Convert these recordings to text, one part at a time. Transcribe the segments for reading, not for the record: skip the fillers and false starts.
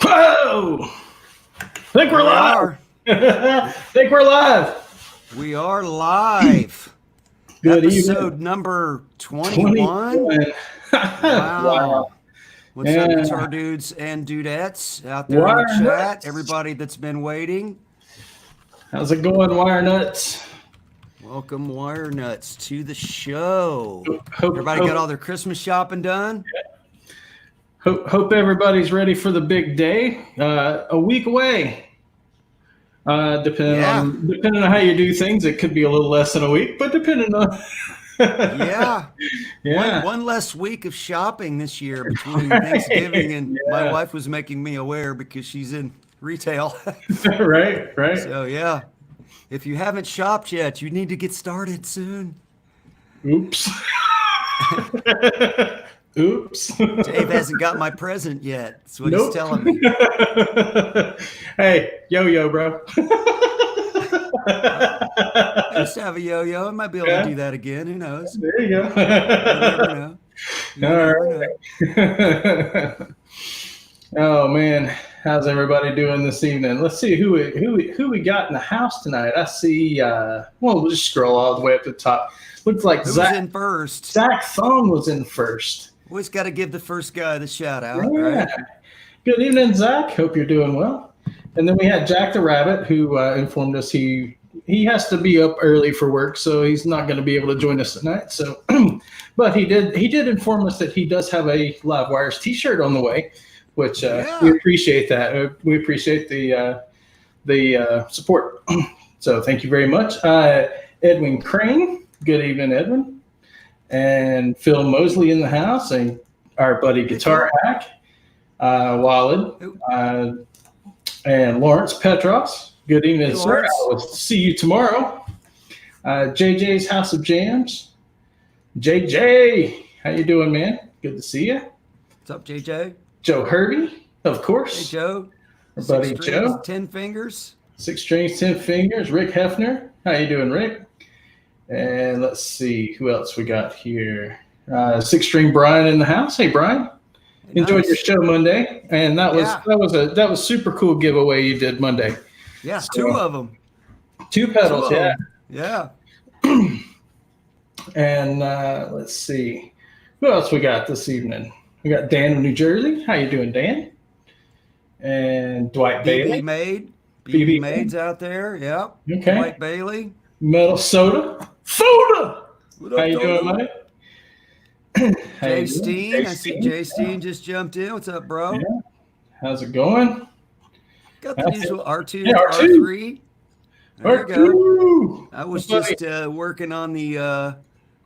Whoa! Think we're live. Think we're live. We are live. Good Episode number 21. Wow. What's up, guitar dudes and dudettes out there in the chat? Everybody that's been waiting. How's it going, Wire Nuts? Welcome, Wire Nuts, to the show. Everybody got all their Christmas shopping done? Hope everybody's ready for the big day. A week away. Depending on how you do things, it could be a little less than a week, but depending on One less week of shopping this year between Thanksgiving and my wife was making me aware because she's in retail. right. So if you haven't shopped yet, you need to get started soon. Oops. Dave hasn't got my present yet. That's what he's telling me. Hey, yo, bro. I used to have a yo-yo. I might be able to do that again. Who knows? There you go. You never know. Oh man, how's everybody doing this evening? Let's see who we got in the house tonight. I see. We'll just scroll all the way up to the top. Looks like Who was in first? Zach Thong was in first. Always got to give the first guy the shout out, yeah. right? Good evening, Zach. Hope you're doing well. And then we had Jack the Rabbit, who informed us he has to be up early for work, so he's not going to be able to join us tonight. So, but he did inform us that he does have a Live Wires T-shirt on the way, which we appreciate that. We appreciate the support. So thank you very much, Edwin Crane. Good evening, Edwin. And Phil Mosley in the house, and our buddy Guitar Hack, Walid, and Lawrence Petros. Good evening, hey, sir. I will see you tomorrow. JJ's House of Jams. JJ, how you doing, man? Good to see you. What's up, JJ? Joe Hervey, of course. Hey, Joe. Our buddy Joe. 10 fingers. 6 strings, 10 fingers. Rick Hefner. How you doing, Rick? And let's see who else we got here. 6-string Brian in the house. Hey, Brian. Enjoyed your show Monday, and that was super cool giveaway you did Monday. Yeah, so, 2 of them. 2 pedals, yeah. And let's see who else we got this evening. We got Dan of New Jersey. How you doing, Dan? And Dwight Bailey. BB Maid's out there. Yeah. Okay. Dwight Bailey. Metal Soda. How you doing, Mike? Jay Steen. I see Jay Steen just jumped in. What's up, bro? Yeah. How's it going? Got the usual R2, R3. There you go. I was just working on the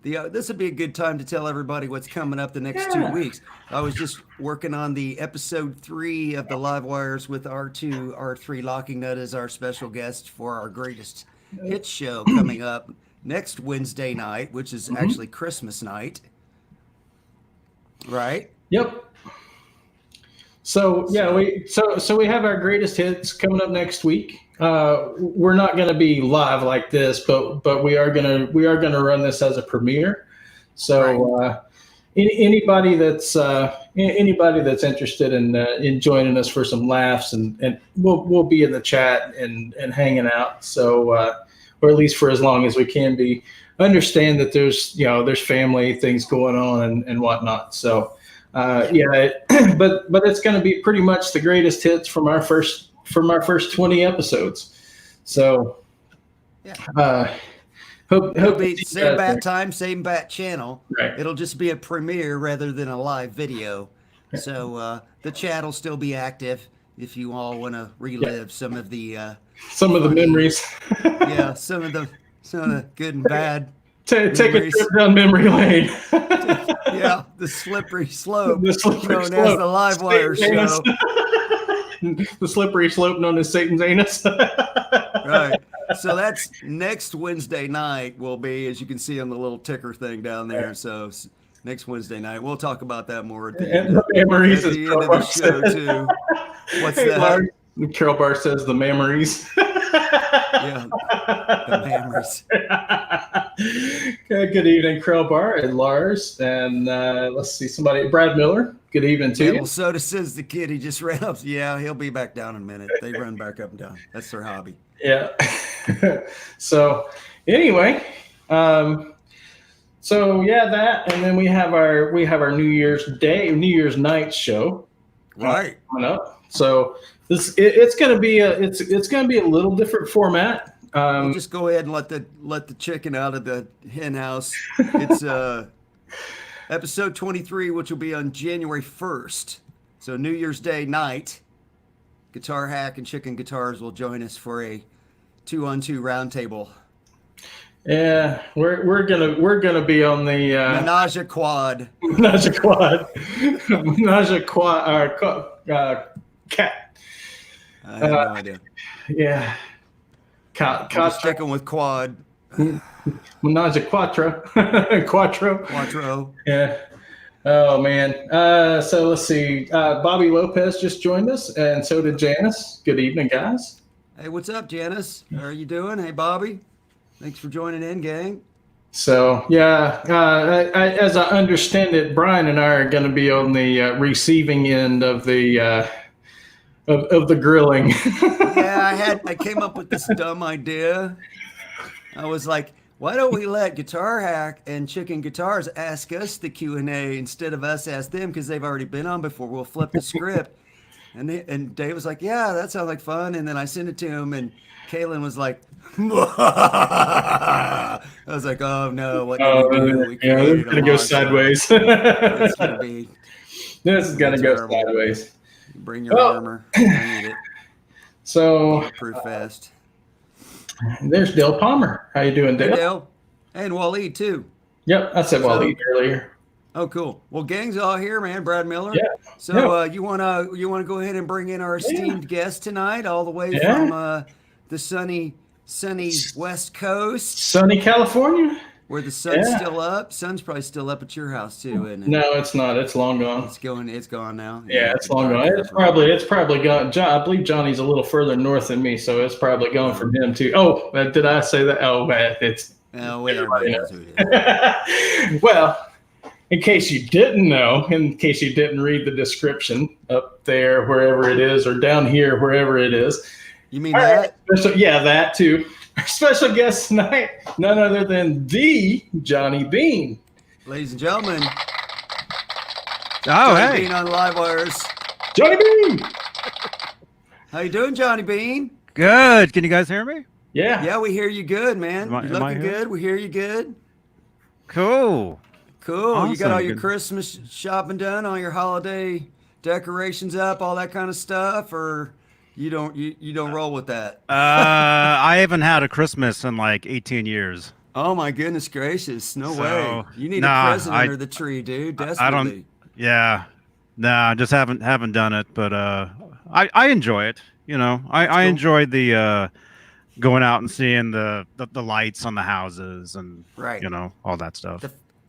this would be a good time to tell everybody what's coming up the next 2 weeks. I was just working on the episode 3 of the Live Wires with R2, R3 Locking Nut as our special guest for our greatest hit show coming up next Wednesday night, which is actually Christmas night. Right? Yep. So we have our greatest hits coming up next week. We're not going to be live like this, but we are going to run this as a premiere. So anybody that's interested in joining us for some laughs and we'll be in the chat and hanging out. So or at least for as long as we can be. Understand that there's family things going on and whatnot. So but it's going to be pretty much the greatest hits from our first 20 episodes. So It'll be same bat time, same bat channel. Right. It'll just be a premiere rather than a live video. So the chat will still be active if you all want to relive some of the memories. some of the good and bad. Take a trip down memory lane. The slippery slope. The slippery known slope. as the Live Wire show. The slippery slope known as Satan's anus. Right. So that's next Wednesday night will be, as you can see on the little ticker thing down there. So Next Wednesday night. We'll talk about that more at the And end, the memories, at the end of the show too. What's hey, that? Lars, Carol Bar says the memories. Yeah, the memories. Good evening, Carol Bar and Lars, and let's see, Brad Miller. Good evening to you. Well, Soda says the kid, he just ran up. Yeah, he'll be back down in a minute. They run back up and down. That's their hobby. Yeah. So anyway, so yeah, that, and then we have our New Year's night show. Right. Coming up. So it's going to be a little different format. We'll just go ahead and let the chicken out of the hen house. It's episode 23, which will be on January 1st. So New Year's Day night, Guitar Hack and Chicken Guitars will join us for a 2-on-2 roundtable. Yeah, we're gonna be on the Menage a quad. Menage a quad. Menage a quad. Cat. I have no idea. Yeah. I'm sticking with quad. Menage a quattro. Quattro. Yeah. Oh man. So let's see. Bobby Lopez just joined us, and so did Janice. Good evening, guys. Hey, what's up, Janice? How are you doing? Hey, Bobby. Thanks for joining in, gang. So yeah, as I understand it, Brian and I are going to be on the receiving end of the grilling. Yeah, I came up with this dumb idea. I was like, why don't we let Guitar Hack and Chicken Guitars ask us the Q&A instead of us ask them, because they've already been on before. We'll flip the script. And Dave was like, yeah, that sounds like fun. And then I sent it to him, and Kaylin was like, I was like, oh no, what did we do? Yeah, this is gonna go sideways. This is gonna go sideways. Bring your armor. I need it. So proof fast. There's Dale Palmer. How you doing, Dale? Hey, Dale. And Waleed too. Yep, I said Waleed earlier. Oh, cool. Well, gang's all here, man. Brad Miller. Yeah. So you wanna go ahead and bring in our esteemed guest tonight, all the way from the sunny West Coast, sunny California, where the sun's still up. Sun's probably still up at your house too, isn't it? No, it's not. It's long gone. It's gone now. Yeah, it's long gone. It's probably gone. I believe Johnny's a little further north than me, so it's probably gone from him too. Oh, did I say that? Oh, man, it's. Oh, everybody knows who it is. Well, in case you didn't know, in case you didn't read the description up there, wherever it is, or down here, wherever it is. You mean that? Right. Yeah, that too. Our special guest tonight, none other than the Johnny Beane. Ladies and gentlemen. Johnny Beane on Live Wires. Johnny Beane. How you doing, Johnny Beane? Good. Can you guys hear me? Yeah. Yeah, we hear you good, man. You're looking good. We hear you good. Cool. Awesome. You got all your Christmas shopping done, all your holiday decorations up, all that kind of stuff, or you don't roll with that? I haven't had a Christmas in like 18 years. Oh my goodness gracious! No way. You need a present under the tree, dude. Desperately. I don't. Yeah. I just haven't done it, but I enjoy it. You know, I enjoy the going out and seeing the lights on the houses and you know, all that stuff.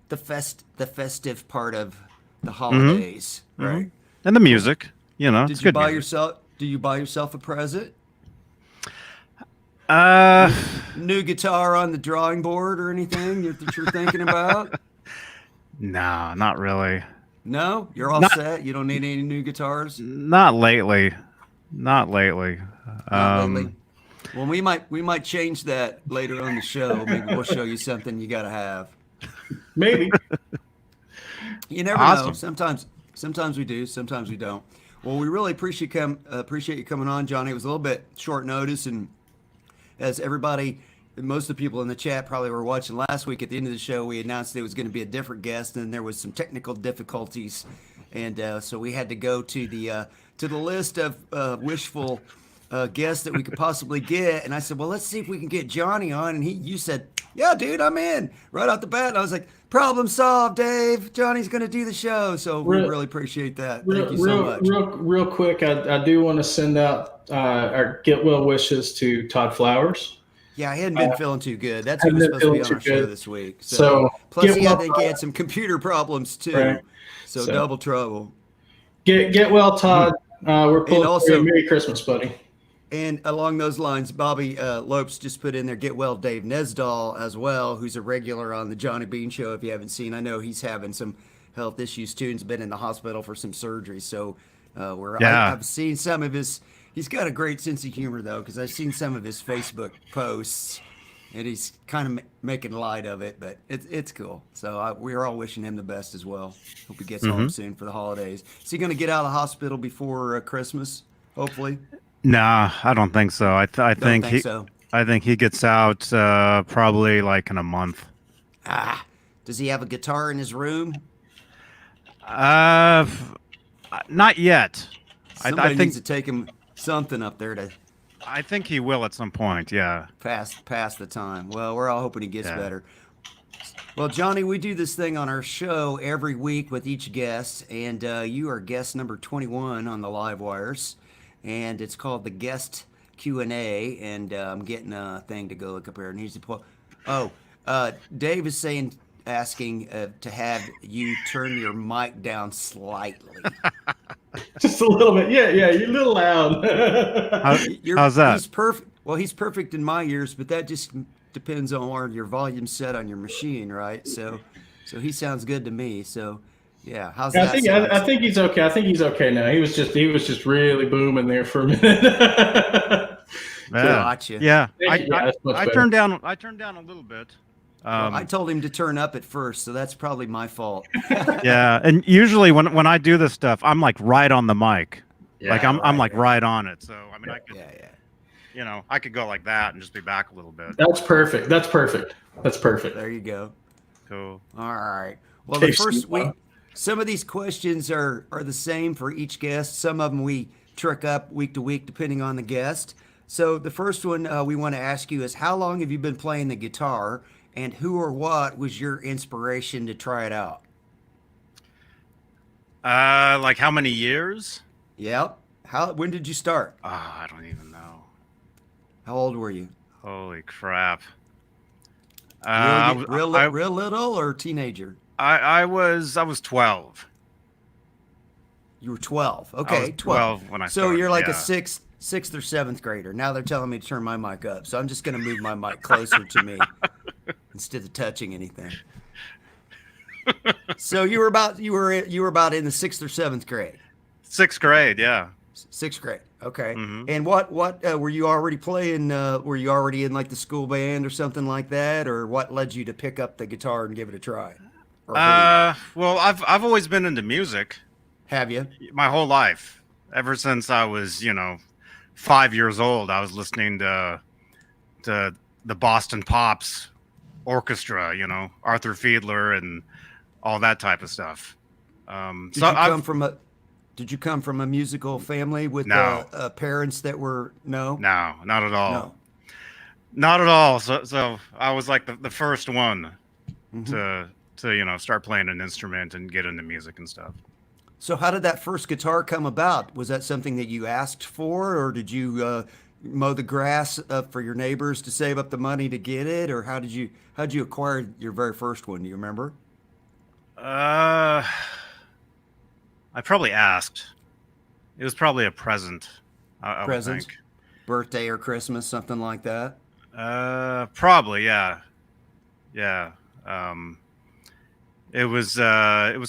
The festive part of the holidays, right? And the music, you know. Do you buy yourself a present? New guitar on the drawing board or anything that you're thinking about? No, not really. No, you're all set. You don't need any new guitars. Not lately. Not lately. Well, we might change that later on the show. Maybe we'll show you something you got to have. Maybe. You never know. Sometimes we do. Sometimes we don't. Well, we really appreciate you coming on, Johnny. It was a little bit short notice, and as everybody, most of the people in the chat probably were watching last week, at the end of the show, we announced there was going to be a different guest, and there was some technical difficulties, and so we had to go to the list of wishful guests that we could possibly get. And I said, well, let's see if we can get Johnny on. And you said, yeah, dude, I'm in right off the bat. And I was like, problem solved, Dave. Johnny's going to do the show. So we really appreciate that. Thank you so much. Real quick, I do want to send out our get well wishes to Todd Flowers. Yeah, I hadn't been feeling too good. That's who Hadn't was been supposed to be feeling on too our show good. this week. So plus, get I well, think he had some computer problems too. Right. So So- double trouble. get well, Todd. We're pulling for also- you. Merry Christmas, buddy. And along those lines, Bobby Lopes just put in there, get well, Dave Nesdahl as well, who's a regular on the Johnny Bean Show. If you haven't seen, I know he's having some health issues too, and's been in the hospital for some surgery. So I've seen some of his. He's got a great sense of humor though, because I've seen some of his Facebook posts, and he's kind of making light of it, but it's cool. So we're all wishing him the best as well. Hope he gets home soon for the holidays. Is he going to get out of the hospital before Christmas? Hopefully. Nah, I don't think so. I think so. I think he gets out probably like in a month. Does he have a guitar in his room? Not yet. Somebody I think needs to take him something up there to I think he will at some point. Yeah. pass the time. Well, we're all hoping he gets Yeah. better. Well, Johnny, we do this thing on our show every week with each guest, and you are guest number 21 on the live wires, and it's called the guest Q&A, and I'm getting a thing to go look up here. It needs to pull. Dave is asking to have you turn your mic down slightly. Just a little bit. Yeah, you're a little loud. How's that? He's perfect. Well, he's perfect in my ears, but that just depends on where your volume's set on your machine, right? So he sounds good to me. So yeah, how's that? I think he's okay. I think he's okay now. He was just really booming there for a minute. Gotcha. Yeah. That's much I better. turned down a little bit. Well, I told him to turn up at first, so that's probably my fault. Yeah, and usually when I do this stuff, I'm like right on the mic. Like I'm like right on it. So I mean, I could, I could go like that and just be back a little bit. That's perfect. There you go. Cool. All right. Well, the first week, some of these questions are the same for each guest. Some of them we trick up week to week depending on the guest. So the first one we want to ask you is, how long have you been playing the guitar, and who or what was your inspiration to try it out? Like how many years? Yep. When did you start? I don't even know. How old were you? Holy crap. Real little or teenager? I was 12. You were 12. Okay, I was 12 when I So started, you're like yeah. a sixth or seventh grader. Now they're telling me to turn my mic up, so I'm just going to move my mic closer to me instead of touching anything. So you were about in the sixth or seventh grade. 6th grade, yeah. Sixth grade. Okay. Mhm. And what were you already playing? Were you already in like the school band or something like that, or what led you to pick up the guitar and give it a try? Well, I've always been into music. Have you? My whole life, ever since I was 5 years old. I was listening to the Boston Pops Orchestra, Arthur Fiedler and all that type of stuff. Did you come from a musical family with No. parents that were No, not at all. No. Not at all. So I was like the first one Mm-hmm. to start playing an instrument and get into music and stuff. So how did that first guitar come about? Was that something that you asked for, or did you mow the grass for your neighbors to save up the money to get it, or how'd you acquire your very first one? Do you remember? I probably asked. It was probably a present. I would Present? think. Birthday or Christmas, something like that? Probably, yeah. Yeah. It was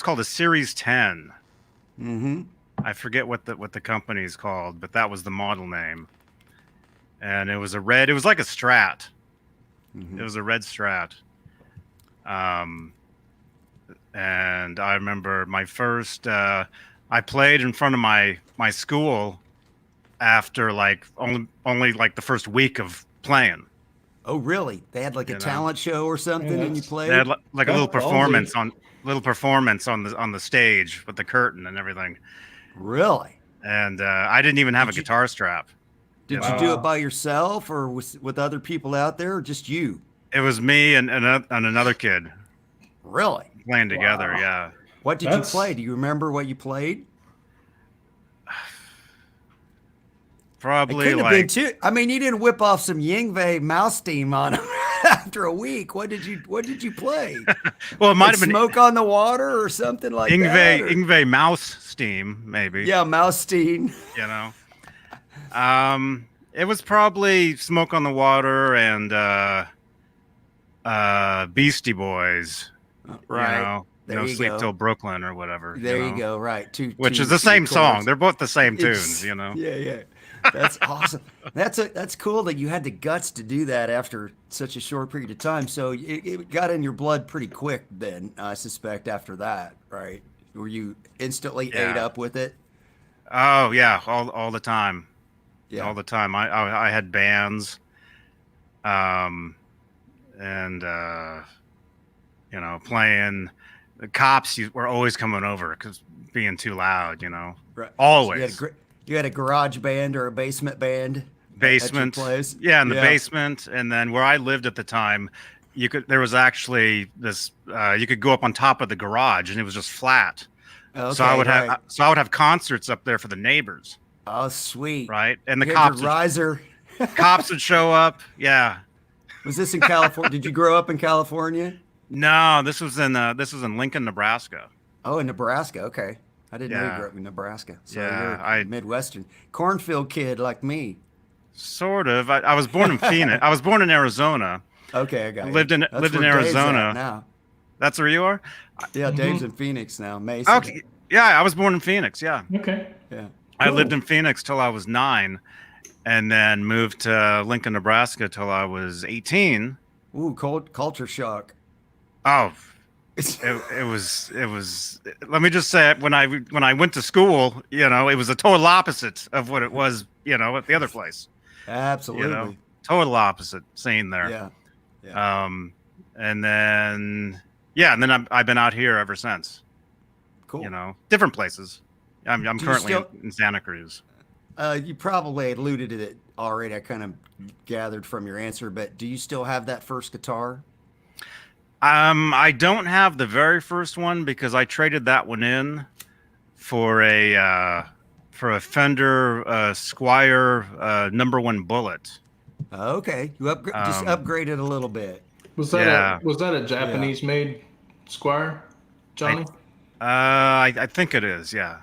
called a Series 10. Mm-hmm. I forget what the company's called, but that was the model name. And it was like a Strat. Mm-hmm. It was a red Strat. And I remember my first I played in front of my school after like only like the first week of playing. Oh, really? They had like a talent show or something, and you played? They had like a little That's performance on the stage with the curtain and everything. Really? And I didn't even have a guitar strap. Did you do it by yourself or with other people out there, or just you? It was me and another kid Really? playing together. Yeah. What did you play? Do you remember what you played? probably couldn't have been too. I mean, you didn't whip off some Yngwie mouse steam on him after a week. What did you play? Well, it might Like have been Smoke on the Water or something like that. Yngwie mouse steam, maybe. Yeah, mouse steam. You know, it was probably Smoke on the Water and Beastie Boys. Right. You know, There No you Sleep go. Till Brooklyn or whatever. There you go. Right. Which two- is the two same chords. song. They're both the same tunes, you know. Yeah. That's awesome. That's cool that you had the guts to do that after such a short period of time. So it got in your blood pretty quick then, I suspect, after that, right? Were you instantly ate up with it? Oh yeah, all the time. Yeah. All the time. I had bands, and playing. The cops were always coming over because being too loud, Right. Always. So you had a garage band or a basement band? Basement. At your place? Yeah, in the basement. And then where I lived at the time, there was actually this, you could go up on top of the garage and it was just flat. Okay, so I would have concerts up there for the neighbors. Oh, sweet. Right. And the You had cops your riser. cops would show up. Yeah. Was this in California? Did you grow up in California? No, this was in Lincoln, Nebraska. Oh, in Nebraska. Okay. I didn't know you Yeah. grew up in Nebraska. So Yeah, you're a Midwestern cornfield kid like me. Sort of. I was born in Phoenix. I was born in Arizona. Okay, I got you. Lived in That's lived in where Dave's Arizona. at now. That's where you are? Yeah, Dave's in Phoenix now. Mason. Okay. Yeah, I was born in Phoenix. Yeah. Okay. Yeah. I lived in Phoenix till I was 9 and then moved to Lincoln, Nebraska till I was 18. Ooh, culture shock. Oh, it was let me just say, when I went to school, it was the total opposite of what it was, at the other place. Absolutely. Total opposite scene there. Yeah. Yeah. And then I've been out here ever since. Cool. Different places. I'm currently still- in Santa Cruz. You probably alluded to it already. I kind of gathered from your answer, but do you still have that first guitar? I don't have the very first one because I traded that one in for a Fender Squire #1 Bullet. Okay, you just upgraded a little bit. Was that a Japanese made Squire, Johnny? I think it is. Yeah.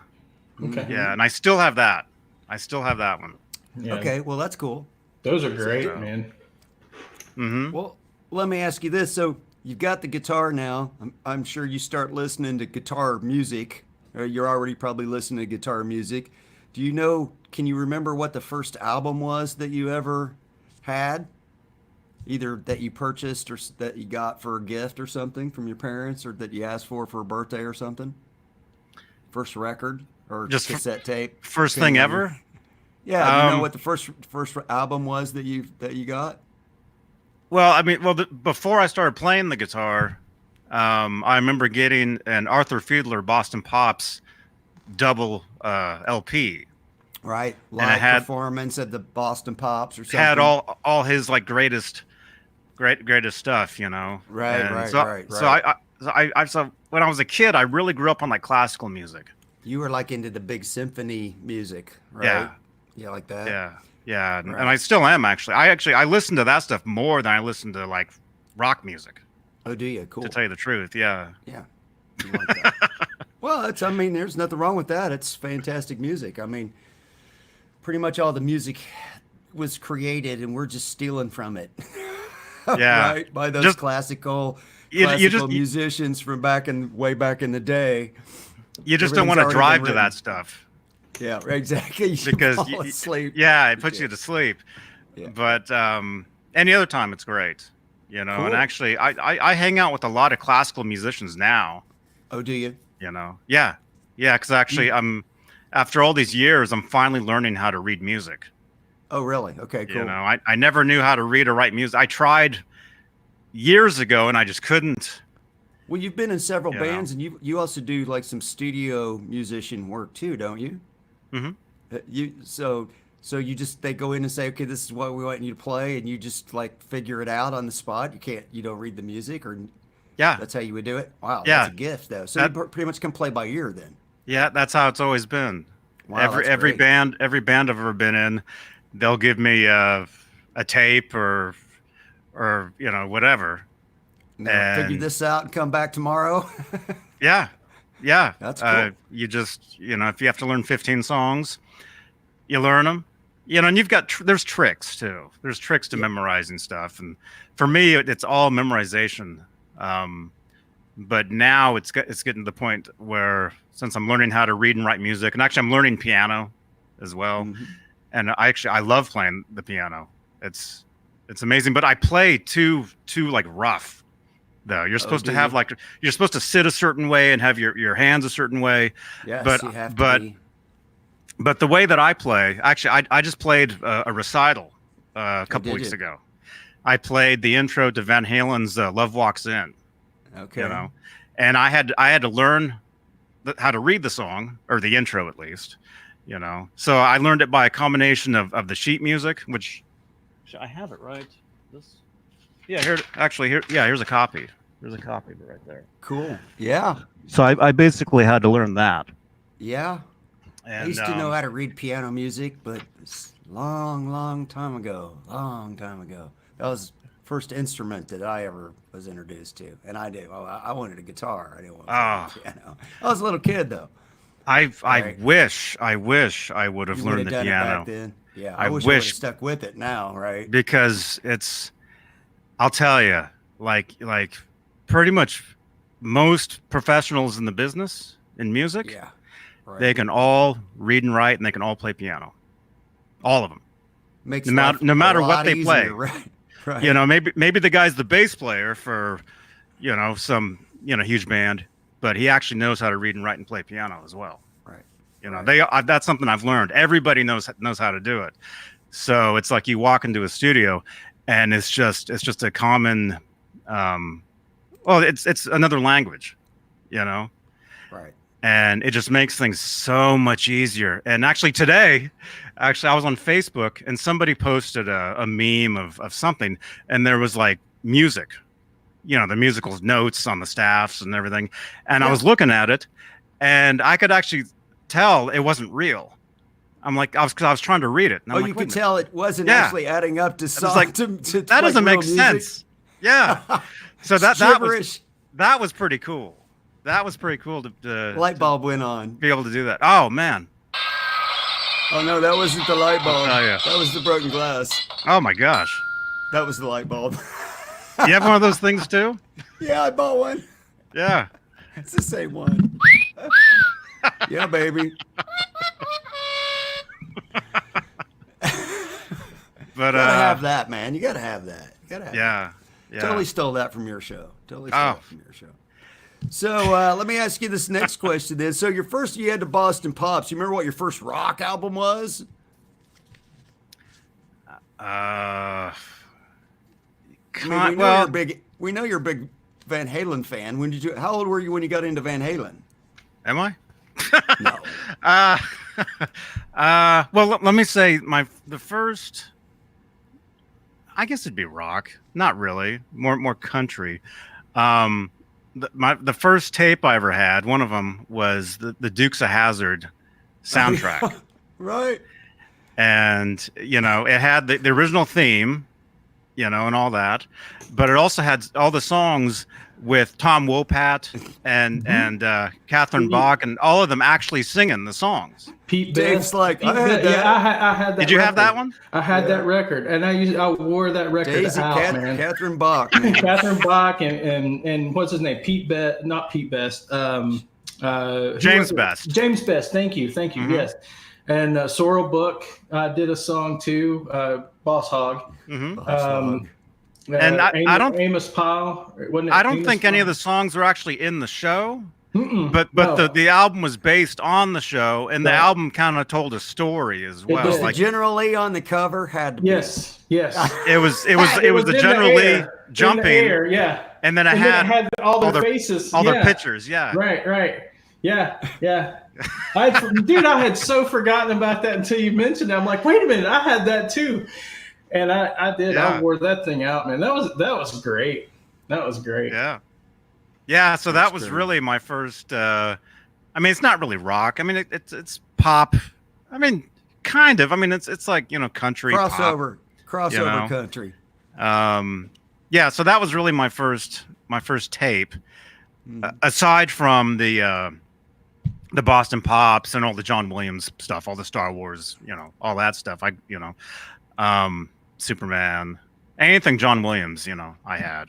Okay. Yeah, and I still have that. I still have that one. Yeah. Okay, well that's cool. Those are great, man. Mm-hmm. Well, let me ask you this. So you've got the guitar now. I'm sure you start listening to guitar music, or you're already probably listening to guitar music. Can you remember what the first album was that you ever had? Either that you purchased or that you got for a gift or something from your parents, or that you asked for a birthday or something? First record or Just cassette tape? First Can you thing remember? ever? Yeah, you know what the first album was that you got? Well, before I started playing the guitar, I remember getting an Arthur Fiedler Boston Pops double LP. Right, And it live had- performance at the Boston Pops or something. Had all his like greatest stuff, Right, And right, so, right, So right. so when I was a kid, I really grew up on like classical music. You were like into the big symphony music, right? Yeah. Yeah, like that. Yeah, and Right. I still am actually. I listen to that stuff more than I listen to like rock music. Oh, do you? Cool. To tell you the truth, yeah. Yeah. You like that. Well, there's nothing wrong with that. It's fantastic music. Pretty much all the music was created and we're just stealing from it. Yeah. Right? By those Just- classical you just- musicians from way back in the day. You just don't want to Everything's already drive been to written. that stuff Yeah, exactly. You because fall asleep. it puts you to sleep. Yeah. But any other time, it's great, Cool. And actually, I hang out with a lot of classical musicians now. Oh, do you? Yeah, because actually, after all these years, I'm finally learning how to read music. Oh, really? Okay, cool. I never knew how to read or write music. I tried years ago, and I just couldn't. Well, you've been in several You bands, and you also do like some studio musician work too, don't you? Mm-hmm. So they go in and say, okay, this is what we want you to play, and you just like figure it out on the spot. You don't read the music, or Yeah, that's how you would do it. Wow, Yeah. that's a gift though. So you pretty much can play by ear then. yeah, that's how it's always been. Wow, every band I've ever been in, they'll give me a tape or whatever. Now, figure this out and come back tomorrow. Yeah. That's cool. You just if you have to learn 15 songs, you learn them. And you've got there's tricks too. There's tricks to memorizing stuff, and for me, it's all memorization. But now it's getting to the point where, since I'm learning how to read and write music, and actually I'm learning piano as well, and I love playing the piano. It's amazing, but I play too like rough though. You're supposed to have you're supposed to sit a certain way and have your hands a certain way. Yes, but you have to be. But the way that I play, actually, I just played a recital a couple weeks ago. I played the intro to Van Halen's "Love Walks In." Okay. And I had to learn how to read the song, or the intro at least. So I learned it by a combination of the sheet music, which I have it right. Here's a copy. There's a copy of it right there. Cool. Yeah. So I basically had to learn that. Yeah. And, I used to know how to read piano music, but it's long time ago. That was the first instrument that I ever was introduced to. And I did. Well, I wanted a guitar. I didn't want a piano. I was a little kid, though. I wish I would have learned the piano. piano Back then. Yeah, I wish I would have stuck with it now, right? Because I'll tell you, like pretty much most professionals in the business, in music, right. They can all read and write, and they can all play piano. All of them. No matter what they play. Right. Maybe the guy's the bass player for, some, huge band, but he actually knows how to read and write and play piano as well. Right. That's something I've learned. Everybody knows how to do it. So it's like you walk into a studio, and it's just a common, it's another language, Right. And it just makes things so much easier. And actually today, I was on Facebook, and somebody posted a meme of something, and there was like music, the musical notes on the staffs and everything. And I was looking at it, and I could actually tell it wasn't real. I'm like, I was trying to read it. And you could tell it wasn't actually adding up to song. Like, to that doesn't make sense. Yeah. So that was pretty cool. That was pretty cool to light bulb went on. Be able to do that. Oh man. Oh no, that wasn't the light bulb. That was the broken glass. Oh my gosh. That was the light bulb. You have one of those things too? Yeah, I bought one. Yeah. It's the same one. Yeah, baby. But you gotta have that, man. You gotta have that. Yeah. Totally stole that from your show. So let me ask you this next question then. So you had the Boston Pops. You remember what your first rock album was? We know you're a big Van Halen fan. How old were you when you got into Van Halen? Am I? No. Well, let me say the first, I guess it'd be rock. Not really. More country. The first tape I ever had, one of them was the Dukes of Hazzard soundtrack. Right. And, it had the original theme, and all that, but it also had all the songs with Tom Wopat and Catherine Bach, and all of them actually singing the songs. Pete Dave's Best, like, I had that. Yeah, I had that. Did you have that one? I had that record, and I wore that record out, man. Catherine Bach. Catherine Bach and what's his name? Not Pete Best. James Best. James Best. Thank you. Mm-hmm. Yes. And Sorrel Book did a song too. Boss Hog. Mm-hmm. Boss Hog. And I don't Amos Pyle. I don't think any of the songs were actually in the show. But no. the album was based on the show, and the album kind of told a story as well. Was the General Lee on the cover had to be. Yes. It was the General Lee jumping. Air, yeah. And then it had all their faces. All their pictures, yeah. Right. Yeah. I had so forgotten about that until you mentioned it. I'm like, wait a minute, I had that too. And I did. Yeah. I wore that thing out, man. That was great. That was great. Yeah. So that was really my first. I mean, it's not really rock. I mean, it's pop I mean, kind of. I mean, it's like, country crossover know? country. Yeah. So that was really my first tape. Aside from the Boston Pops and all the John Williams stuff, all the Star Wars, all that stuff. Superman, anything John Williams, I had.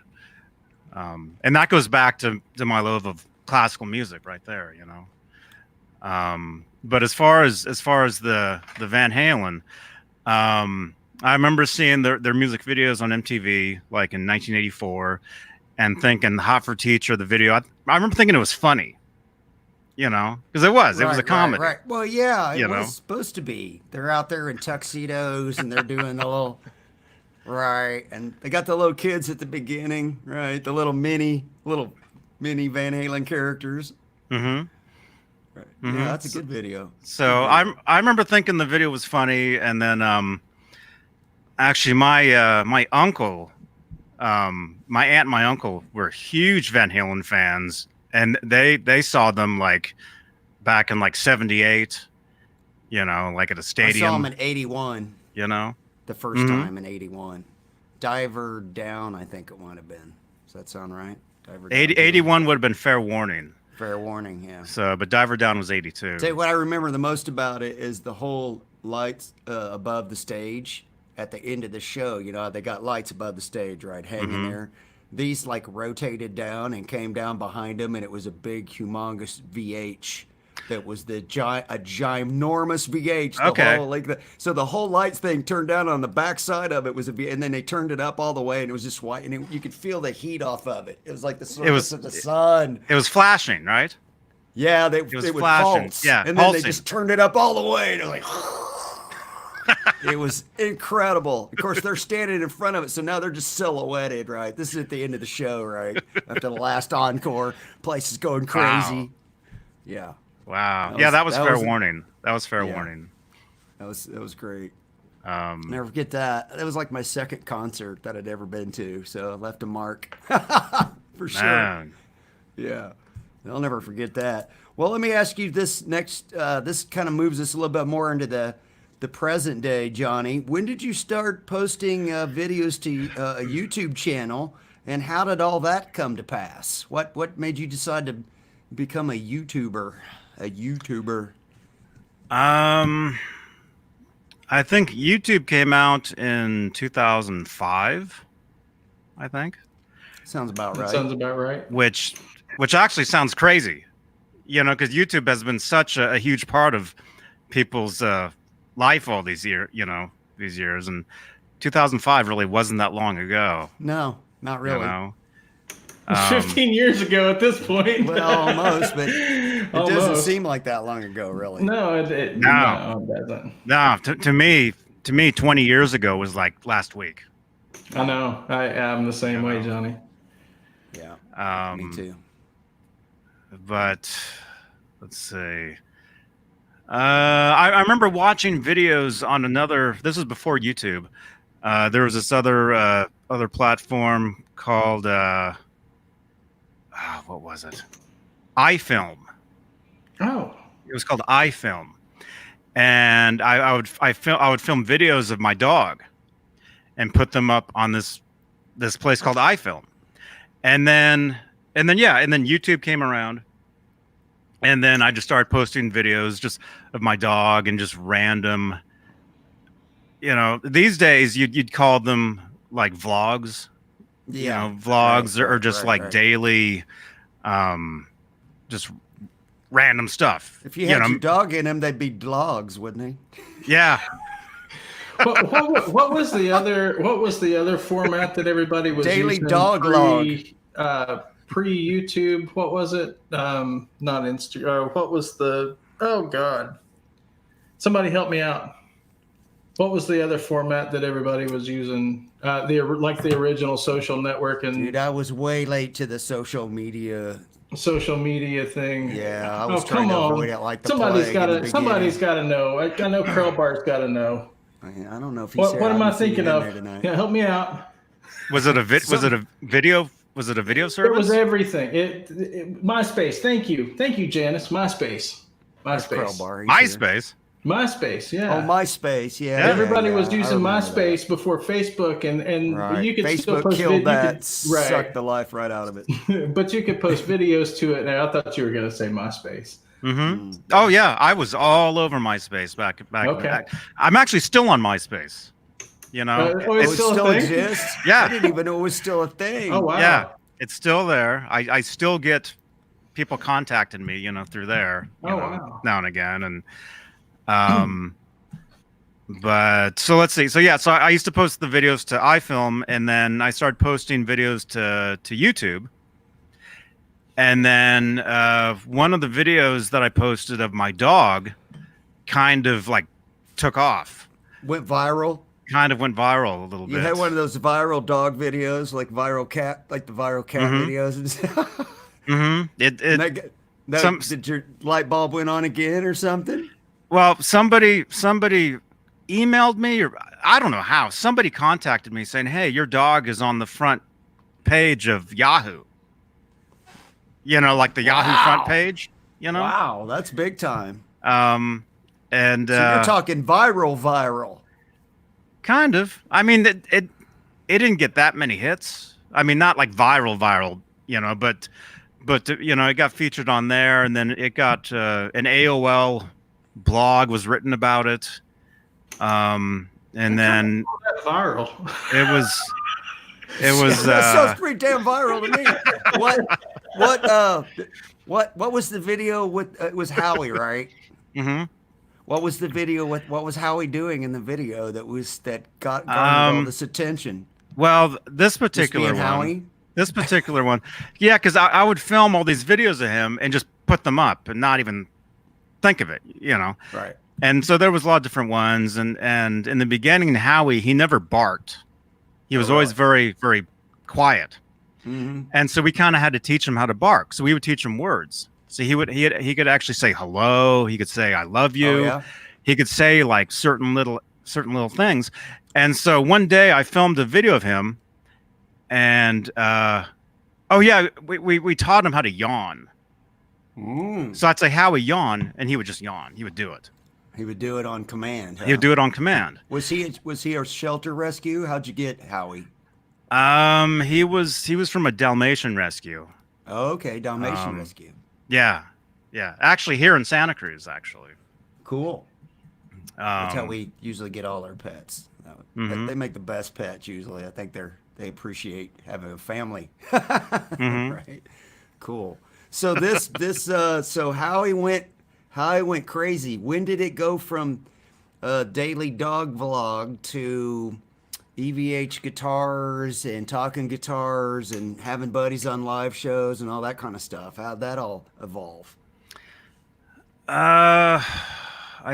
And that goes back to my love of classical music right there, But as far as the Van Halen, I remember seeing their music videos on MTV like in 1984 and thinking Hot for Teacher, the video, I remember thinking it was funny, because it was a comedy. Right. Well, yeah, it was supposed to be. They're out there in tuxedos and they're doing the little, right. And they got the little kids at the beginning, right. The little mini Van Halen characters. Mm-hmm. Right. Yeah, that's a good video. So I remember thinking the video was funny, and then actually my uncle, my aunt and my uncle were huge Van Halen fans, and they saw them like back in like 78, like at a stadium. I saw them in 81. The first time in 81. Diver Down, I think it might have been. Does that sound right? Diver Down. 81 would have been Fair Warning. Fair Warning, yeah. So, but Diver Down was 82. Tell you what I remember the most about it is the whole lights above the stage at the end of the show. They got lights above the stage, right, hanging there. These like rotated down and came down behind them, and it was a big, humongous VH. That was a ginormous VH. Okay. So the whole lights thing turned down on the back side of it was a V, and then they turned it up all the way, and it was just white, and you could feel the heat off of it. It was like the surface of the sun. It was flashing, right? Yeah, it was would flashing. pulse. Yeah, and pulsing. Then they just turned it up all the way, and it was like, it was incredible. Of course, they're standing in front of it, so now they're just silhouetted, right? This is at the end of the show, right? After the last encore, place is going crazy. Wow. Yeah. Wow. That was Fair Warning. That was Fair Warning. That was great. Never forget that. That was like my second concert that I'd ever been to, so I left a mark for sure. Man. Yeah, I'll never forget that. Well, let me ask you this next. This kind of moves us a little bit more into the present day, Johnny. When did you start posting videos to a YouTube channel, and how did all that come to pass? What made you decide to become a YouTuber? I think YouTube came out in 2005. I think. Sounds about right. Sounds about right. Which actually sounds crazy, because YouTube has been such a huge part of people's life all these years, and 2005 really wasn't that long ago. No, not really. 15 years ago at this point. Well, almost, but it doesn't seem like that long ago, really. No, it doesn't. No, to me, 20 years ago was like last week. I know. I am the same way, Johnny. Yeah, me too. But let's see. I remember watching videos on another. This was before YouTube. There was this other platform called. What was it? iFilm. Oh. It was called iFilm, and I would film videos of my dog, and put them up on this place called iFilm, and then YouTube came around, and then I just started posting videos just of my dog and just random. These days you'd call them like vlogs. Vlogs or just daily, just random stuff. If you had your dog in them, they'd be vlogs, wouldn't they? Yeah. what was the other format that everybody was daily using? Dog log. Pre-YouTube. What was it? Not Instagram. What was the? Oh God! Somebody help me out. What was the other format that everybody was using? The original social network and. Dude, I was way late to the social media thing. Yeah, I was trying to avoid it like the somebody's got to know. I know Curlbart's got to know. I don't know if he's. What am I thinking of? Yeah, help me out. Was it a video? Was it a video service? It was everything. It MySpace. Thank you, Janice. MySpace. MySpace. MySpace, yeah. Oh, MySpace, yeah. Everybody was I using remember MySpace before Facebook, and Right. you could still Facebook post killed that, right. sucked the life right out of it. But you could post videos to it. And I thought you were going to say MySpace. Oh yeah, I was all over MySpace back. Okay. I'm actually still on MySpace. You know, it still exists. Yeah, I didn't even know it was still a thing. Oh wow. Yeah, it's still there. I still get people contacting me, you know, through there. You know, wow. Now and again, and but so let's see. So yeah, so I used to post the videos to iFilm, and then I started posting videos to YouTube. And then one of the videos that I posted of my dog kind of like took off. Went viral. Kind of went viral a little bit. You had one of those viral dog videos, like viral cat, like the viral cat videos and stuff. Did your light bulb went on again or something? Well, somebody emailed me, or I don't know how. Somebody contacted me saying, "Hey, your dog is on the front page of Yahoo." You know, like the Yahoo front page. You know. Wow, that's big time. And so you're talking viral. Kind of. I mean, it didn't get that many hits. I mean, not like viral, you know, but you know, it got featured on there, and then it got an AOL blog was written about it. And then viral. It was that sounds pretty damn viral to me. What was the video with it was Howie, right? Mm-hmm. What was the video with what was Howie doing in the video that got all this attention? Well, this particular one, yeah, because I would film all these videos of him and just put them up and not even think of it, you know. Right. And so there was a lot of different ones, and in the beginning, Howie, he never barked. He was always very, very quiet. Mm-hmm. And so we kind of had to teach him how to bark. So we would teach him words. So he could actually say hello. He could say I love you. Oh, yeah? He could say like certain little things. And so one day I filmed a video of him, and we taught him how to yawn. So I'd say Howie yawn, and he would just yawn. He would do it. He would do it on command. Huh? He would do it on command. Was he a shelter rescue? How'd you get Howie? He was from a Dalmatian rescue. Oh, okay, Dalmatian rescue. Yeah. Actually, here in Santa Cruz, actually. Cool. That's how we usually get all our pets. They make the best pets usually. I think they appreciate having a family. Right. Cool. So so Howie went crazy. When did it go from a daily dog vlog to EVH guitars and talking guitars and having buddies on live shows and all that kind of stuff? How'd that all evolve? I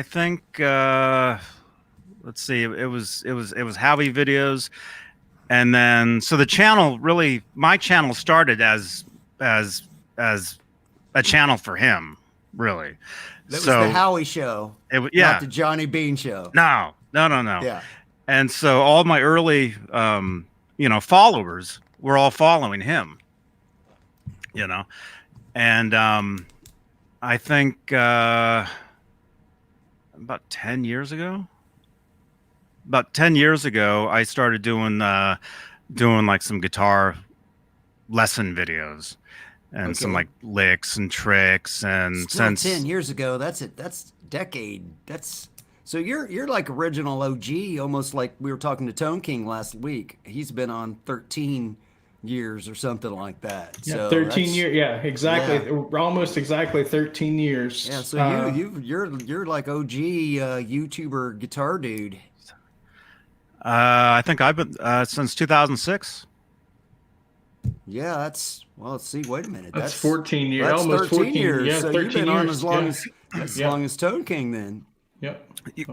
think let's see, it was Howie videos, and then so the channel my channel started as a channel for him, really. That was the Howie show. Not the Johnny Beane show. No. Yeah. And so all my early, followers were all following him, you know, and I think about 10 years ago, I started doing like some guitar lesson videos and some like licks and tricks. And since 10 years ago, that's decade. So you're like original OG, almost like we were talking to Tone King last week. He's been on 13 years or something like that. Yeah, so 13 years. Yeah, exactly. Yeah. Almost exactly 13 years. Yeah, so you're like OG YouTuber guitar dude. I think I've been since 2006. Yeah, let's see. Wait a minute. That's 14 years. That's almost 13 14 years. Yeah, so 13 you've been years. On as long as Tone King then. Yep. If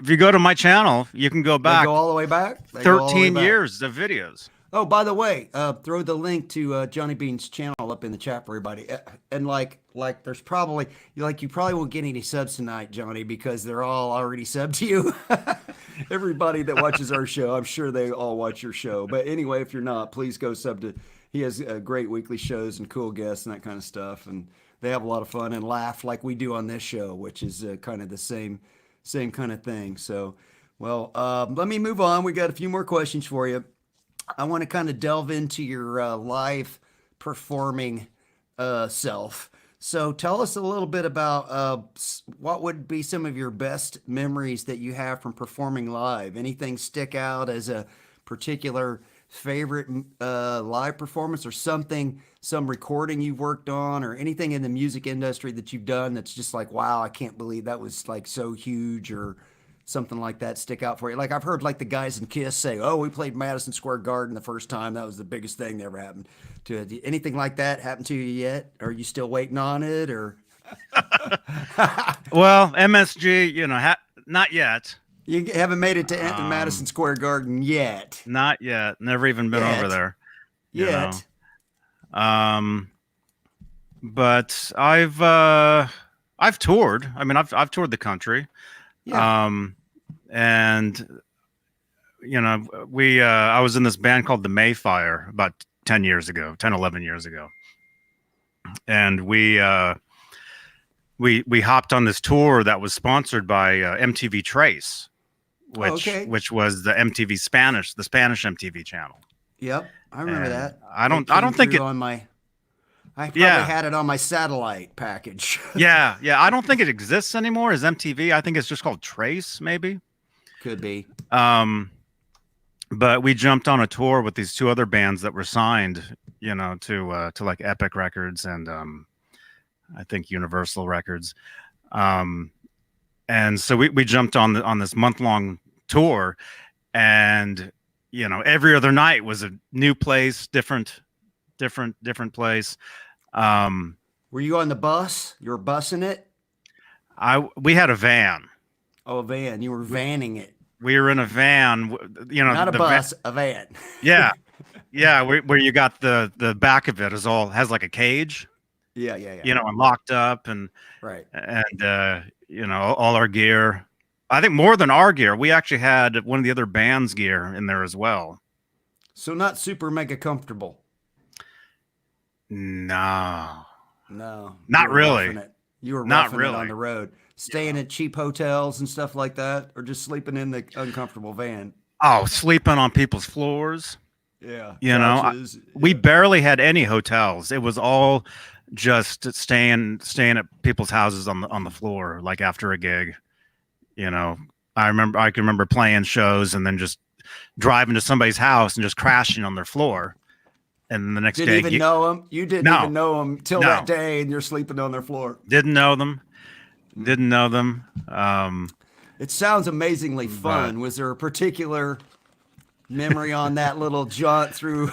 you go to my channel, you can go back. They go all the way back. 13 years of videos. Oh, by the way, throw the link to Johnny Beane's channel up in the chat for everybody. And like there's probably you probably won't get any subs tonight, Johnny, because they're all already subbed to you. Everybody that watches our show, I'm sure they all watch your show. But anyway, if you're not, please go sub to. He has great weekly shows and cool guests and that kind of stuff. And they have a lot of fun and laugh like we do on this show, which is kind of the same kind of thing. So, well, let me move on. We got a few more questions for you. I want to kind of delve into your live performing self. So tell us a little bit about what would be some of your best memories that you have from performing live. Anything stick out as a particular favorite live performance, or something, some recording you've worked on, or anything in the music industry that you've done that's just like, wow, I can't believe that was like so huge, or something like that stick out for you? Like I've heard like the guys in Kiss say, oh, we played Madison Square Garden the first time. That was the biggest thing that ever happened to it. Anything like that happen to you yet? Are you still waiting on it, or? Well, MSG, not yet. You haven't made it to Madison Square Garden yet. Not yet. Never even been over there. Yet. But I've toured. I mean, I've toured the country. Yeah. And I was in this band called the Mayfire about 10, 11 years ago. And we hopped on this tour that was sponsored by MTV Trace, which was the Spanish MTV channel. Yep, I remember that. I don't think it on my. I probably had it on my satellite package. yeah. I don't think it exists anymore as MTV. I think it's just called Trace, maybe. Could be. But we jumped on a tour with these two other bands that were signed, to like Epic Records and I think Universal Records. And so we jumped on this month-long tour, and every other night was a new place, different place. Were you on the bus? You were bussing it? We had a van. Oh, a van. You were vanning it. We were in a van, not a bus, a van. Yeah. Yeah. Where you got the back of it has like a cage. Yeah. And locked up and right. And, all our gear. I think more than our gear, we actually had one of the other band's gear in there as well. So not super mega comfortable. No, not really. You were not roughing really it on the road, staying at cheap hotels and stuff like that, or just sleeping in the uncomfortable van. Oh, sleeping on people's floors. Yeah, couches. We barely had any hotels. It was all just staying at people's houses on the floor, like after a gig. I can remember playing shows and then just driving to somebody's house and just crashing on their floor. And then the next day, didn't even know them. You didn't even know them till that day, and you're sleeping on their floor. Didn't know them. It sounds amazingly fun. Was there a particular memory on that little jaunt through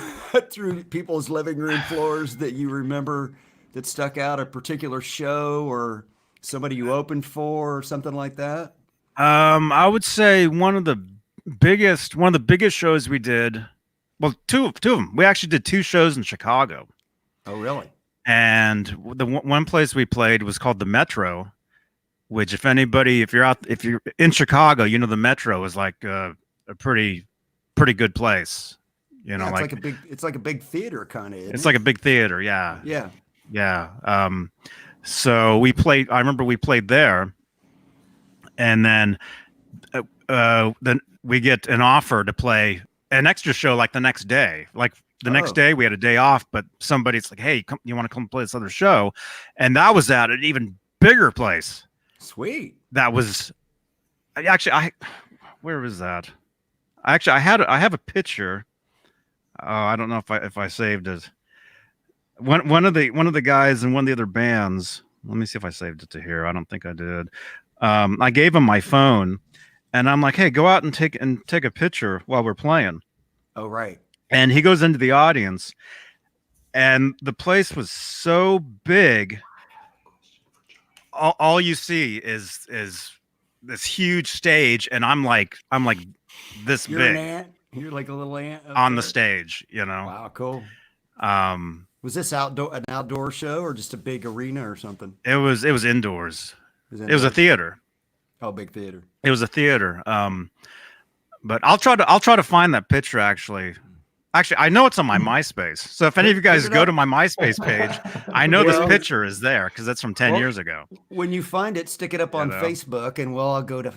people's living room floors that you remember that stuck out? A particular show or somebody you opened for, or something like that? I would say one of the biggest shows we did. Well, two of them. We actually did 2 shows in Chicago. Oh, really? And the one place we played was called the Metro, which if you're in Chicago, the Metro is like a pretty good place. It's like a big theater kind of. It's like a big theater. Yeah. Yeah. Yeah. So I remember we played there, and then we get an offer to play an extra show like the next day. Like the next day we had a day off, but somebody's like, hey, you want to come play this other show? And that was at an even bigger place. Sweet. That was actually, where was that? Actually, I have a picture. I don't know if I saved it. One of the guys in one of the other bands. Let me see if I saved it to here. I don't think I did. I gave him my phone, and I'm like, hey, go out and take a picture while we're playing. Oh, right. And he goes into the audience, and the place was so big. All you see is this huge stage, and I'm like this You're big. An ant? You're like a little ant on the stage, Wow, cool. Was this an outdoor show or just a big arena or something? It was indoors. It was a theater. Oh, big theater. It was a theater. But I'll try to find that picture actually. Actually, I know it's on my MySpace. So if any of you guys go to my MySpace page, I know this picture is there because that's from 10 years ago. When you find it, stick it up on Facebook, and we'll all go to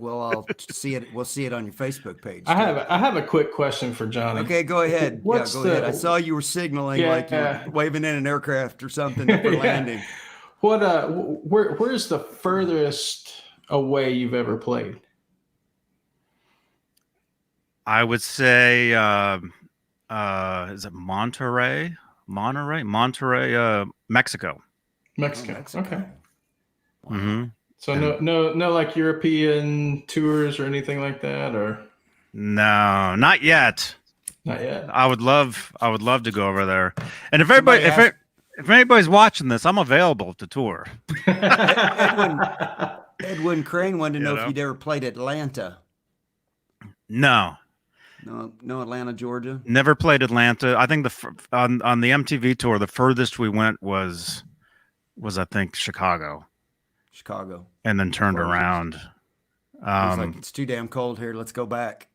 I'll see it. We'll see it on your Facebook page. I have a quick question for Johnny. Okay, go ahead. Go ahead. I saw you were signaling like you were waving in an aircraft or something for landing. Where's the furthest away you've ever played? I would say, is it Monterrey, Mexico. Mexico. Okay. Mm-hmm. So no, like European tours or anything like that, or no, not yet. Not yet. I would love to go over there. And if anybody's watching this, I'm available to tour. Edwin Crane wanted to know if you'd ever played Atlanta. No, Atlanta, Georgia. Never played Atlanta. I think on the MTV tour, the furthest we went was I think Chicago, and then turned around. It's too damn cold here. Let's go back.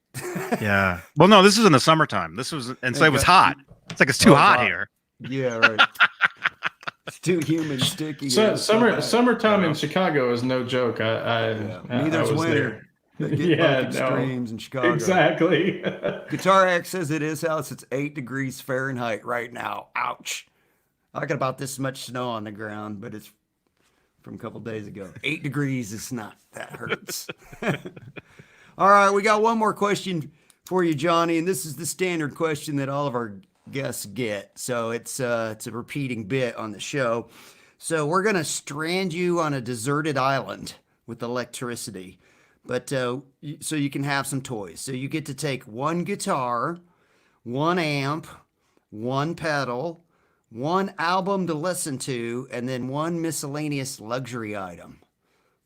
Yeah. Well, no, this is in the summertime. It was hot. It's like it's too hot here. Yeah, right. It's too humid, sticky. So summertime in Chicago is no joke. Neither is winter. Extremes in Chicago. Exactly. Guitar X says at his house it's 8 degrees Fahrenheit right now. Ouch. I got about this much snow on the ground, but it's from a couple days ago. 8 degrees is not. That hurts. All right, we got one more question for you, Johnny, and this is the standard question that all of our guests get. So it's a repeating bit on the show. So we're going to strand you on a deserted island with electricity. But so you can have some toys. So you get to take one guitar, one amp, one pedal, one album to listen to, and then one miscellaneous luxury item.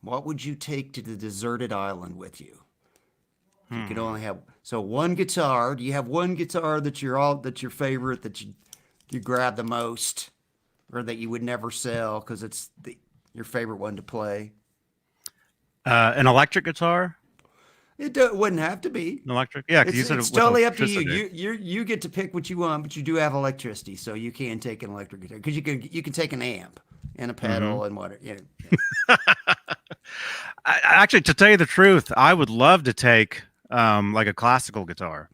What would you take to the deserted island with you? You could only have one guitar. Do you have one guitar that's your favorite, that you grab the most, or that you would never sell because it's your favorite one to play? An electric guitar? It wouldn't have to be. An electric? Yeah, it's totally up to you. You get to pick what you want, but you do have electricity, so you can take an electric guitar because you can take an amp and a pedal and whatever. Actually, to tell you the truth, I would love to take like a classical guitar,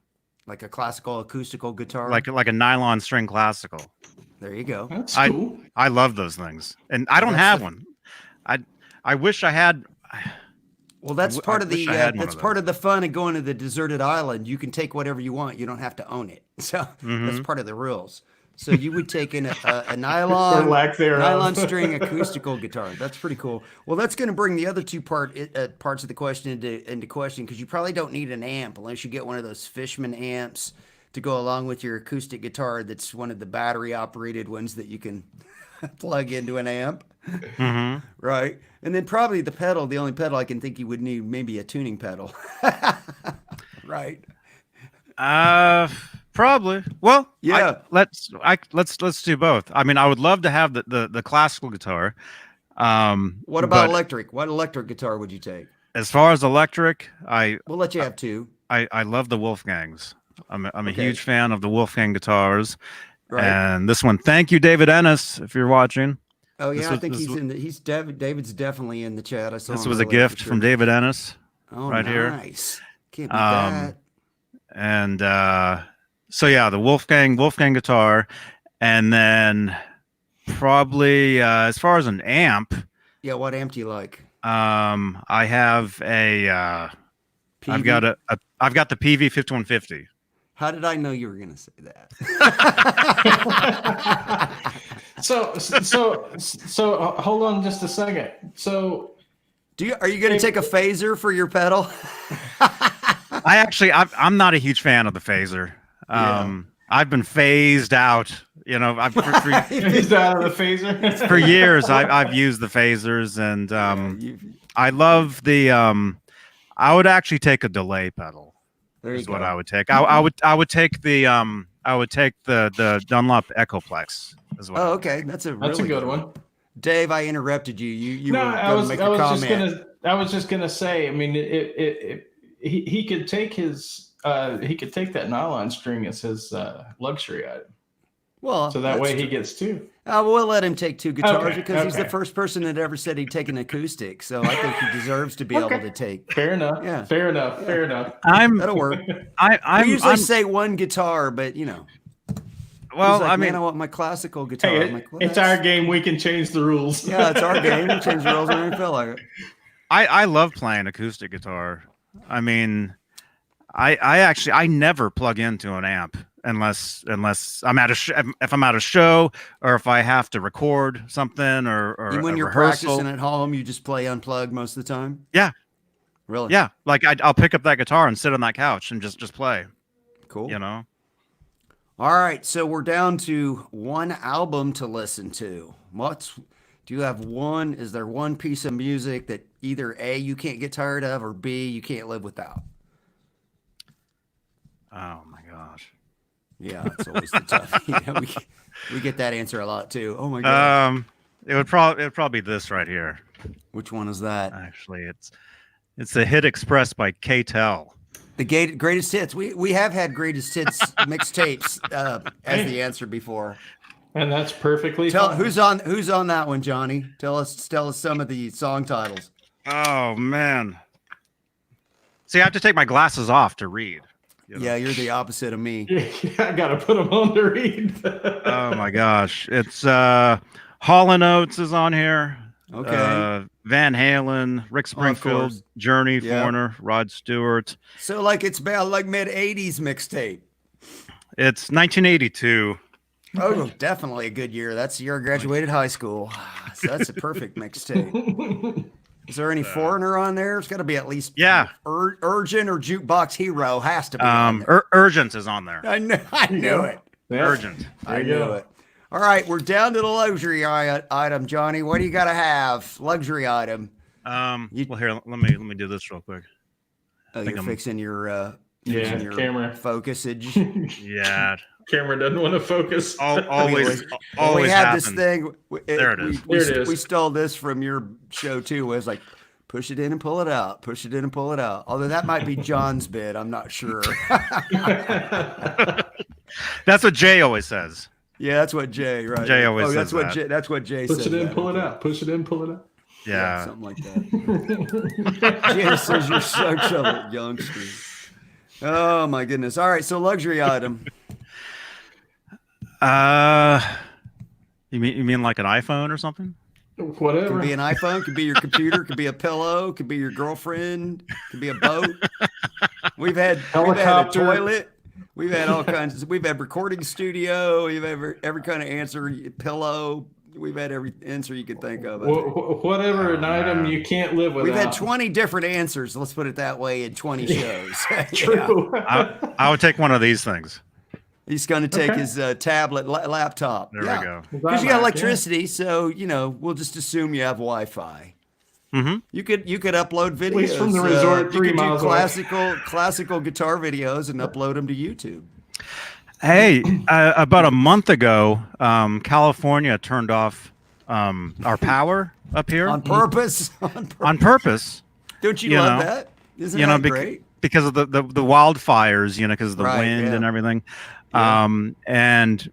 like a classical acoustical guitar, like a nylon string classical. There you go. That's cool. I love those things, and I don't have one. I wish I had. Well, that's part of the fun of going to the deserted island. You can take whatever you want. You don't have to own it. So that's part of the rules. So you would take in a nylon string acoustical guitar. That's pretty cool. Well, that's going to bring the other two parts of the question into question, because you probably don't need an amp unless you get one of those Fishman amps to go along with your acoustic guitar. That's one of the battery operated ones that you can plug into an amp. Right. And then probably the only pedal I can think you would need, maybe a tuning pedal. Right. Probably. Well, yeah. Let's do both. I mean, I would love to have the classical guitar. What about electric? What electric guitar would you take? As far as electric, we'll let you have two. I love the Wolfgangs. I'm a huge fan of the Wolfgang guitars. Right. And this one, thank you, David Ennis, if you're watching. Oh yeah, I think David's definitely in the chat. I saw this was a gift from David Ennis. Oh, right here. Nice. Can't beat that. And so yeah, the Wolfgang guitar, and then probably as far as an amp. Yeah, what amp do you like? I have a. I've got the PV 5150. How did I know you were going to say that? So hold on just a second. So are you going to take a phaser for your pedal? I'm not a huge fan of the phaser. I've been phased out. I've phased out of the phaser for years. I've used the phasers, and I love the. I would actually take a delay pedal. Is what I would take. I would take the Dunlop Echoplex as well. Oh, okay, that's a good one. Dave, I interrupted you. You I was just gonna say. I mean, he could take his he could take that nylon string as his luxury item. Well, so that way he gets two. We'll let him take two guitars because he's the first person that ever said he'd take an acoustic. So I think he deserves to be able to take. Fair enough. Yeah. Fair enough. Yeah. Fair enough. That'll work. I usually say one guitar, but Well, like, I mean, I want my classical guitar. Hey, I'm like, it's our game. We can change the rules. Yeah, it's our game. We change the rules when we feel like it. I love playing acoustic guitar. I mean, I never plug into an amp unless I'm at if I'm at a show or if I have to record something or when you're practicing at home, you just play unplugged most of the time. Yeah, really. Yeah, like I'll pick up that guitar and sit on that couch and just play. Cool. All right, so we're down to one album to listen to. Do you have one? Is there one piece of music that either A, you can't get tired of, or B, you can't live without? Oh my gosh. Yeah, it's always the tough. We get that answer a lot too. Oh my god. It would probably be this right here. Which one is that? Actually, it's the Hit Express by K-Tel. The greatest hits. We have had greatest hits mixtapes as the answer before. And that's perfectly fine. Who's on that one, Johnny? Tell us some of the song titles. Oh man. See, I have to take my glasses off to read. Yeah, you're the opposite of me. I gotta put them on to read. Oh my gosh. It's Hall & Oates is on here. Okay. Van Halen, Rick Springfield, Journey, Foreigner, Rod Stewart. So like it's about like mid-'80s mixtape. It's 1982. Oh, definitely a good year. That's the year I graduated high school. So that's a perfect mixtape. Is there any Foreigner on there? It's got to be at least Urgent or Jukebox Hero has to be on there. Urgent is on there. I knew it. Yeah. Urgent. I knew it. All right, we're down to the luxury item, Johnny. What do you got to have? Luxury item. Well, here, let me do this real quick. Oh, you're fixing your camera focusage. Yeah. Camera doesn't want to focus. Always we had happens. this thing. There it is. There it is. We stole this from your show too. It was like, push it in and pull it out. Push it in and pull it out. Although that might be John's bit. I'm not sure. That's what Jay always says. Yeah, that's what Jay. Right. Jay always says that's what Jay. That's what Jay says. Push it in, pull it out. Push it in, pull it out. Yeah, something like that. Jay says you're such a youngster. Oh my goodness! All right, so luxury item. You mean like an iPhone or something? Whatever. Could be an iPhone, could be your computer, could be a pillow, could be your girlfriend, could be a boat. We've had helicopter, we've had a toilet, we've had all kinds. We've had recording studio, we've had every kind of answer, pillow. We've had every answer you could think of. Whatever an item you can't live without. We've had 20 different answers. Let's put it that way in 20 shows. True. I would take one of these things. He's going to take his tablet, laptop. There we go. Because you got electricity, so we'll just assume you have Wi-Fi. Mm-hmm. You could upload videos. At least from the resort, 3 miles away. Classical guitar videos and upload them to YouTube. Hey, about a month ago, California turned off our power up here on purpose. On purpose. Don't you love that? Isn't that great? Because of the wildfires, because of the wind and everything. Yeah. And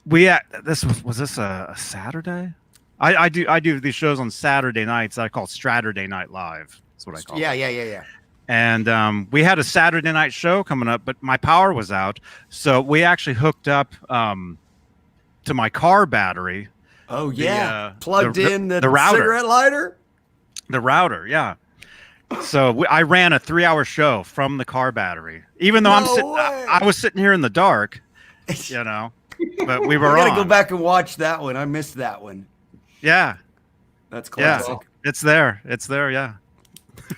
we was this a Saturday? I do these shows on Saturday nights that I call Straturday Night Live. That's what I call it. Yeah. And we had a Saturday night show coming up, but my power was out. So we actually hooked up to my car battery. Oh, yeah. Plugged in the router. Cigarette lighter? The router, yeah. So I ran a 3-hour show from the car battery, even though I was sitting here in the dark, but we were I gotta on. go back and watch that one. I missed that one. Yeah. That's classic. Yeah. It's there. Yeah.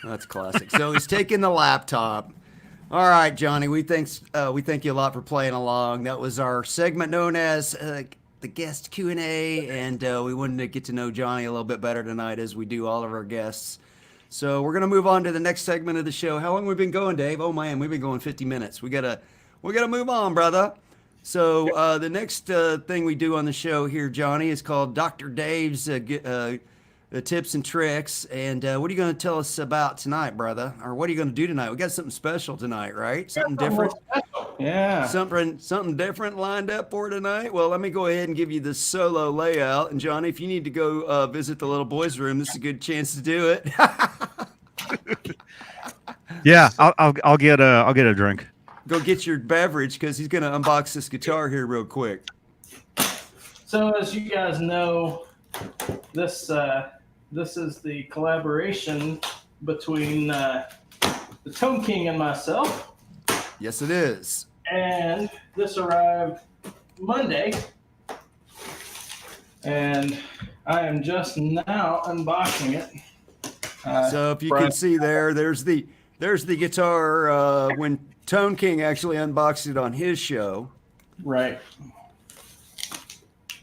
That's classic. So he's taking the laptop. All right, Johnny, we thank you a lot for playing along. That was our segment known as the guest Q&A, and we wanted to get to know Johnny a little bit better tonight as we do all of our guests. So we're going to move on to the next segment of the show. How long have we been going, Dave? Oh, man, we've been going 50 minutes. We gotta move on, brother. So the next thing we do on the show here, Johnny, is called Dr. Dave's the tips and tricks. And what are you going to tell us about tonight, brother? Or what are you going to do tonight? We got something special tonight, right? Something different. Yeah. Something different lined up for tonight. Well, let me go ahead and give you the solo layout. And Johnny, if you need to go visit the little boys' room, this is a good chance to do it. Yeah, I'll get a drink. Go get your beverage because he's going to unbox this guitar here real quick. So as you guys know, this is the collaboration between the Tone King and myself. Yes, it is. And this arrived Monday, and I am just now unboxing it. So if you can see there's the guitar when Tone King actually unboxed it on his show. Right.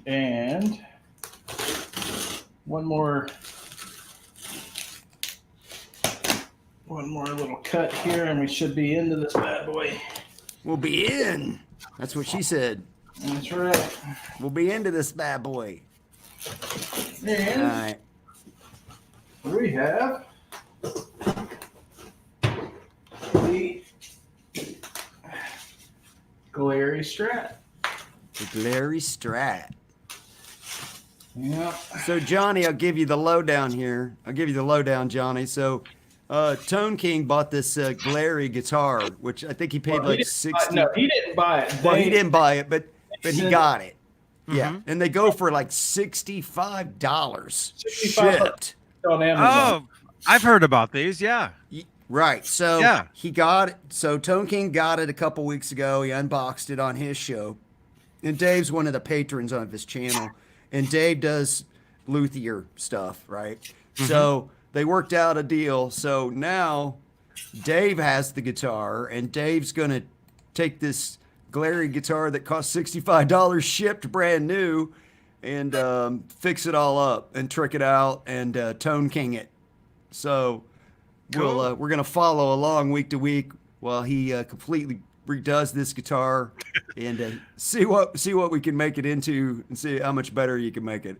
And one more little cut here, and we should be into this bad boy. We'll be in. That's what she said. That's right. We'll be into this bad boy. And all right. We have the Glary Strat. The Glary Strat. Yeah. So Johnny, I'll give you the lowdown here. I'll give you the lowdown, Johnny. So Tone King bought this Glary guitar, which I think he paid like $60. No, he didn't buy it. Well, he didn't buy it, but he got it. Mm-hmm. Yeah, and they go for like $65 shipped on Amazon. Oh, I've heard about these. Yeah. Right. So Yeah. he got it. So Tone King got it a couple weeks ago. He unboxed it on his show. And Dave's one of the patrons of his channel. And Dave does luthier stuff, right? Mm-hmm. So they worked out a deal. So now Dave has the guitar, and Dave's going to take this Glary guitar that cost $65 shipped brand new and fix it all up and trick it out and Tone King it. So we're going to follow along week to week while he completely redoes this guitar and see what we can make it into and see how much better you can make it.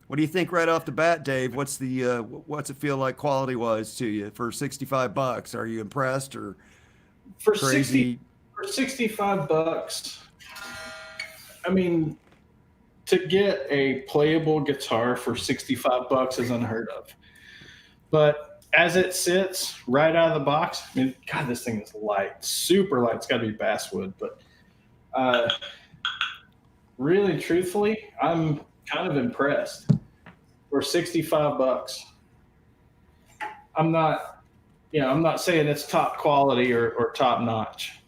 What do you think right off the bat, Dave? What's it feel like quality wise to you for $65? Are you impressed or for crazy? For $65, I mean, to get a playable guitar for $65 is unheard of. But as it sits right out of the box, I mean, God, this thing is light, super light. It's got to be basswood, but really, truthfully, I'm kind of impressed. For $65, I'm not saying it's top quality or top notch.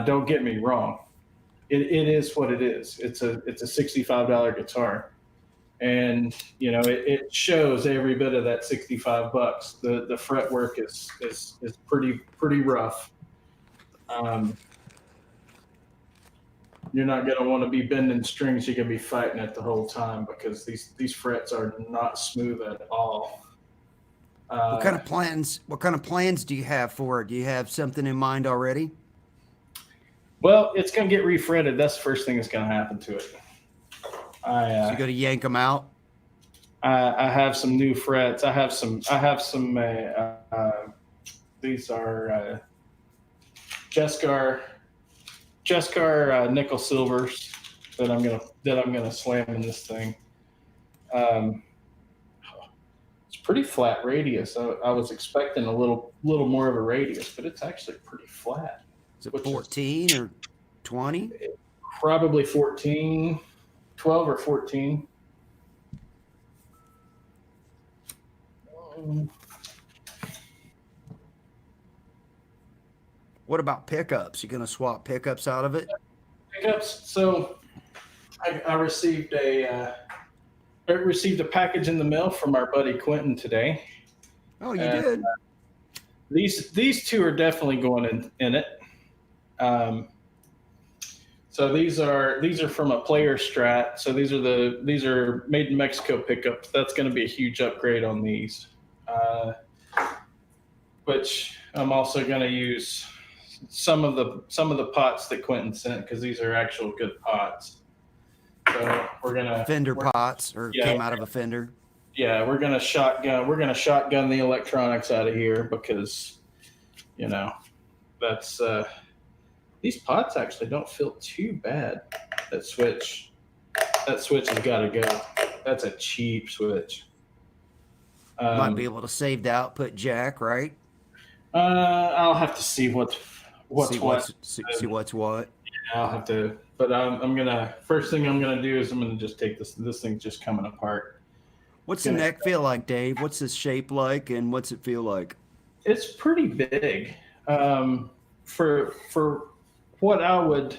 Don't get me wrong. It is what it is. It's a $65 guitar. And it shows every bit of that $65. The fretwork is pretty rough. You're not going to want to be bending strings. You're going to be fighting it the whole time because these frets are not smooth at all. What kind of plans do you have for it? Do you have something in mind already? Well, it's going to get refretted. That's the first thing that's going to happen to it. So you got to yank them out. I have some new frets. I have some. These are Jeskar nickel silvers that I'm gonna slam in this thing. It's pretty flat radius. I was expecting a little more of a radius, but it's actually pretty flat. Is it 14 or 20? Probably 14. 12 or 14. What about pickups? You gonna swap pickups out of it? Pickups. So I received a package in the mail from our buddy Quentin today. Oh, you did. These two are definitely going in it. So these are from a player Strat. So these are made in Mexico pickups. That's going to be a huge upgrade on these. Which I'm also going to use some of the pots that Quentin sent because these are actual good pots. So we're gonna Fender pots or came out of a Fender. Yeah, we're gonna shotgun the electronics out of here because, that's these pots actually don't feel too bad. That switch has got to go. That's a cheap switch. Might be able to save the output jack, right? I'll have to see what's what. See what's what. Yeah, I'll have to. But first thing I'm gonna do is I'm gonna just take this. This thing's just coming apart. What's the neck feel like, Dave? What's the shape like, and what's it feel like? It's pretty big. For what I would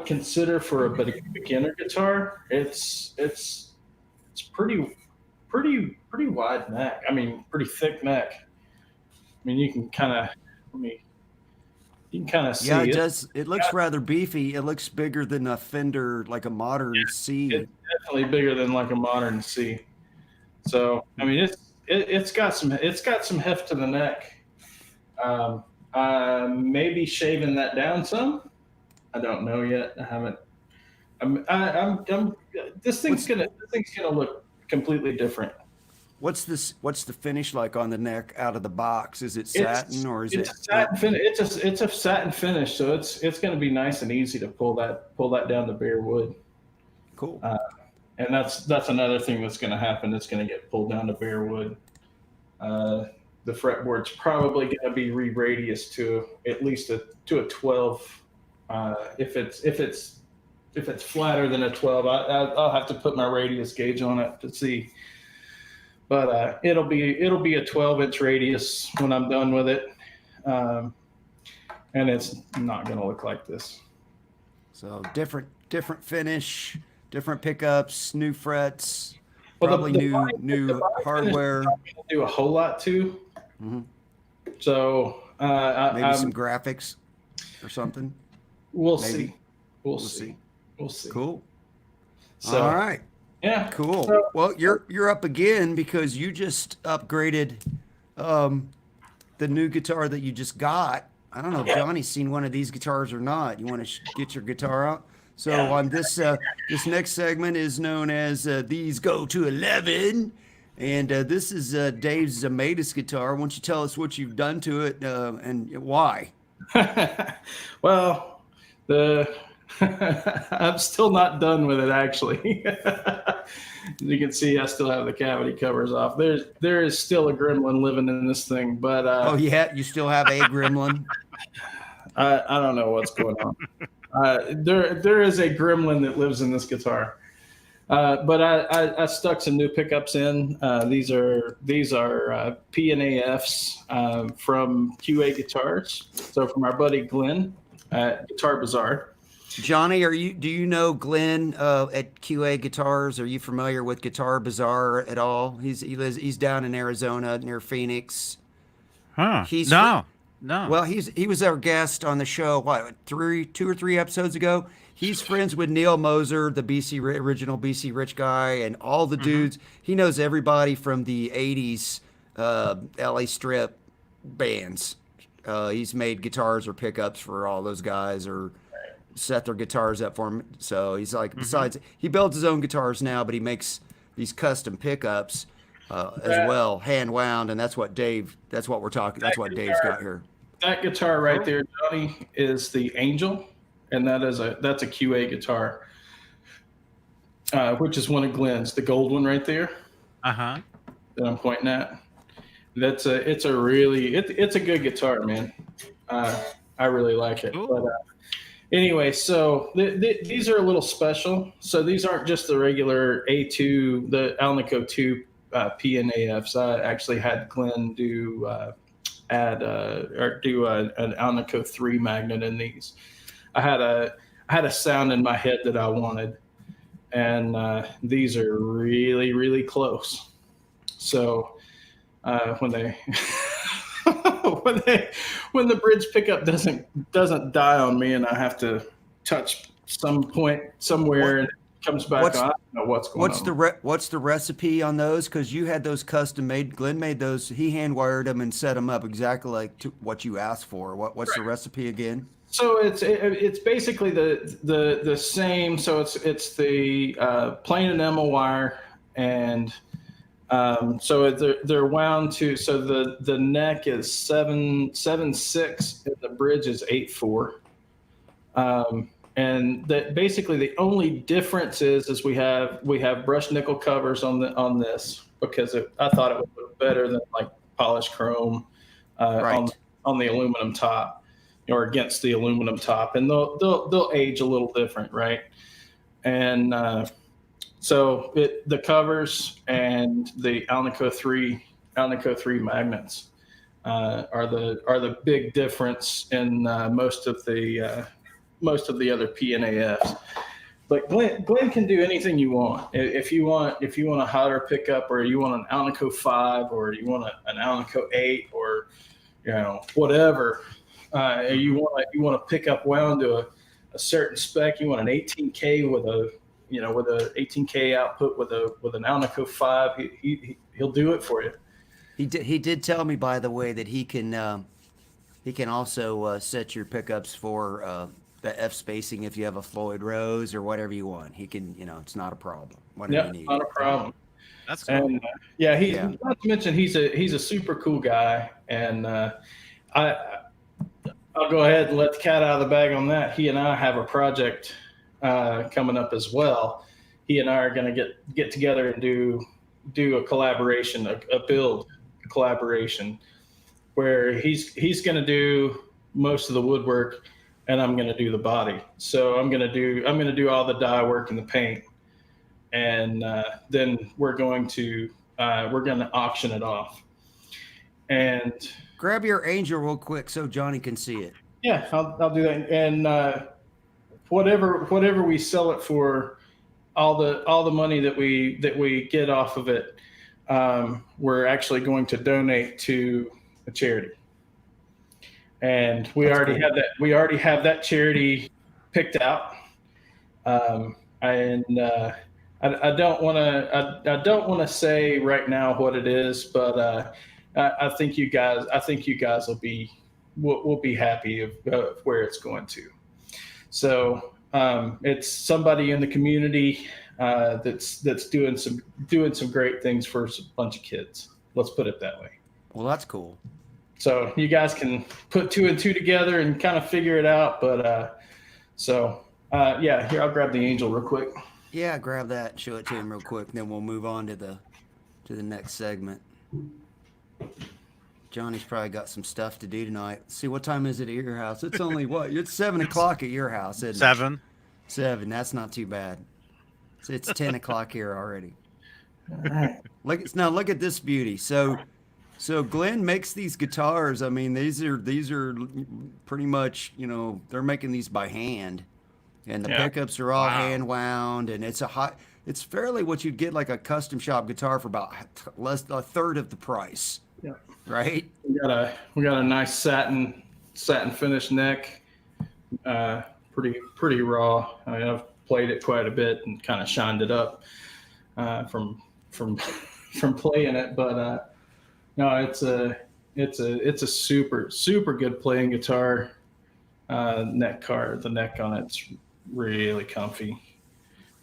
consider for a beginner guitar, it's pretty wide neck. I mean, pretty thick neck. I mean, you can kind of see. Yeah, it does. It looks rather beefy. It looks bigger than a Fender, like a modern C. It's definitely bigger than like a modern C. So I mean, it's got some heft to the neck. Maybe shaving that down some. I don't know yet. I haven't. This thing's gonna look completely different. What's the finish like on the neck out of the box? Is it satin or is it? A satin finish. It's a satin finish, so it's going to be nice and easy to pull that down to bare wood. Cool. And that's another thing that's going to happen. It's going to get pulled down to bare wood. The fretboard's probably going to be re-radius to at least to a 12. If it's flatter than a 12, I'll have to put my radius gauge on it to see. But it'll be a 12-inch radius when I'm done with it, and it's not going to look like this. So different finish, different pickups, new frets, probably new hardware. Do a whole lot too. Mm-hmm. So maybe some graphics or something. We'll see. We'll see. Cool. So, all right. Yeah. Cool. Well, you're up again because you just upgraded the new guitar that you just got. I don't know if Johnny's seen one of these guitars or not. You want to get your guitar out? So on this this next segment is known as These Go to 11. And this is Dave's Amadeus guitar. Why don't you tell us what you've done to it and why? Well, I'm still not done with it, actually. As you can see, I still have the cavity covers off. There is still a gremlin living in this thing, but oh yeah, you still have a gremlin. I don't know what's going on. There is a gremlin that lives in this guitar, but I stuck some new pickups in. These are P&AFs from QA Guitars. So from our buddy Glenn at Guitar Bazaar. Johnny, do you know Glenn at QA Guitars? Are you familiar with Guitar Bazaar at all? He's down in Arizona near Phoenix. Huh? No. Well, he was our guest on the show. Two or three episodes ago. He's friends with Neil Moser, the original BC Rich guy, and all the dudes. He knows everybody from the '80s LA Strip bands. He's made guitars or pickups for all those guys, or set their guitars up for him. So he's like, besides, he builds his own guitars now, but he makes these custom pickups as well, hand wound, and that's what we're talking. That's what Dave's got here. That guitar right there, Johnny, is the Angel, and that's a QA guitar, which is one of Glenn's, the gold one right there. That I'm pointing at. It's a good guitar, man. I really like it. But, anyway, so these are a little special. So these aren't just the regular A2, the Alnico 2 P&AFs. I actually had Glenn do an Alnico 3 magnet in these. I had a sound in my head that I wanted, and these are really, really close. So when the bridge pickup doesn't die on me and I have to touch some point somewhere and it comes back on, I don't know what's going on. What's the recipe on those? Because you had those custom made. Glenn made those. He hand wired them and set them up exactly like what you asked for. What's the recipe again? So it's basically the same. So it's the plain enamel wire and so they're wound to. So the neck is 7.6 and the bridge is 8.4. And that basically the only difference is we have brushed nickel covers on this because I thought it would look better than like polished chrome Right. on the aluminum top or against the aluminum top, and they'll age a little different, right? And so the covers and the Alnico 3 magnets are the big difference in most of the other PNAFs. But Glenn can do anything you want. If you want a hotter pickup, or you want an Alnico 5, or you want an Alnico 8, or whatever, you want to pick up wound to a certain spec. You want an 18K with a 18K output with an Alnico 5. He'll do it for you. He did tell me, by the way, that he can also set your pickups for the F spacing if you have a Floyd Rose or whatever you want. He can, it's not a problem. Whatever you need. Not a problem. That's cool. And not to mention he's a super cool guy, and I'll go ahead and let the cat out of the bag on that. He and I have a project coming up as well. He and I are going to get together and do a collaboration, a build collaboration, where he's going to do most of the woodwork and I'm going to do the body. So I'm going to do all the dye work and the paint, and then we're going to auction it off. And grab your Angel real quick so Johnny can see it. Yeah, I'll do that. And whatever we sell it for, all the money that we get off of it, we're actually going to donate to a charity. And we already have that charity picked out. I don't want to say right now what it is, but I think you guys will be happy of where it's going to. So it's somebody in the community that's doing some great things for a bunch of kids. Let's put it that way. Well, that's cool. So you guys can put 2 and 2 together and kind of figure it out. But here, I'll grab the Angel real quick. Yeah, grab that and show it to him real quick. Then we'll move on to the next segment. Johnny's probably got some stuff to do tonight. See, what time is it at your house? It's only what? It's 7 o'clock at your house, isn't it? 7. 7. That's not too bad. It's 10 o'clock here already. All right. Look at this beauty. So Glenn makes these guitars. I mean, these are pretty much, they're making these by hand, and the pickups are all hand wound, and it's fairly what you'd get like a custom shop guitar for about a third of the price. Yeah. Right. We got a nice satin finish neck. Pretty raw. I mean, I've played it quite a bit and kind of shined it up from playing it, but no, it's a super good playing guitar. The neck on it's really comfy.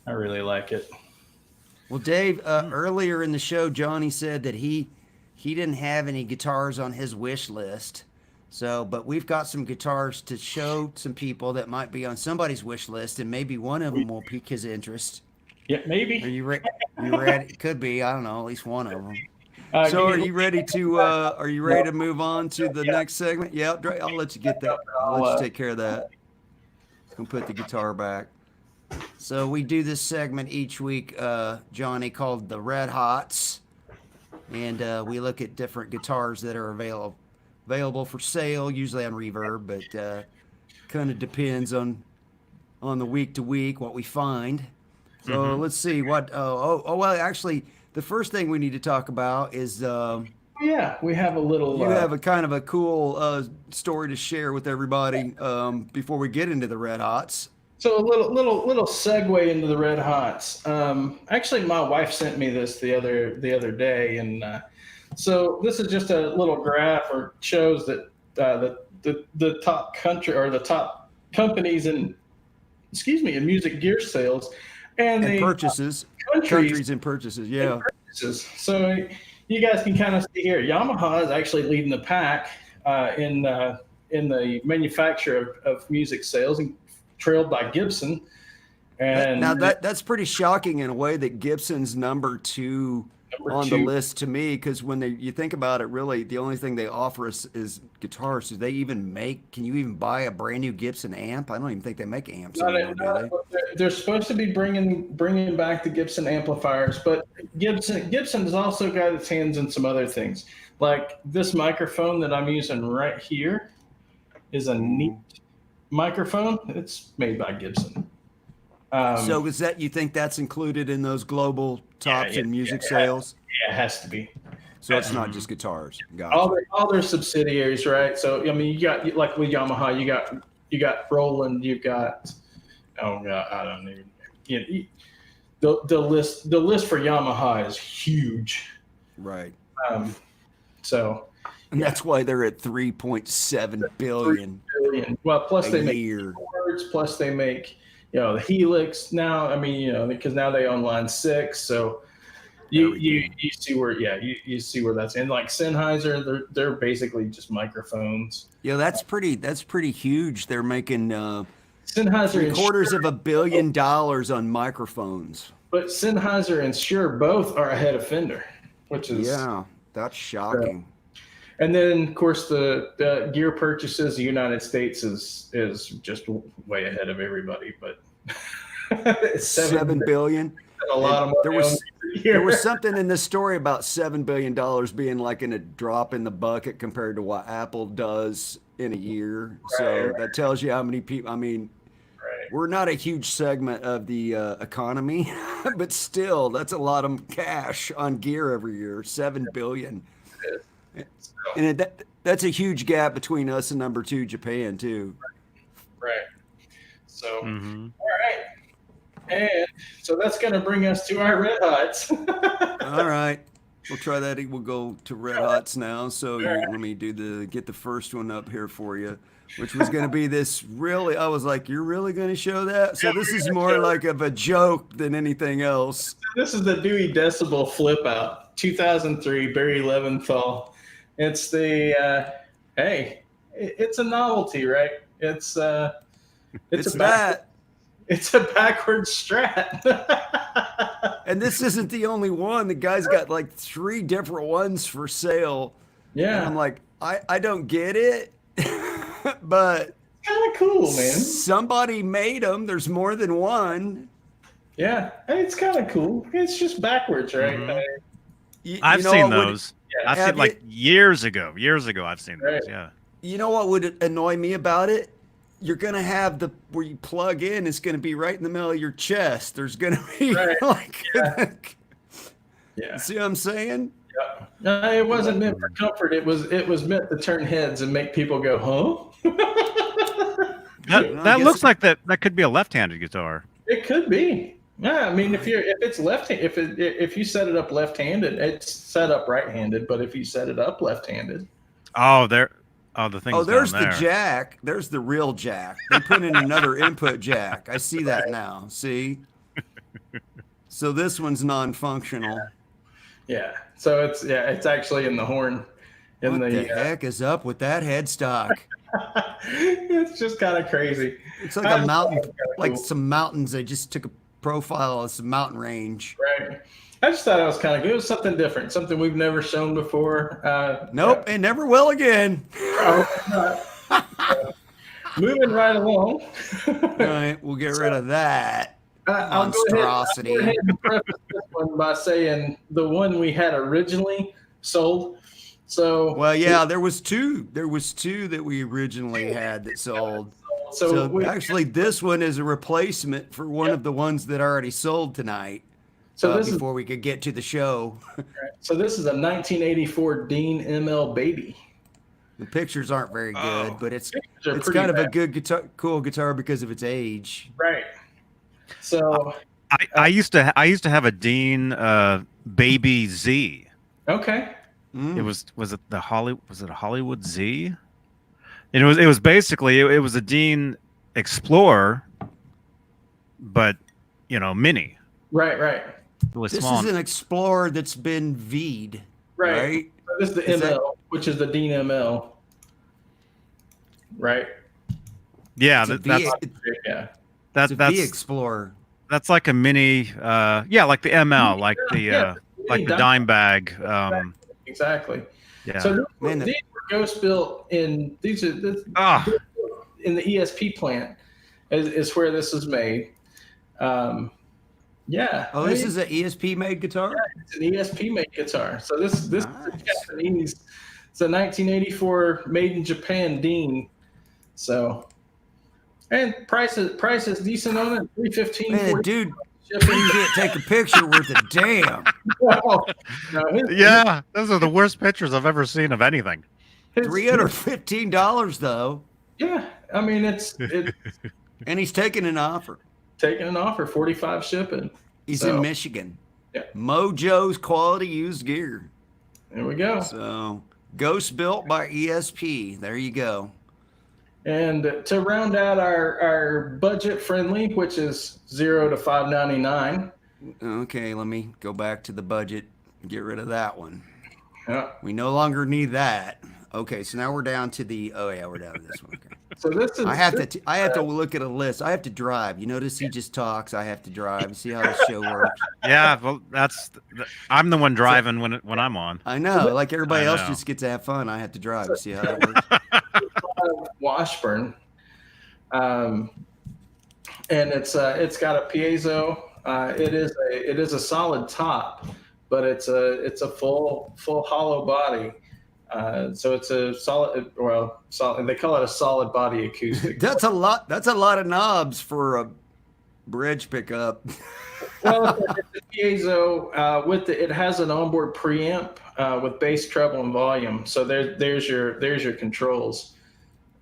I really like it. Well, Dave, earlier in the show, Johnny said that he didn't have any guitars on his wish list. But we've got some guitars to show some people that might be on somebody's wish list, and maybe one of them will pique his interest. Yeah, maybe. Are you ready? Could be. I don't know. At least one of them. So are you ready to move on to the next segment? Yeah, I'll let you get that. I'll let you take care of that. We'll put the guitar back. So we do this segment each week, Johnny, called the Red Hots. And we look at different guitars that are available for sale, usually on Reverb, but kind of depends on the week to week what we find. So let's see what. Well, actually, the first thing we need to talk about is. We have a little. You have a kind of a cool story to share with everybody before we get into the Red Hots. So a little segue into the Red Hots. Actually, my wife sent me this the other day, and so this is just a little graph or shows that the top country or the top companies in music gear sales and the purchases. countries and purchases. Yeah. So you guys can kind of see here, Yamaha is actually leading the pack in the manufacture of music sales, and trailed by Gibson. And now that's pretty shocking in a way that Gibson's number two on the list to me, because when you think about it, really the only thing they offer us is guitars. Do they even can you even buy a brand new Gibson amp? I don't even think they make amps anymore, do they? They're supposed to be bringing back the Gibson amplifiers, but Gibson's also got its hands in some other things. Like this microphone that I'm using right here is a neat microphone. It's made by Gibson. So is that, you think that's included in those global tops in music sales? Yeah, it has to be. So it's not just guitars. Gotcha. All their subsidiaries, right? So I mean, you got, like with Yamaha, you got Roland, you got, oh god, I don't even. The list for Yamaha is huge. Right. So. And that's why they're at 3.7 billion. Well, plus they year. make keyboards, plus they make, the Helix now. I mean, because now they own line 6, so you see where you see where that's in. Like Sennheiser, they're basically just microphones. Yeah, that's pretty huge. They're making Sennheiser $750 million on microphones. But Sennheiser and Shure both are ahead of Fender, which is that's shocking. And then, of course, the gear purchases, the United States is just way ahead of everybody. But $7 billion. A lot of money. There was something in this story about $7 billion being like in a drop in the bucket compared to what Apple does in a year. So that tells you how many people. I mean, we're not a huge segment of the economy, but still, that's a lot of cash on gear every year. $7 billion. And that's a huge gap between us and number 2, Japan, too. Right. So, all right. And so that's going to bring us to our Red Hots. All right. We'll try that. We'll go to Red Hots now. So let me get the first one up here for you, which was going to be this really, I was like, you're really going to show that? So this is more like of a joke than anything else. This is the Dewey Decibel Flip Out, 2003, Barry Leventhal. It's the, it's a novelty, right? It's a backwards Strat. And this isn't the only one. The guy's got like 3 different ones for sale. Yeah. And I'm like, I don't get it, but kind of cool, man. Somebody made them. There's more than one. Yeah. It's kind of cool. It's just backwards, right? I've seen those. I've seen like years ago. I've seen those. Yeah. You know what would annoy me about it? You're gonna have where you plug in. It's gonna be right in the middle of your chest. There's gonna be See what I'm saying? Yeah. No, it wasn't meant for comfort. It was meant to turn heads and make people go, huh? That looks like that could be a left-handed guitar. It could be. Yeah, I mean, if you set it up left-handed, it's set up right-handed. But if you set it up left-handed, the thing. Oh, there's the jack. There's the real jack. They put in another input jack. I see that now. See. So this one's non-functional. Yeah. So it's actually in the horn. What the heck is up with that headstock? It's just kind of crazy. It's like a mountain, like some mountains. They just took a profile of some mountain range. Right. I just thought it was kind of good. It was something different, something we've never shown before. Nope, and never will again. Moving right along. All right, we'll get rid of that monstrosity. I'll go ahead and preface this one by saying the one we had originally sold. So there was 2. There was 2 that we originally had that sold. So actually, this one is a replacement for one of the ones that already sold tonight. So before we could get to the show. So this is a 1984 Deane ML Baby. The pictures aren't very good, but it's kind of a good guitar, cool guitar because of its age. Right. So I used to have a Deane Baby Z. Okay. Was it a Hollywood Z? And it was basically it was a Deane Explorer, but mini. Right. really This small. is an Explorer that's been V'd, right? So this is the ML, which is the Beane ML, right? Yeah, It's a Yeah. It's a V Explorer. That's like a mini, like the ML, like the dime bag. Exactly. Yeah. So Man, these were ghost built in in the ESP plant is where this is made. Yeah. Oh, this is an ESP made guitar? Yeah, it's an ESP made guitar. So this Nice. is Japanese. It's a 1984 made in Japan Dean. So, and price is decent on it. $315. Man, dude, you can't take a picture worth a damn. Yeah, those are the worst pictures I've ever seen of anything. $315 though. Yeah, I mean it's And he's taking an offer. taking an offer, 45 shipping. He's in Michigan. Yeah. Mojo's quality used gear. There we go. So, Ghost built by ESP. There you go. And to round out our budget friendly, which is $0 to $5.99. Okay, let me go back to the budget. Get rid of that one. Yeah. We no longer need that. Okay, so now we're down to the. Oh yeah, we're down to this one. Okay. So this is. I have to look at a list. I have to drive. You notice he just talks. I have to drive. See how this show works. Yeah, well, I'm the one driving when I'm on. I know. Like everybody else know. just gets to have fun. I have to drive. See how that works. Washburn, and it's got a piezo. It is a solid top, but it's a full hollow body. So it's a solid. They call it a solid body acoustic. That's a lot. That's a lot of knobs for a bridge pickup. Well, it's a piezo it has an onboard preamp with bass, treble, and volume. So there's your controls.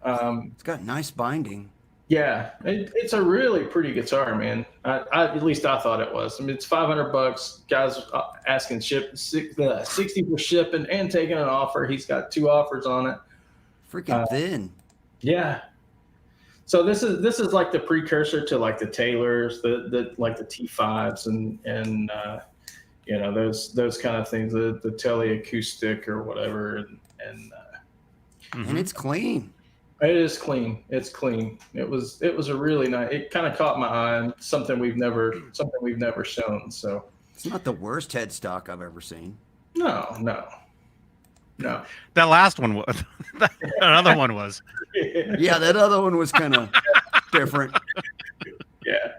It's got nice binding. Yeah, it's a really pretty guitar, man. At least I thought it was. I mean, it's $500. Guys asking 60 for shipping and taking an offer. He's got 2 offers on it. Freaking thin. Yeah. So this is like the precursor to like the Taylors, the like the T5s and those kind of things, the teleacoustic or whatever, And it's clean. It is clean. It's clean. It was a really nice. It kind of caught my eye. And something we've never shown. So it's not the worst headstock I've ever seen. No. That last one was. Another one was. Yeah, that other one was kind of different. Yeah.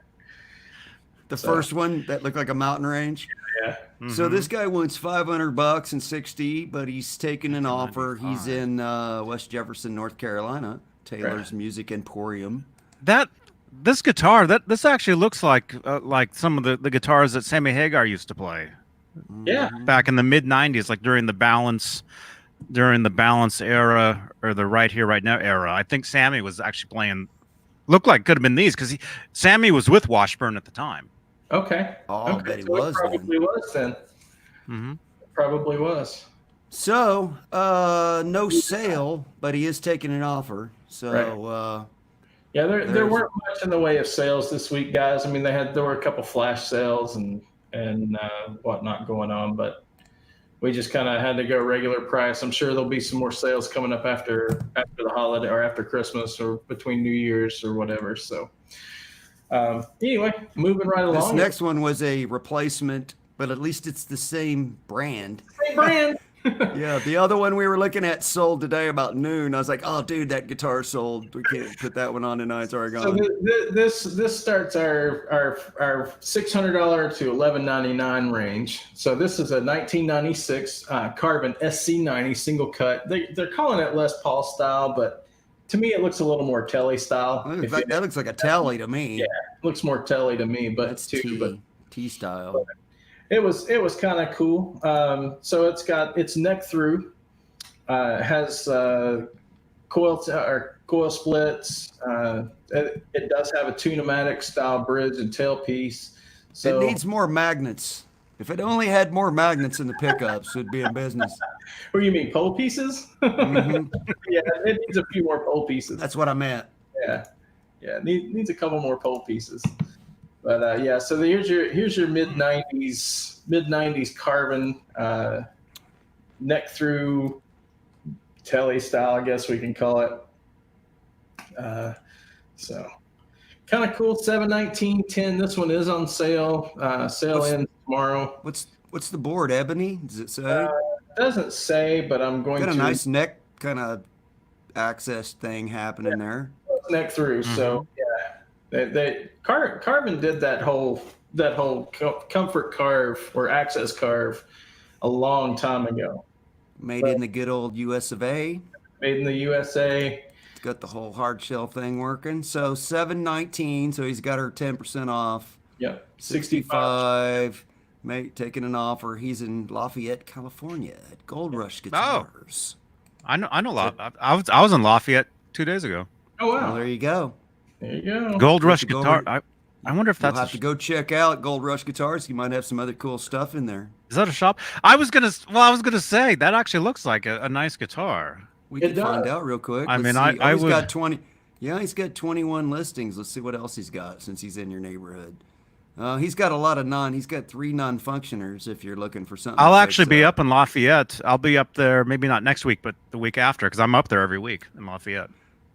The first one that looked like a mountain range. Yeah. Mm-hmm. So this guy wants $500 and 60, but he's taking an offer. He's in West Jefferson, North Carolina. Taylor's Music Emporium. This guitar, this actually looks like some of the guitars that Sammy Hagar used to play. Yeah. Back in the mid '90s, like during the balance era or the Right Here Right Now era. I think Sammy was actually playing. Looked like could have been these because Sammy was with Washburn at the time. Okay. Oh, okay. but he So was it probably was then. Mm-hmm. Probably was. So, no sale, but he is taking an offer. So, Yeah, there weren't much in the way of sales this week, guys. I mean, there were a couple flash sales and whatnot going on, but we just kind of had to go regular price. I'm sure there'll be some more sales coming up after the holiday or after Christmas or between New Year's or whatever. So anyway, moving right along. this next one was a replacement, but at least it's the same brand. Same brand. Yeah, the other one we were looking at sold today about noon. I was like, oh, dude, that guitar sold. We can't put that one on tonight. It's already So gone. this starts our $600 to $1199 range. So this is a 1996 Carbon SC90 single cut. They're calling it Les Paul style, but to me it looks a little more Telly style. That looks like a Telly to me. Yeah, it looks more Telly to me, but That's T style. It was kind of cool. So it's got its neck through, has coil splits. It does have a Tune-o-matic style bridge and tailpiece. So It needs more magnets. If it only had more magnets in the pickups, it'd be in business. What do you mean, pole pieces? Mhm. Yeah, it needs a few more pole pieces. That's what I meant. Yeah, needs a couple more pole pieces. But yeah, so here's your mid-90s carbon neck through telly style, I guess we can call it. So kind of cool. 719.10. This one is on sale. Sale ends tomorrow. What's the board? Ebony? Does it say? Doesn't say, but I'm going to. Got a nice neck kind of access thing happening there. Neck through. Mm-hmm. So yeah, Carbon did that whole comfort carve or access carve a long time ago. Made in the good old US of A. Made in the USA. It's got the whole hard shell thing working. So 719. So he's got her 10% off. Yep. 65. Taking an offer. He's in Lafayette, California at Gold Rush Guitars. I know. I was in Lafayette 2 days ago. Oh wow! Well, there you go. There you go. Gold Rush Guitar. I wonder if that's. You'll have to go check out Gold Rush Guitars. You might have some other cool stuff in there. Is that a shop? I was gonna say that actually looks like a nice guitar. We can find out real quick. I mean, I he's would. got 20. Yeah, he's got 21 listings. Let's see what else he's got since he's in your neighborhood. He's got a lot of he's got 3 non-functioners if you're looking for something. I'll actually be up in Lafayette. I'll be up there, maybe not next week, but the week after, because I'm up there every week in Lafayette.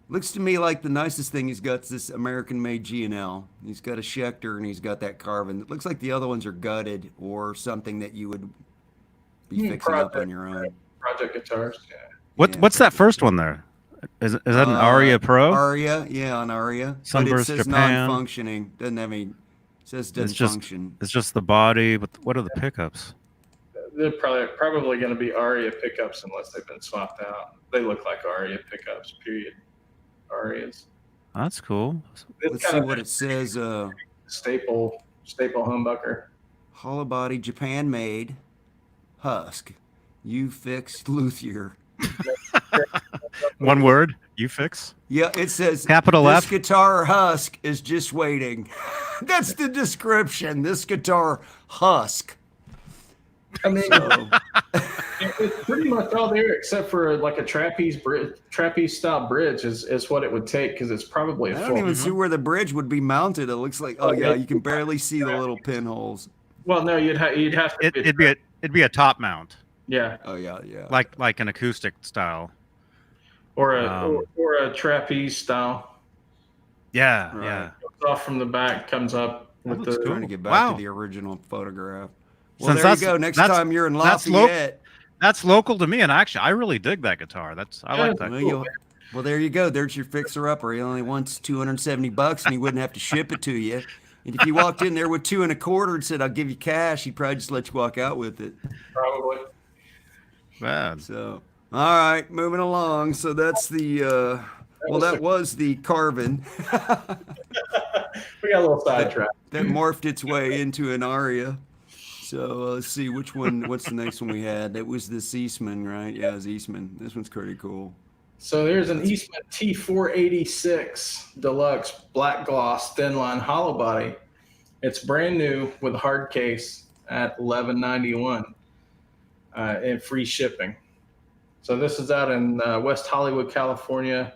Looks to me like the nicest thing he's got is this American-made G&L. He's got a Schecter and he's got that carbon. It looks like the other ones are gutted or something that you would be fixing up on your own. Project guitars. Yeah. What's that first one there? Is that an Aria Pro? Aria, yeah, an Aria. Sunburst but it says Japan. Non-functioning. Doesn't have any. Says doesn't function. It's just the body. What are the pickups? They're probably going to be Aria pickups unless they've been swapped out. They look like Aria pickups. Period. Arias. That's cool. Let's see what it says. Staple humbucker. Hollow body, Japan made. Husk. You fixed luthier. One word. You fix. Yeah, it says capital this F. Guitar Husk is just waiting. That's the description. This guitar Husk. I mean, it's pretty much all there except for like a trapeze style bridge is what it would take because it's probably a full. I don't even see where the bridge would be mounted. It looks like you can barely see the little pinholes. Well, no, you'd have to. It'd be a top mount. Yeah. Oh yeah. Like an acoustic style. Or a trapeze style. Yeah, right. yeah. Goes off from the back, comes up with the. Trying to get back to the original photograph. Well, Since there you go. Next time you're in Lafayette. That's local to me, and actually, I really dig that guitar. I like that. Well, there you go. There's your fixer-upper. He only wants $270, and he wouldn't have to ship it to you. And if you walked in there with $2 1/4 and said, "I'll give you cash," he'd probably just let you walk out with it. Probably. Bad. So, all right, moving along. So that's the. That was the Carbon. We got a little sidetracked. That morphed its way into an Aria. So let's see which one. What's the next one we had? That was this Eastman, right? Yeah, it was Eastman. This one's pretty cool. So there's an Eastman T486 Deluxe Black Gloss Thin Line Hollow Body. It's brand new with a hard case at $11.91 and free shipping. So this is out in West Hollywood, California.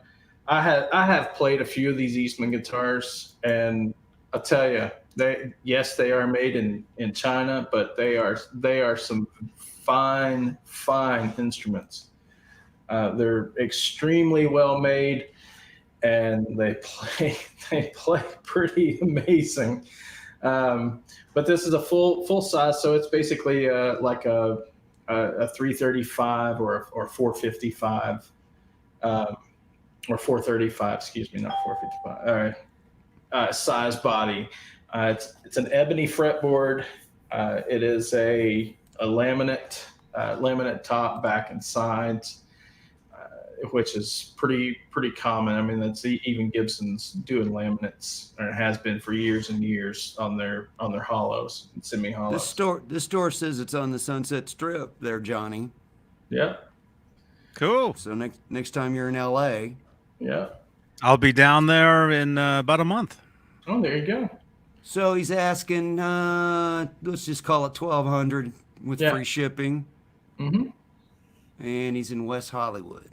I have played a few of these Eastman guitars, and I'll tell you, they are made in China, but they are some fine instruments. They're extremely well made, and they play pretty amazing. But this is a full size, so it's basically like a 335 or 455 or 435. Excuse me, not 455. All right, size body. It's an ebony fretboard. It is a laminate top, back and sides, which is pretty common. I mean, that's even Gibson's doing laminates, or it has been for years and years on their hollows and semi-hollows. This store says it's on the Sunset Strip there, Johnny. Yeah. Cool. So next time you're in LA. Yeah. I'll be down there in about a month. Oh, there you go. So he's asking, let's just call it $1,200 with free shipping. Mm-hmm. And he's in West Hollywood.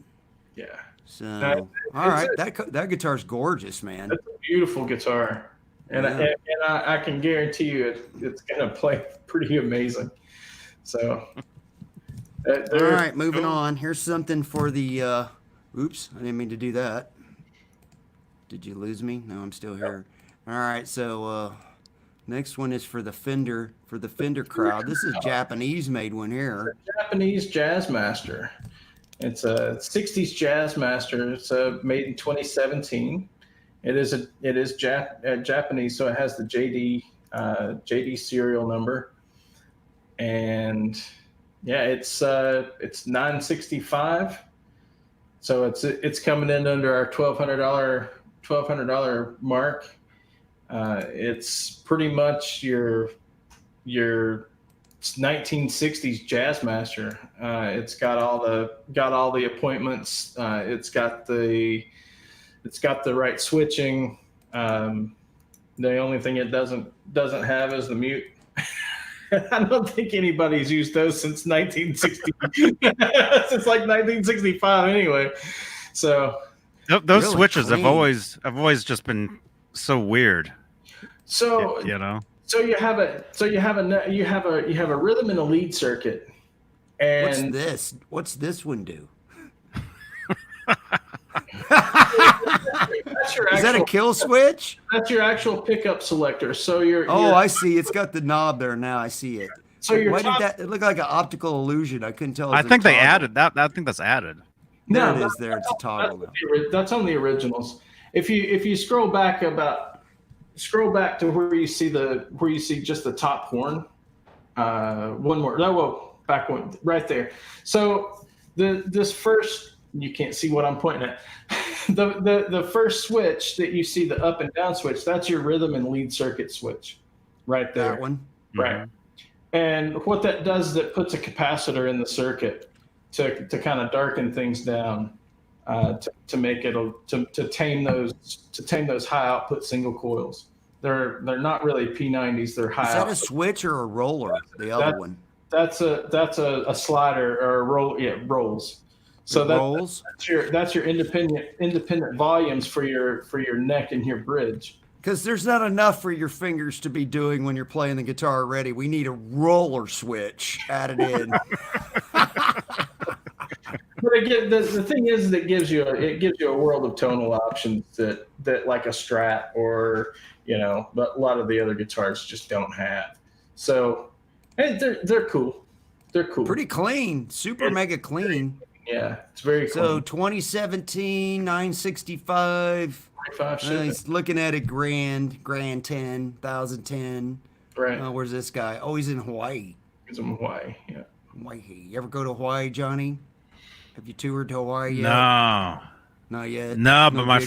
Yeah. So, all right, that guitar's gorgeous, man. That's a beautiful guitar. and I can guarantee you it's going to play pretty amazing. So, all right, moving on. Here's something for the. Oops, I didn't mean to do that. Did you lose me? No, I'm still here. All right, so next one is for the Fender crowd. This is a Japanese made one here. It's a Japanese Jazzmaster. It's a 60s Jazzmaster. It's made in 2017. It is Japanese, so it has the JD serial number, and yeah, it's $965. So it's coming in under our $1,200 mark. It's pretty much your 1960s Jazzmaster. It's got all the appointments. It's got the right switching. The only thing it doesn't have is the mute. I don't think anybody's used those since 1960. Since like 1965 anyway. So those really switches have always just been so weird. So So you have a rhythm and a lead circuit. And What's this one do? Is that a kill switch? That's your actual pickup selector. So I see. It's got the knob there now. I see it. So why did that? It looked like an optical illusion. I couldn't tell. I think they added that. I think that's added. There it is. There, it's a toggle. That's on the originals. If you scroll back to where you see just the top horn. One more. Back one right there. So this first. You can't see what I'm pointing at. The first switch that you see, the up and down switch, that's your rhythm and lead circuit switch right there. That one? Right. Mm-hmm. And what that does is it puts a capacitor in the circuit to kind of darken things down, to make it to tame those high output single coils. They're not really P90s, they're high output. Is that a switch or a roller? The other one? That's a slider or a roll. Yeah, rolls. So that's your independent volumes for your neck and your bridge. Because there's not enough for your fingers to be doing when you're playing the guitar already. We need a roller switch added in. But again, the thing is that it gives you a world of tonal options that like a Strat or but a lot of the other guitars just don't have. So hey, they're cool. They're cool. Pretty clean, mega clean. Yeah, it's very cool. So 2017, 965. He's looking at a grand 10, 1010. Right. Where's this guy? Oh, he's in Hawaii. He's in Hawaii, yeah. Hawaii. You ever go to Hawaii, Johnny? Have you toured to Hawaii yet? No. Not yet? No, but my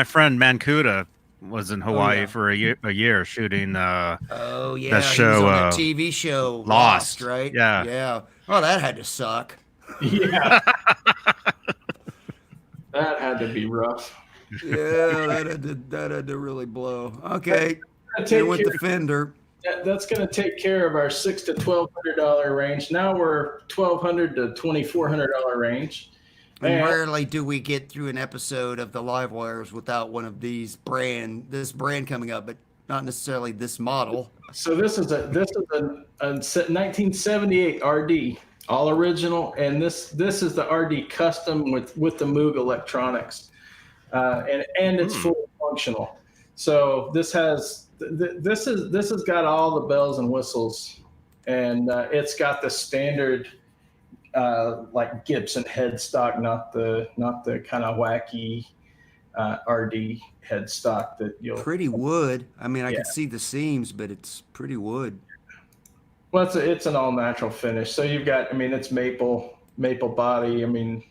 friend Mancuda was in Hawaii for a year shooting that show. He was on that TV show Lost, right? Yeah. Yeah. Oh, that had to suck. Yeah. That had to be rough. Yeah, that had to really blow. Okay. With the Fender. That's going to take care of our $600 to $1,200 range. Now we're $1,200 to $2,400 range. And rarely do we get through an episode of the Live Wires without one of this brand coming up, but not necessarily this model. So this is a 1978 RD. All original, and this is the RD custom with the Moog electronics, and it's fully functional. So this has got all the bells and whistles, and it's got the standard like Gibson headstock, not the kind of wacky RD headstock that you'll. Pretty wood. I mean, I can see the seams, but it's pretty wood. Well, it's an all natural finish. So you've got, it's maple body. And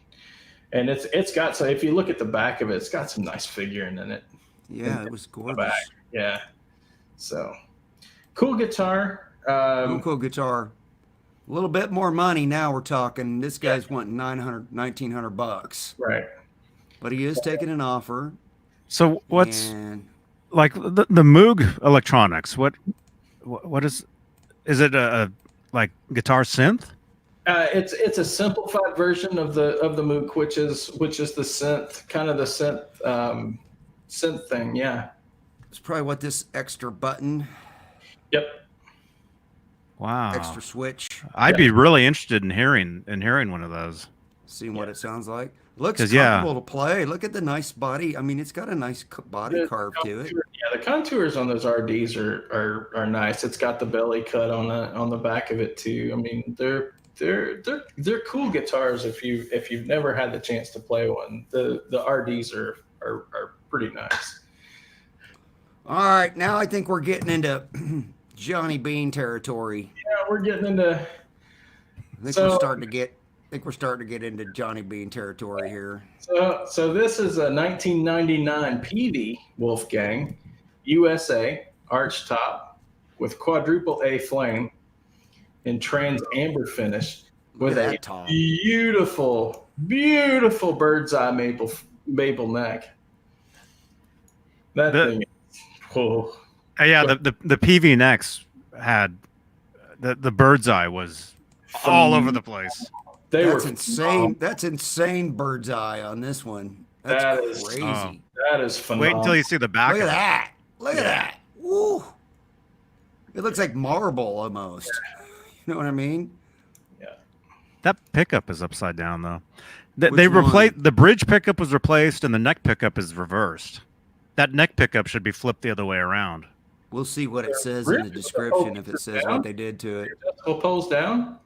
it's got, so if you look at the back of it, it's got some nice figuring in it. Yeah, it was gorgeous. Yeah. So cool guitar. Cool guitar. A little bit more money now we're talking. This guy's wanting $1,900. Right. But he is taking an offer. So what's like the Moog electronics? What is it a like guitar synth? It's a simplified version of the Moog, which is the synth, kind of the synth thing. Yeah. It's probably what this extra button, Yep. Wow. extra switch. I'd be really interested in hearing one of those. Seeing what it sounds like. Looks 'Cause, comfortable to play. Look at the nice body. I mean, it's got a nice body carve to it. Yeah, the contours on those RDs are nice. It's got the belly cut on the back of it too. I mean, they're cool guitars if you've never had the chance to play one. The RDs are pretty nice. All right, now I think we're getting into Johnny Beane territory. Yeah, we're getting into. I think we're starting to get into Johnny Beane territory here. So this is a 1999 PV Wolfgang USA arch top with quadruple A flame in trans amber finish with a beautiful bird's eye maple neck. That thing is cool. Yeah, the PV necks had the bird's eye was all over the place. That's insane. That's insane bird's eye on this one. That's crazy. That is phenomenal. Wait until you see the back. Look at that. Look at that. Woo. It looks like marble almost. You know what I mean? Yeah. That pickup is upside down though. They replaced the bridge pickup was replaced and the neck pickup is reversed. That neck pickup should be flipped the other way around. We'll see what it says in the description if it says what they did to it. Adjustable pulls down?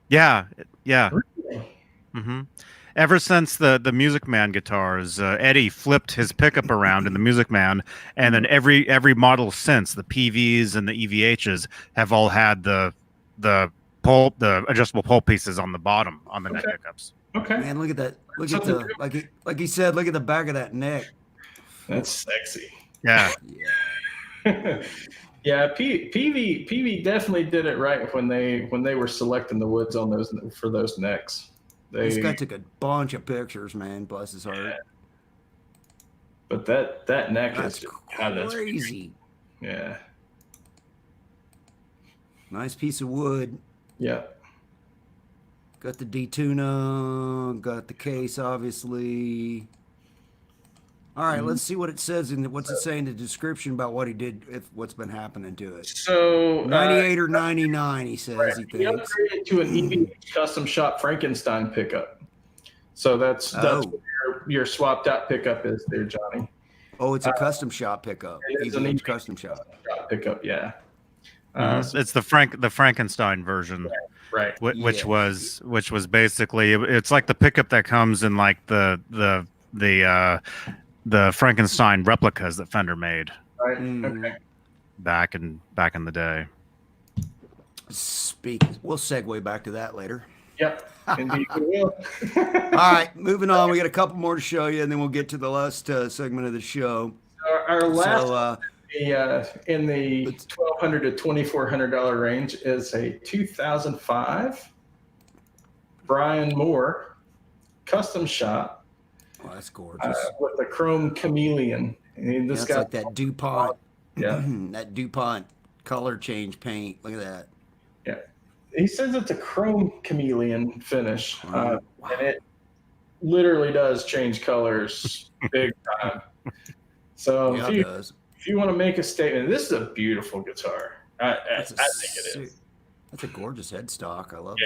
Yeah. Really? Mm-hmm. Ever since the Music Man guitars, Eddie flipped his pickup around in the Music Man, and then every model since, the PVs and the EVHs have all had the adjustable pole pieces on the bottom on the neck pickups. Okay. Man, look at that. Look at the like he said. Look at the back of that neck. That's sexy. Yeah. Yeah, PV definitely did it right when they were selecting the woods on those for those necks. This guy took a bunch of pictures, man. Bless his heart. Yeah. But that neck That's is crazy. Yeah. Nice piece of wood. Yeah. Got the D-tuna. Got the case, obviously. All right, let's see what it says in what's it say in the description about what he did, what's been happening to it. So 98 or 99, he says. Right. He thinks. He upgraded to an EVH custom shop Frankenstein pickup. So that's what your swapped out pickup is there, Johnny. Oh, it's a custom shop pickup. It's an EVH custom shop pickup, yeah. It's the Frankenstein version, right? Which was basically, it's like the pickup that comes in like the Frankenstein replicas that Fender made, right? Okay. Back in the day. We'll segue back to that later. Yep, indeed we will. All right, moving on. We got a couple more to show you, and then we'll get to the last segment of the show. Our last in the $1,200 to $2,400 range is a 2005 Brian Moore custom shop. Oh, that's gorgeous. With a chrome chameleon. And this like that DuPont. Yeah. That DuPont color change paint. Look at that. Yeah. He says it's a chrome chameleon finish. And it literally does change colors big time. So if you want to make a statement, this is a beautiful guitar. I think it is. That's a gorgeous headstock. I love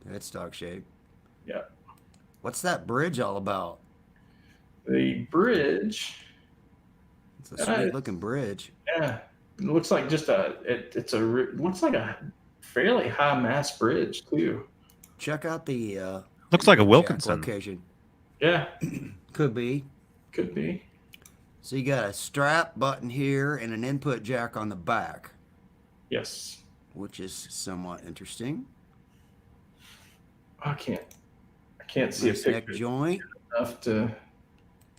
the headstock shape. Yeah. What's that bridge all about? The bridge. It's a sweet looking bridge. Yeah, it looks like just looks like a fairly high mass bridge too. Check out the looks like a Wilkinson location. Yeah, could be. So you got a strap button here and an input jack on the back. Yes, which is somewhat interesting. I can't see nice a neck joint. Enough to.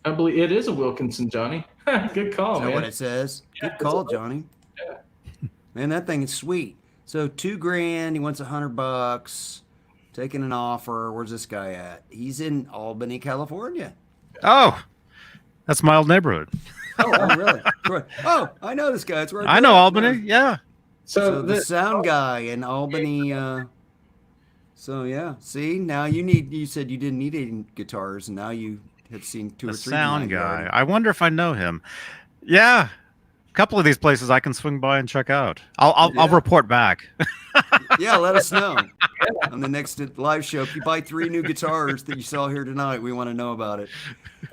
I believe it is a Wilkinson, Johnny. Good call, man. Is that what it says? Yeah, good call, Johnny. Yeah. Man, that thing is sweet. So $2,000. He wants $100. Taking an offer. Where's this guy at? He's in Albany, California. Oh, that's my old neighborhood. Oh, really? Oh, I know this guy. It's where I know Albany. Yeah. So the sound guy in Albany. So yeah. See, now you said you didn't need any guitars, and now you have seen two or three. The sound guy. I wonder if I know him. Yeah. couple of these places I can swing by and check out. I'll report back. Yeah, let us know on the next live show. If you buy 3 new guitars that you saw here tonight, we want to know about it.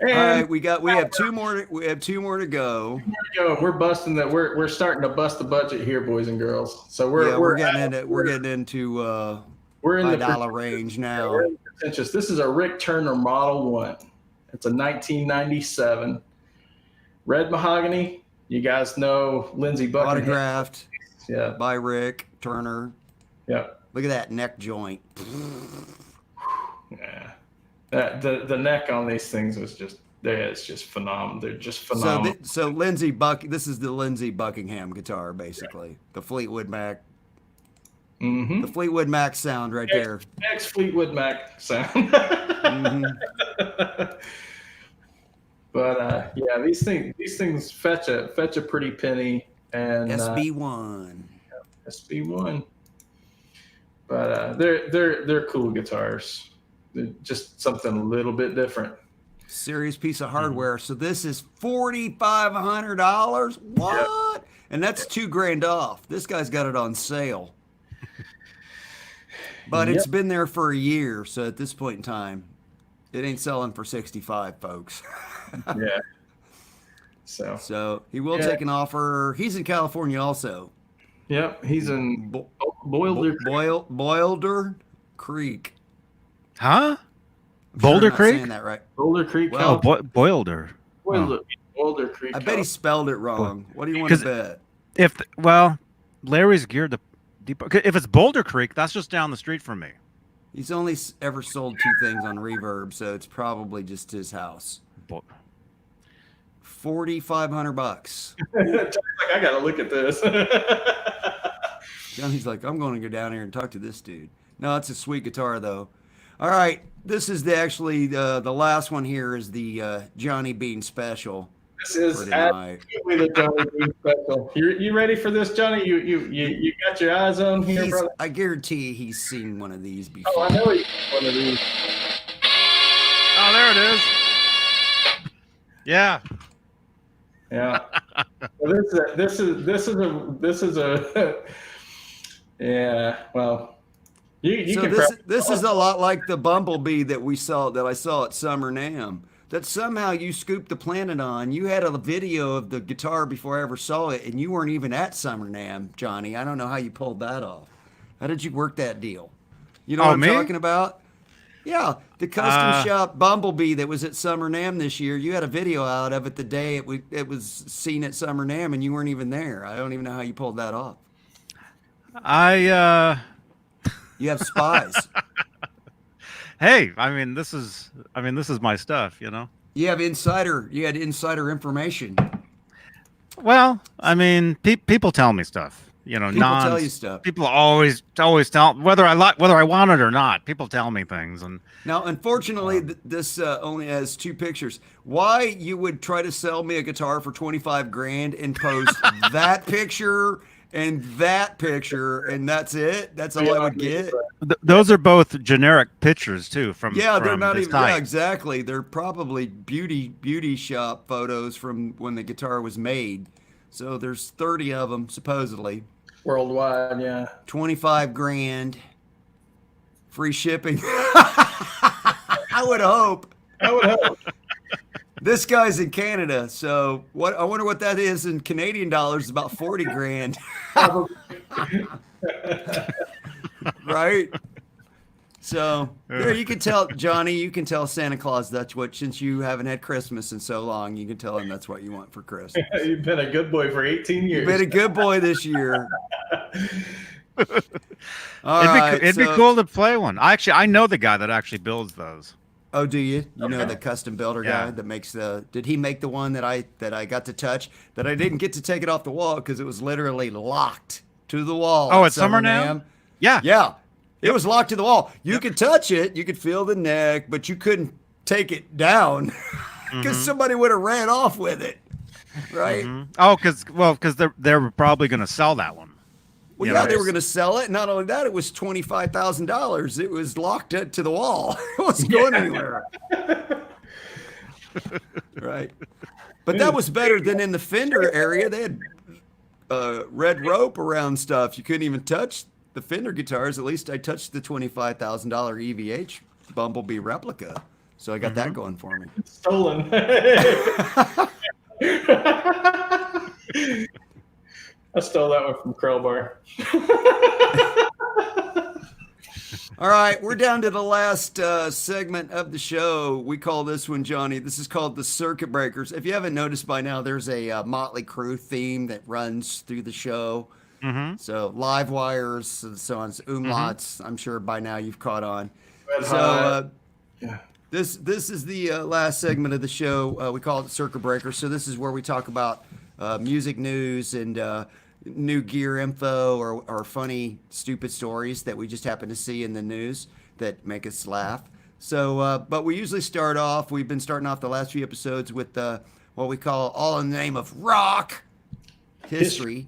And all right, we have 2 more. We have 2 more to go. We're busting that. We're starting to bust the budget here, boys and girls. So we're getting into we're in the $5 range now. We're in the pretentious. This is a Rick Turner Model 1. It's a 1997 red mahogany. You guys know Lindsey Buckingham. Autographed. Yeah. By Rick Turner. Yeah. Look at that neck joint. Yeah. The neck on these things is just phenomenal. They're just phenomenal. So this is the Lindsey Buckingham guitar, basically. The Fleetwood Mac. Mm-hmm. The Fleetwood Mac sound right there. Next Fleetwood Mac sound. Mm-hmm. But yeah, these things fetch a pretty penny. And SB1. SB1. But they're cool guitars. They're just something a little bit different. Serious piece of hardware. So this is $4,500. What? Yep. And that's $2,000 off. This guy's got it on sale. But it's been there for a year, so at this point in time, it ain't selling for $65, folks. Yeah. So he will take an offer. He's in California also. Yep, he's in Boulder Creek. Huh? Boulder Creek? Saying that right. Boulder Creek. Well, Boulder. Boulder Creek. I bet he spelled it wrong. What do you want to bet? Larry's geared the depot. If it's Boulder Creek, that's just down the street from me. He's only ever sold 2 things on Reverb, so it's probably just his house. $4,500. I gotta look at this. Johnny's like, I'm going to go down here and talk to this dude. No, it's a sweet guitar though. All right, this is the last one here is the Johnny Beane special. This is absolutely the Johnny Beane special. You ready for this, Johnny? You got your eyes on here, brother? I guarantee he's seen one of these before. Oh, I know he's seen one of these. Oh, there it is. Yeah. Yeah. Well, this is a yeah. Well, you so can. This is a lot like the Bumblebee that I saw at Summer NAMM. That somehow you scooped the planet on. You had a video of the guitar before I ever saw it, and you weren't even at Summer NAMM, Johnny. I don't know how you pulled that off. How did you work that deal? You know what I'm talking about? Yeah, the custom shop Bumblebee that was at Summer NAMM this year. You had a video out of it the day it was seen at Summer NAMM, and you weren't even there. I don't even know how you pulled that off. You have spies. Hey, this is my stuff, you know. You had insider information. Well, people tell me stuff. You know, people tell you stuff. People always tell whether I want it or not. People tell me things, and now, unfortunately, this only has 2 pictures. Why you would try to sell me a guitar for $25,000 and post that picture and that picture, and that's it? That's all I would get. Those are both generic pictures too. They're not even. Yeah, exactly. They're probably beauty shop photos from when the guitar was made. So there's 30 of them supposedly. Worldwide, yeah. $25,000. Free shipping. I would hope. This guy's in Canada, so I wonder what that is in Canadian dollars. About $40,000. Right? So there, you can tell Johnny. You can tell Santa Claus that's what. Since you haven't had Christmas in so long, you can tell him that's what you want for Christmas. You've been a good boy for 18 years. You've been a good boy this year. It'd be cool to play one. I know the guy that actually builds those. Oh, do you? You know the custom builder guy that makes the? Did he make the one that I got to touch? That I didn't get to take it off the wall because it was literally locked to the wall. Oh, at Summer NAMM? Yeah. Yeah. It was locked to the wall. You could touch it. You could feel the neck, but you couldn't take it down because somebody would have ran off with it, right? Oh, because they're probably going to sell that one. Well, yeah, they were going to sell it. Not only that, it was $25,000. It was locked to the wall. It wasn't going anywhere. Right. But that was better than in the Fender area. They had red rope around stuff. You couldn't even touch the Fender guitars. At least I touched the $25,000 EVH Bumblebee replica. So I got that going for me. Stolen. I stole that one from Crowbar. All right, we're down to the last segment of the show. We call this one, Johnny, this is called the Circuit Breakers. If you haven't noticed by now, there's a Motley Crue theme that runs through the show. Mm-hmm. So live wires, and so on, umlauts. I'm sure by now you've caught on. This is the last segment of the show. We call it the Circuit Breakers. So this is where we talk about music news and new gear info or funny, stupid stories that we just happen to see in the news that make us laugh. So, but we usually start off, we've been starting off the last few episodes with what we call All in the Name of Rock History.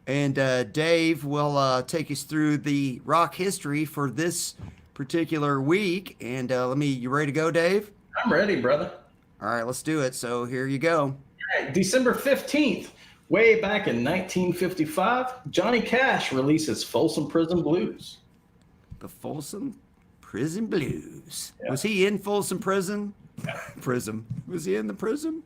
And Dave will take us through the rock history for this particular week. And you ready to go, Dave? I'm ready, brother. All right, let's do it. So here you go. All right, December 15th. Way back in 1955, Johnny Cash releases Folsom Prison Blues. The Folsom Prison Blues. Yeah. Was he in Folsom Prison? Prism. Was he in the prison?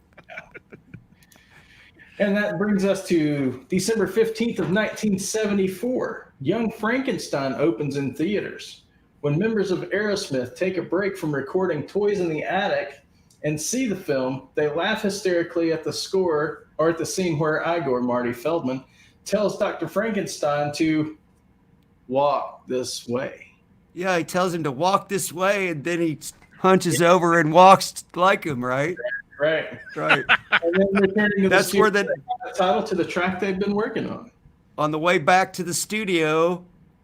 And that brings us to December 15th of 1974. Young Frankenstein opens in theaters. When members of Aerosmith take a break from recording Toys in the Attic and see the film, they laugh hysterically at the score or at the scene where Igor, Marty Feldman, tells Dr. Frankenstein to walk this way. Yeah, he tells him to walk this way, and then he hunches over and walks like him, right? Right. Right. And then returning to That's where the title to the track they've been working on the way back to the studio,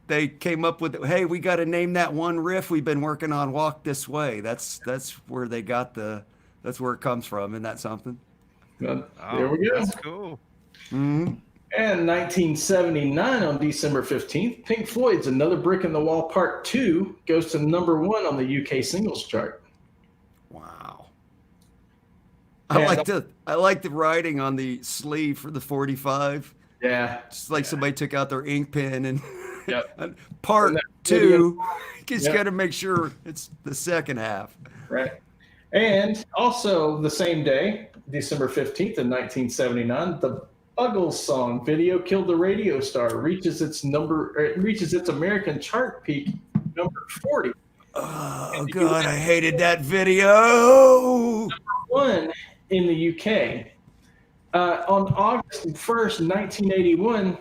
they came up with, hey, we got to name that one riff we've been working on, Walk This Way. That's where they got that's where it comes from. Isn't that something? There we go. That's cool. Mm-hmm. And 1979 on December 15th, Pink Floyd's Another Brick in the Wall Part 2 goes to #1 on the UK singles chart. Wow. I like the writing on the sleeve for the 45. Yeah. It's like somebody took out their ink pen and Yep. Part 2. Just Yep. got to make sure it's the second half. Right. And also the same day, December 15th of 1979, the Buggles song Video Killed the Radio Star reaches its American chart peak, number 40. Oh, God, I hated that video. One in the UK. On August 1st, 1981,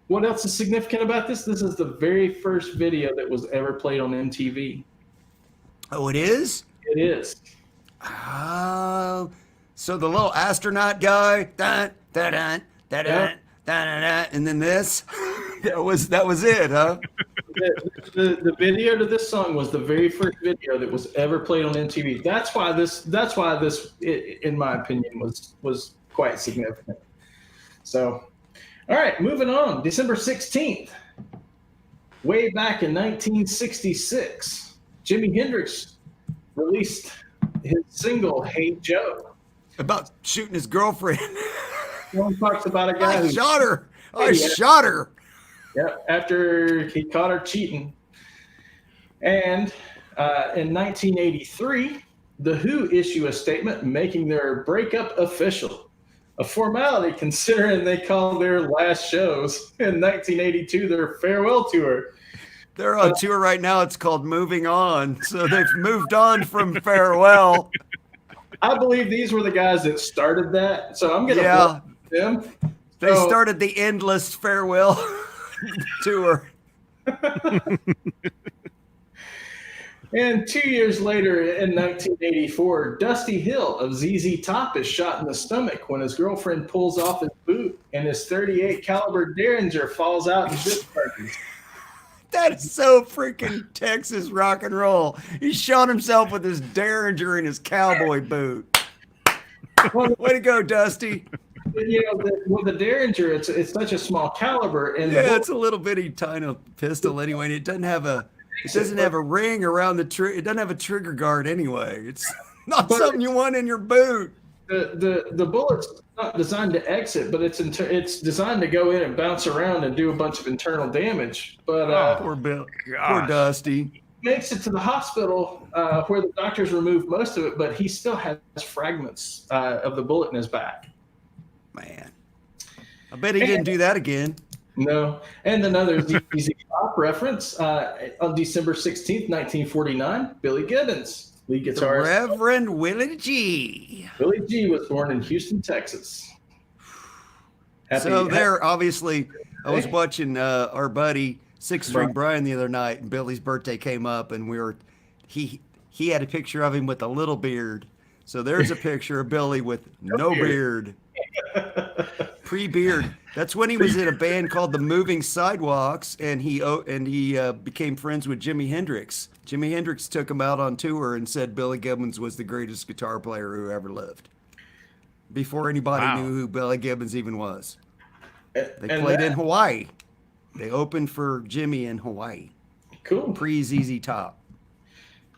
what else is significant about this? This is the very first video that was ever played on MTV. Oh, it is? It is. Oh, so the little astronaut guy, dun, dun, dun, dun, dun, dun, dun, and then this, that was it, huh? The video to this song was the very first video that was ever played on MTV. That's why this, in my opinion, was quite significant. So, all right, moving on. December 16th, way back in 1966, Jimi Hendrix released his single "Hey Joe" about shooting his girlfriend. One talks about a guy who shot her. I shot her. Yeah, after he caught her cheating. And in 1983, The Who issue a statement making their breakup official, a formality considering they called their last shows in 1982 their farewell tour. They're on tour right now. It's called Moving On. So they've moved on from farewell. I believe these were the guys that started that. So I'm going to blame them. They started the endless farewell tour. And 2 years later, in 1984, Dusty Hill of ZZ Top is shot in the stomach when his girlfriend pulls off his boot and his .38 caliber Derringer falls out in discharges. That is so freaking Texas rock and roll. He shot himself with his Derringer in his cowboy boot. Way to go, Dusty. You know, the Derringer, it's such a small caliber, and it's a little bitty tiny pistol anyway. And it doesn't have a ring around the trigger. It doesn't have a trigger guard anyway. Not something you want in your boot. The bullet's not designed to exit, but it's designed to go in and bounce around and do a bunch of internal damage. But Poor Bill. Poor Dusty. Makes it to the hospital where the doctors remove most of it, but he still has fragments of the bullet in his back. Man, I bet he didn't do that again. No. And another easy pop reference on December 16th, 1949, Billy Gibbons, lead guitarist. The Reverend Willie G. Willie G was born in Houston, Texas. Obviously, I was watching our buddy Sixth String Brian the other night, and Billy's birthday came up, and he had a picture of him with a little beard. So there's a picture of Billy with no beard. Pre-beard. That's when he was in a band called the Moving Sidewalks, and he became friends with Jimi Hendrix. Jimi Hendrix took him out on tour and said Billy Gibbons was the greatest guitar player who ever lived. Before anybody knew who Billy Gibbons even was. They played in Hawaii. They opened for Jimmy in Hawaii. Cool. Pre-ZZ Top.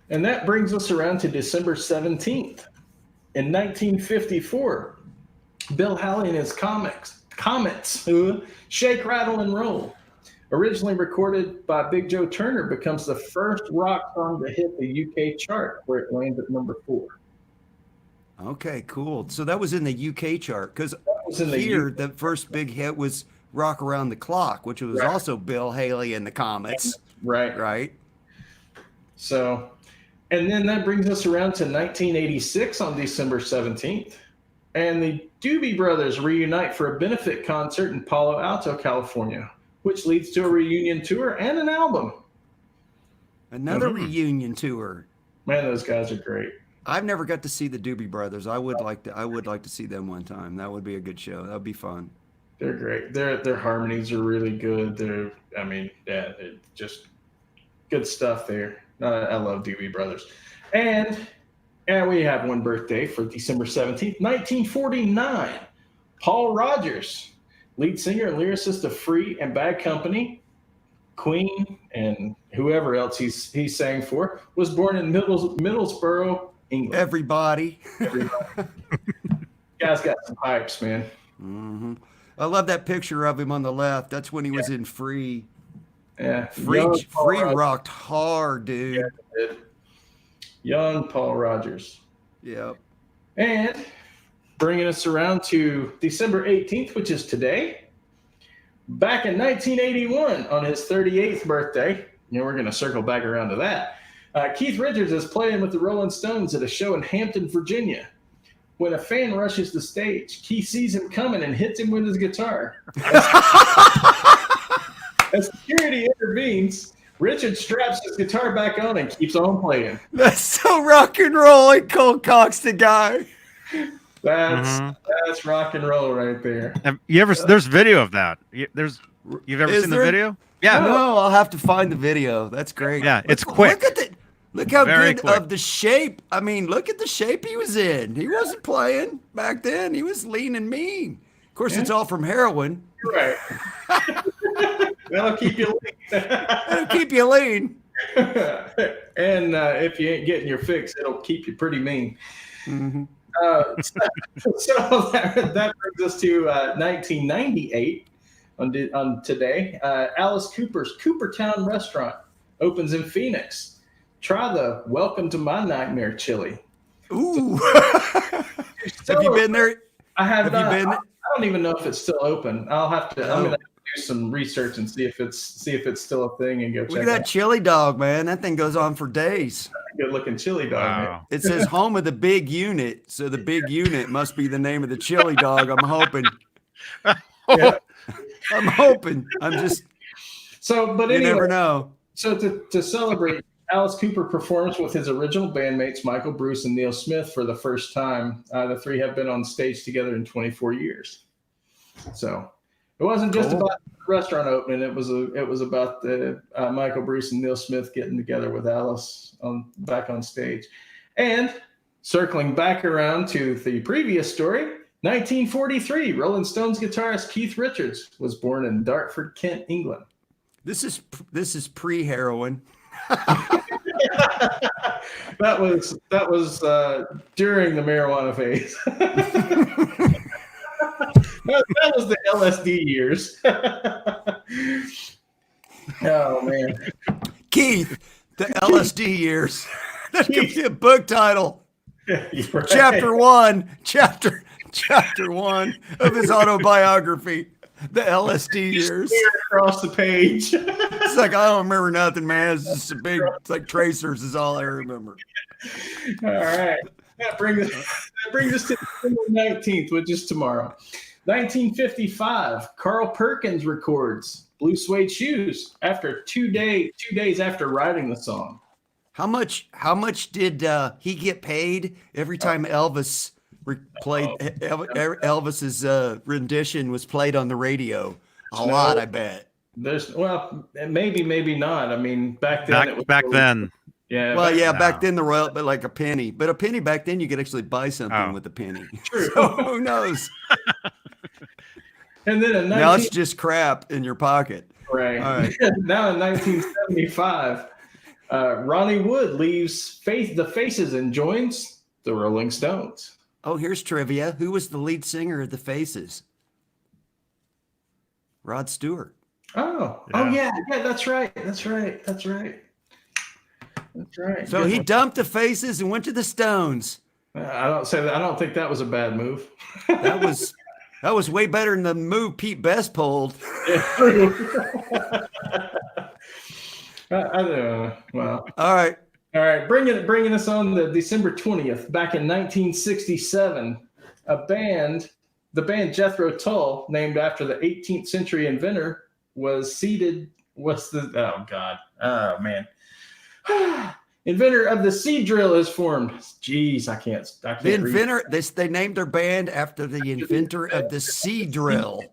And that brings us around to December 17th. In 1954, Bill Haley and his Comets, Shake, Rattle, and Roll, originally recorded by Big Joe Turner, becomes the first rock song to hit the UK chart, where it lands at number 4. Okay, cool. So that was in the UK chart, because the first big hit was Rock Around the Clock, which was also Bill Haley and the Comets. Right. So, and then that brings us around to 1986 on December 17th. And the Doobie Brothers reunite for a benefit concert in Palo Alto, California, which leads to a reunion tour and an album. Another reunion tour. Man, those guys are great. I've never got to see the Doobie Brothers. I would like to see them one time. That would be a good show. That would be fun. They're great. Their harmonies are really good. They're just good stuff there. I love Doobie Brothers. And we have one birthday for December 17th, 1949. Paul Rodgers, lead singer and lyricist of Free and Bad Company, Queen, and whoever else he sang for, was born in Middlesbrough, England. Everybody. Guy's got some pipes, man. Mm-hmm. I love that picture of him on the left. That's when he was in Free. Yeah. Free rocked hard, dude. Yeah, young Paul Rodgers. Yep. And bringing us around to December 18th, which is today. Back in 1981, on his 38th birthday, we're going to circle back around to that. Keith Richards is playing with the Rolling Stones at a show in Hampton, Virginia. When a fan rushes the stage, Keith sees him coming and hits him with his guitar. As security intervenes, Richard straps his guitar back on and keeps on playing. That's so rock and roll. He cold cocks the guy. That's rock and roll right there. Have you ever? There's video of that. You've ever seen the video? Yeah. No, I'll have to find the video. That's great. Yeah, it's quick. Look how Very good quick. of the shape. I mean, look at the shape he was in. He wasn't playing back then. He was lean and mean. Of course, it's all from heroin. Right. That'll keep you lean. It'll keep you lean. And if you ain't getting your fix, it'll keep you pretty mean. Mm-hmm. So that brings us to 1998 on today. Alice Cooper's Coopertown restaurant opens in Phoenix. Try the Welcome to My Nightmare chili. Ooh. Have you been there? I have not. You been? I don't even know if it's still open. I'll have to. I'm gonna have to do some research and see if it's still a thing and go check. Look at that chili dog, man. That thing goes on for days. Good looking chili dog. Wow. It says home of the big unit, so the big unit must be the name of the chili dog. I'm hoping. Yeah. I'm hoping. I'm just. So, but you anyway, never know. So to celebrate, Alice Cooper performs with his original bandmates Michael Bruce and Neil Smith for the first time. The three have been on stage together in 24 years. So it wasn't just about the restaurant opening. It was about the Michael Bruce and Neil Smith getting together with Alice back on stage. And circling back around to the previous story, 1943, Rolling Stones guitarist Keith Richards was born in Dartford, Kent, England. This is pre-heroin. That was during the marijuana phase. that was the LSD years. Oh man, Keith, the LSD years. That could be a book title. Right. Chapter one of his autobiography, the LSD years. Across the page. It's like, I don't remember nothing, man. It's just it's like tracers is all I remember. All right. That brings us to December 19th, which is tomorrow. 1955, Carl Perkins records Blue Suede Shoes after 2 days after writing the song. How much did he get paid every time Elvis played Elvis's rendition was played on the radio? A lot, I bet. Maybe not. I mean, back then then. Yeah. Well, back then the royal, but like a penny. But a penny back then you could actually buy something with a penny. True. So who knows? And then now it's just crap in your pocket. Right. All right. Now in 1975, Ronnie Wood leaves the Faces and joins the Rolling Stones. Oh, here's trivia. Who was the lead singer of the Faces? Rod Stewart. Oh yeah, that's right. So he dumped the Faces and went to the Stones. I don't think that was a bad move. That was way better than the move Pete Best pulled. I don't know. Well, all right. Bringing us on to December 20th, back in 1967, the band Jethro Tull, named after the 18th century inventor, inventor of the seed drill is formed. Jeez, I can't the inventor. They named their band after the inventor of the seed drill.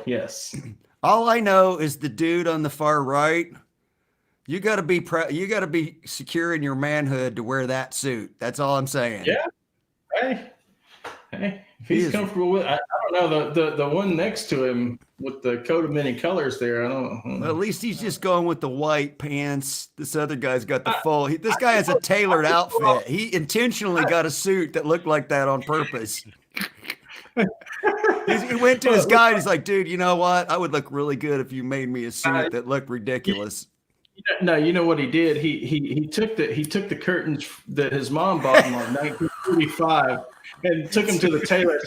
Yes. All I know is the dude on the far right. You got to be secure in your manhood to wear that suit. That's all I'm saying. Yeah. Hey, if he's comfortable with it. I don't know the one next to him with the coat of many colors there. I don't know. Well, at least he's just going with the white pants. This other guy's got the full. This guy has a tailored outfit. He intentionally got a suit that looked like that on purpose. He went to his guy and he's like, dude, you know what? I would look really good if you made me a suit that looked ridiculous. No, you know what he did? He took the curtains that his mom bought him on 1945 and took them to the tailor.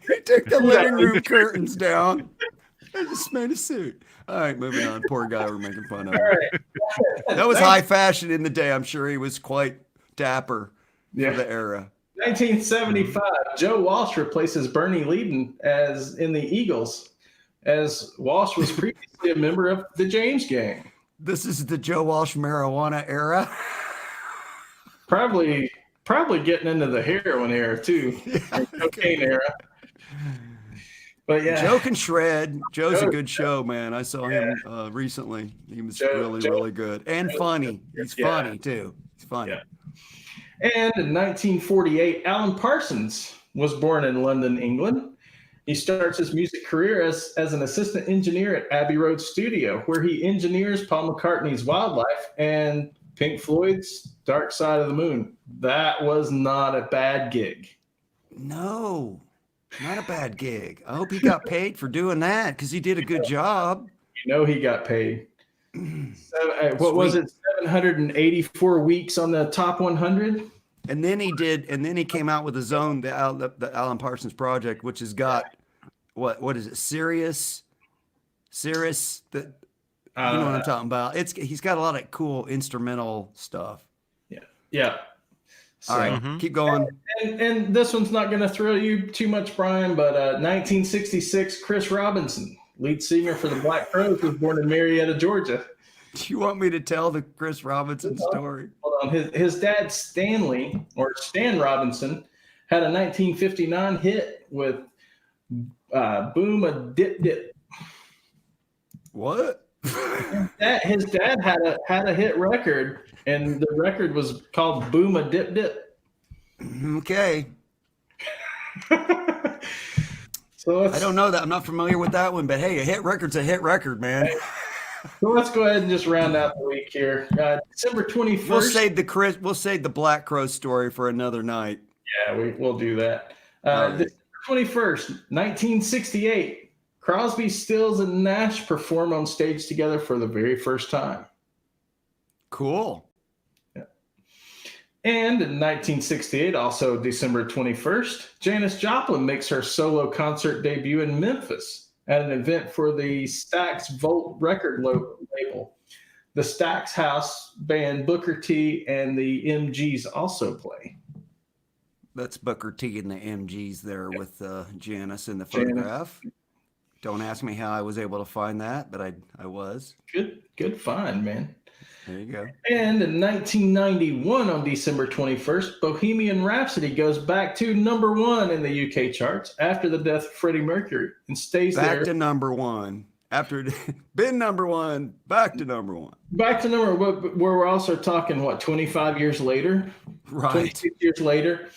He took the living room curtains down and just made a suit. All right, moving on. Poor guy we're making fun of. All right. That was high fashion in the day. I'm sure he was quite dapper for the era. 1975, Joe Walsh replaces Bernie Leadon as in the Eagles, as Walsh was previously a member of the James Gang. This is the Joe Walsh marijuana era. Probably getting into the heroin era too, cocaine era. But yeah, Joe can shred. Joe's a good show, man. I saw him recently. He was really good and funny. He's funny too. He's funny. Yeah. And in 1948, Alan Parsons was born in London, England. He starts his music career as an assistant engineer at Abbey Road Studio, where he engineers Paul McCartney's Wildlife and Pink Floyd's Dark Side of the Moon. That was not a bad gig. No, not a bad gig. I hope he got paid for doing that because he did a good job. You know he got paid. So, what was it? 784 weeks on the top 100. And then he came out with his own the Alan Parsons Project, which has got what is it? Cirrus. You know what I'm talking about. He's got a lot of cool instrumental stuff. Yeah. So, all right, keep going. And this one's not going to thrill you too much, Brian, but 1966, Chris Robinson, lead singer for the Black Crowes, was born in Marietta, Georgia. Do you want me to tell the Chris Robinson story? Hold on. His dad, Stan Robinson, had a 1959 hit with Boom a Dip Dip. What? His dad had a hit record, and the record was called Boom a Dip Dip. Okay. So I don't know that. I'm not familiar with that one, but hey, a hit record's a hit record, man. So let's go ahead and just round out the week here. December 21st. We'll save the Black Crow story for another night. Yeah, we'll do that. Right. December 21st, 1968. Crosby, Stills, and Nash perform on stage together for the very first time. Cool. Yeah. And in 1968, also December 21st, Janis Joplin makes her solo concert debut in Memphis at an event for the Stax Volt record label. The Stax House band Booker T and the MGs also play. That's Booker T and the MGs there with Janis in the photograph. Don't ask me how I was able to find that, but I was. Good find, man. There you go. And in 1991, on December 21st, Bohemian Rhapsody goes back to number 1 in the UK charts after the death of Freddie Mercury and stays there. Back to number 1. After been number 1, back to number 1. Back to number 1, where we're also talking, 25 years later? Right. 26 years later.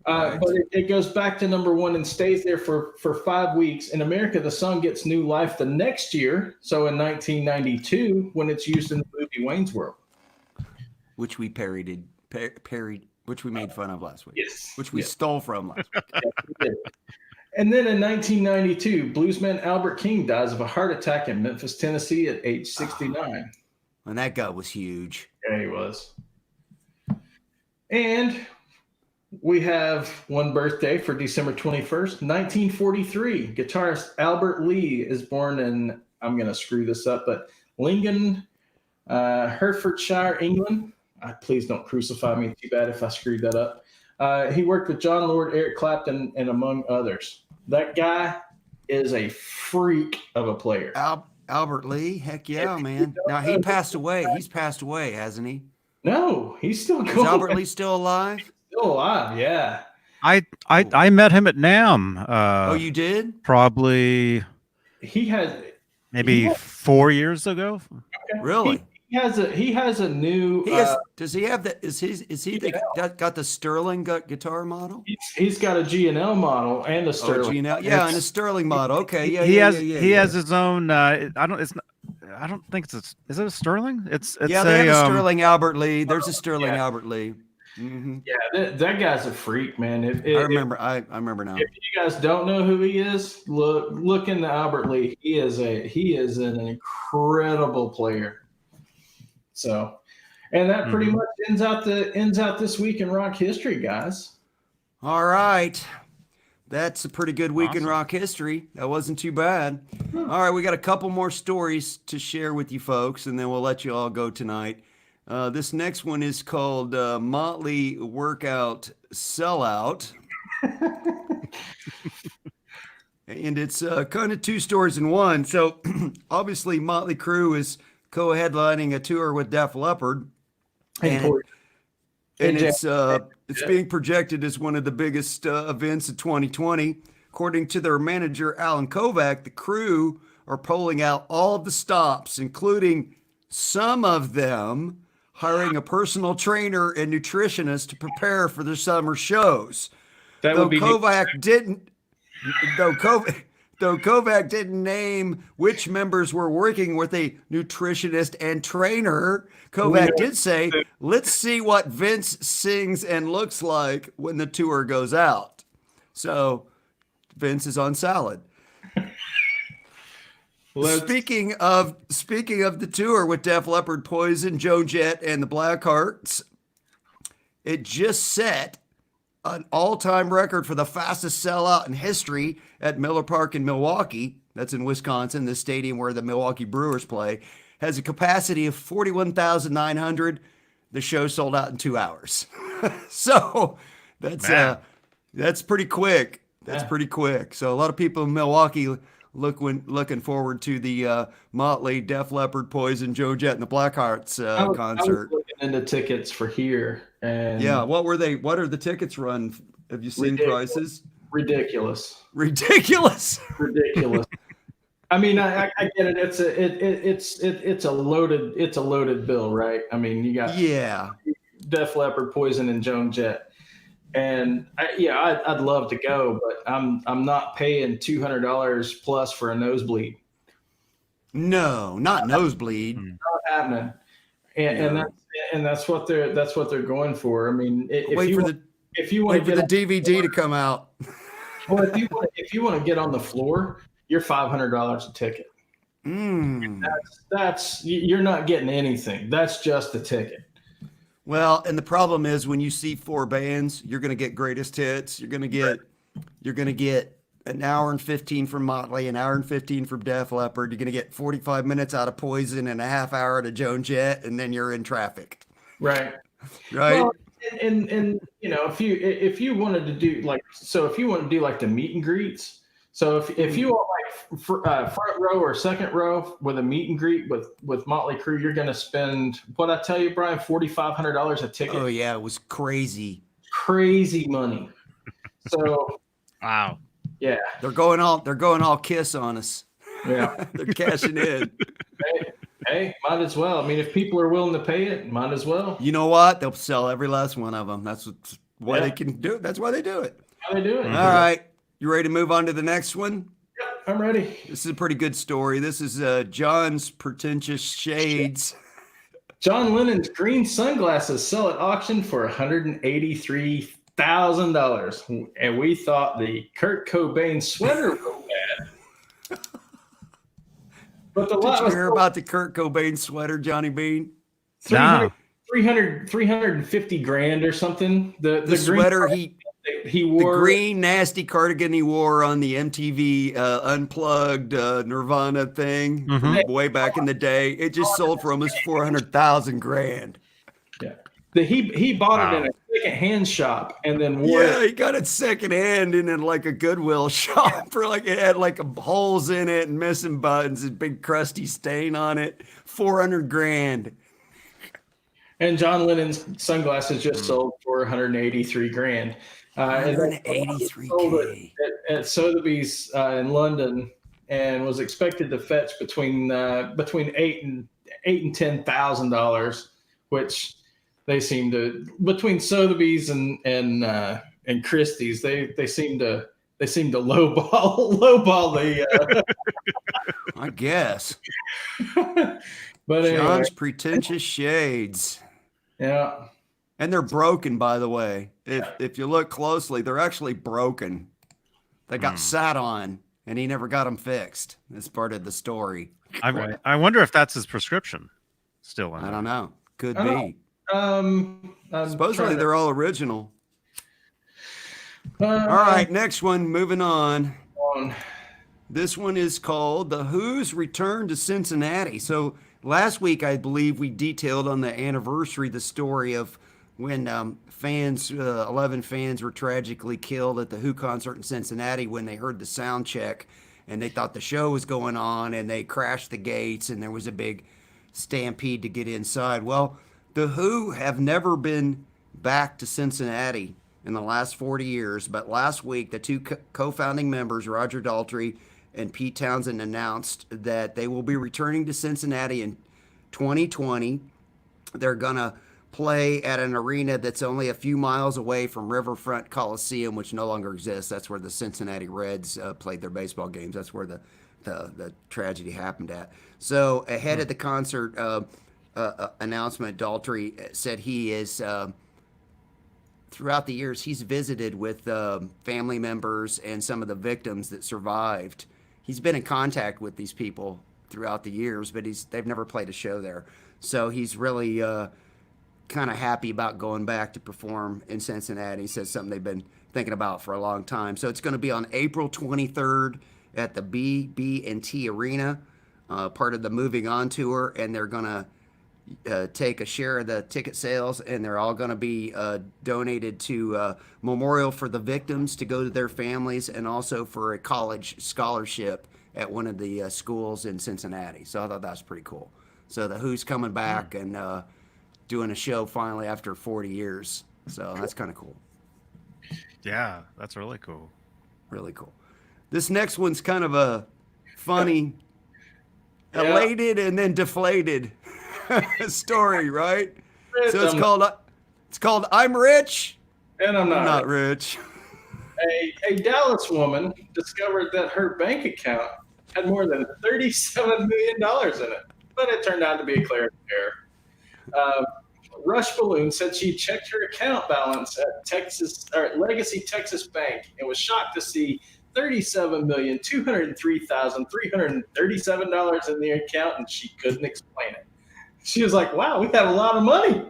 Right. But it goes back to number 1 and stays there for 5 weeks. In America, the song gets new life the next year. So in 1992, when it's used in the movie Wayne's World. Which we parodied, which we made fun of last week. Yes. Which we stole from last week. Yeah, we did. And then in 1992, bluesman Albert King dies of a heart attack in Memphis, Tennessee at age 69. And that guy was huge. Yeah, he was. And we have one birthday for December 21st, 1943. Guitarist Albert Lee is born in, I'm going to screw this up, but Lincoln, Hertfordshire, England. Please don't crucify me too bad if I screwed that up. He worked with John Lord, Eric Clapton, and among others. That guy is a freak of a player. Albert Lee? Heck yeah, man. Now, he passed away. He's passed away, hasn't he? No, he's still going. Is Albert Lee still alive? Still alive, yeah. I met him at NAMM. Oh, you did? Probably He has 4 years ago. Okay. Really? He has a new. Does he have the? Is he got the Sterling guitar model? He's got a G&L model and a Sterling. Yeah, and a Sterling model. Okay, yeah. He has his own. I don't think it's. Is it a Sterling? It's they have a Sterling Albert Lee. There's a Sterling Albert Lee. Mm-hmm. Yeah, that guy's a freak, man. I remember now. If you guys don't know who he is, look into Albert Lee. He is an incredible player. So, and that pretty much ends out this week in rock history, guys. All right. That's a pretty good week in rock history. That wasn't too bad. All right, we got a couple more stories to share with you folks, and then we'll let you all go tonight. This next one is called Motley Workout Sellout. And it's kind of two stories in one. So obviously Motley Crue is co-headlining a tour with Def Leppard. And it's being projected as one of the biggest events of 2020. According to their manager, Alan Kovac, the Crue are pulling out all of the stops, including some of them hiring a personal trainer and nutritionist to prepare for their summer shows. Though Kovac didn't name which members were working with a nutritionist and trainer, Kovac did say, "Let's see what Vince sings and looks like when the tour goes out." So Vince is on salad. Speaking of the tour with Def Leppard, Poison, Joan Jett, and the Blackhearts, it just set an all-time record for the fastest sellout in history at Miller Park in Milwaukee. That's in Wisconsin, the stadium where the Milwaukee Brewers play. Has a capacity of 41,900. The show sold out in 2 hours. So that's pretty quick. That's pretty quick. So a lot of people in Milwaukee looking forward to the Motley, Def Leppard, Poison, Joan Jett, and the Blackhearts concert. I was looking into tickets for here, and what were they? What are the tickets run? Have you seen prices? Ridiculous. I mean, I get it. It's a loaded bill, right? I mean, you got Def Leppard, Poison, and Joan Jett. And I'd love to go, but I'm not paying $200 plus for a nosebleed. No, not nosebleed. Hmm. Not happening. And that's what they're going for. I mean, if you want wait for the DVD to come out. well, if you want to get on the floor, you're $500 a ticket. That's you're not getting anything. That's just the ticket. Well, and the problem is when you see 4 bands, you're going to get greatest hits. You're going to get an hour and 15 from Motley, an hour and 15 from Def Leppard. You're going to get 45 minutes out of Poison and a half hour to Joan Jett, and then you're in traffic. Right. Right. Well, and you know, if you wanted to do like the meet and greets. So if you want like front row or second row with a meet and greet with Motley Crue, you're going to spend what I tell you, Brian, $4,500 a ticket. Oh yeah, it was crazy money. So Wow. Yeah, they're going all Kiss on us. Yeah, they're cashing in. Hey, might as well. I mean, if people are willing to pay it, might as well. You know what? They'll sell every last one of them. That's why they can do it. That's why they do it. How they do it. All right. You ready to move on to the next one? Yep, I'm ready. This is a pretty good story. This is John's pretentious shades. John Lennon's green sunglasses sell at auction for $183,000, and we thought the Kurt Cobain sweater was bad. But the Did you hear about the Kurt Cobain sweater, Johnny Beane? 350 grand or something. The sweater he wore, the green nasty cardigan he wore on the MTV Unplugged Nirvana thing from way back in the day. It just sold for almost 400,000 grand. Yeah, he bought it in a second-hand shop and then wore it. Yeah, he got it secondhand in like a Goodwill shop for like it had like holes in it and missing buttons, and big crusty stain on it. 400 grand. And John Lennon's sunglasses just sold for 183 grand. 183K at Sotheby's in London, and was expected to fetch between $8,000 and $10,000, which they seem to, between Sotheby's and Christie's, they seem to lowball the. I guess. But anyway. John's pretentious shades. Yeah. And they're broken, by the way. If you look closely, they're actually broken. They got sat on, and he never got them fixed. That's part of the story. I wonder if that's his prescription still. I don't know. Could be. Supposedly they're all original. All right, next one. Moving on. This one is called The Who's Return to Cincinnati. So last week, I believe we detailed on the anniversary the story of when 11 fans were tragically killed at the Who concert in Cincinnati when they heard the sound check and they thought the show was going on, and they crashed the gates and there was a big stampede to get inside. Well, the Who have never been back to Cincinnati in the last 40 years, but last week the two co-founding members, Roger Daltrey and Pete Townsend, announced that they will be returning to Cincinnati in 2020. They're going to play at an arena that's only a few miles away from Riverfront Coliseum, which no longer exists. That's where the Cincinnati Reds played their baseball games. That's where the tragedy happened at. So ahead of the concert announcement, Daltrey said he is, throughout the years, he's visited with family members and some of the victims that survived. He's been in contact with these people throughout the years, but they've never played a show there. So he's really kind of happy about going back to perform in Cincinnati. He says something they've been thinking about for a long time. So it's going to be on April 23rd at the BB&T Arena, part of the Moving On tour, and they're going to take a share of the ticket sales, and they're all going to be donated to Memorial for the Victims to go to their families, and also for a college scholarship at one of the schools in Cincinnati. So I thought that was pretty cool. So the Who's coming back and doing a show finally after 40 years. So that's kind of cool. Yeah, that's really cool. Really cool. This next one's kind of a funny, elated and then deflated story, right? So it's called I'm Rich and I'm not rich. A Dallas woman discovered that her bank account had more than $37 million in it, but it turned out to be a clerical error. Rush Balloon said she checked her account balance at Legacy Texas Bank and was shocked to see $37,203,337 in the account, and she couldn't explain it. She was like, "Wow, we have a lot of money."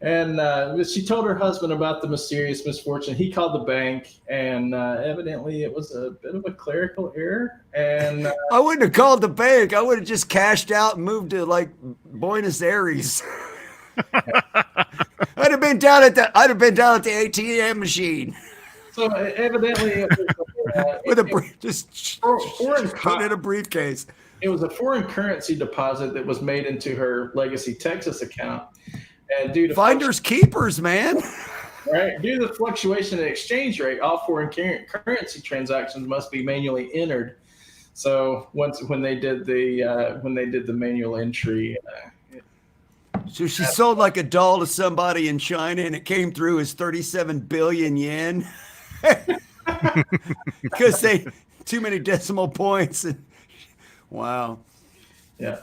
And she told her husband about the mysterious misfortune. He called the bank, and evidently it was a bit of a clerical error. And I wouldn't have called the bank. I would have just cashed out and moved to like Buenos Aires. I'd have been down at the ATM machine. So evidently, it was put in a briefcase. It was a foreign currency deposit that was made into her Legacy Texas account. And due to finders keepers, man. Right, due to the fluctuation in exchange rate, all foreign currency transactions must be manually entered. So when they did the manual entry, so she sold like a doll to somebody in China, and it came through as 37 billion yen because they too many decimal points. And wow, yeah.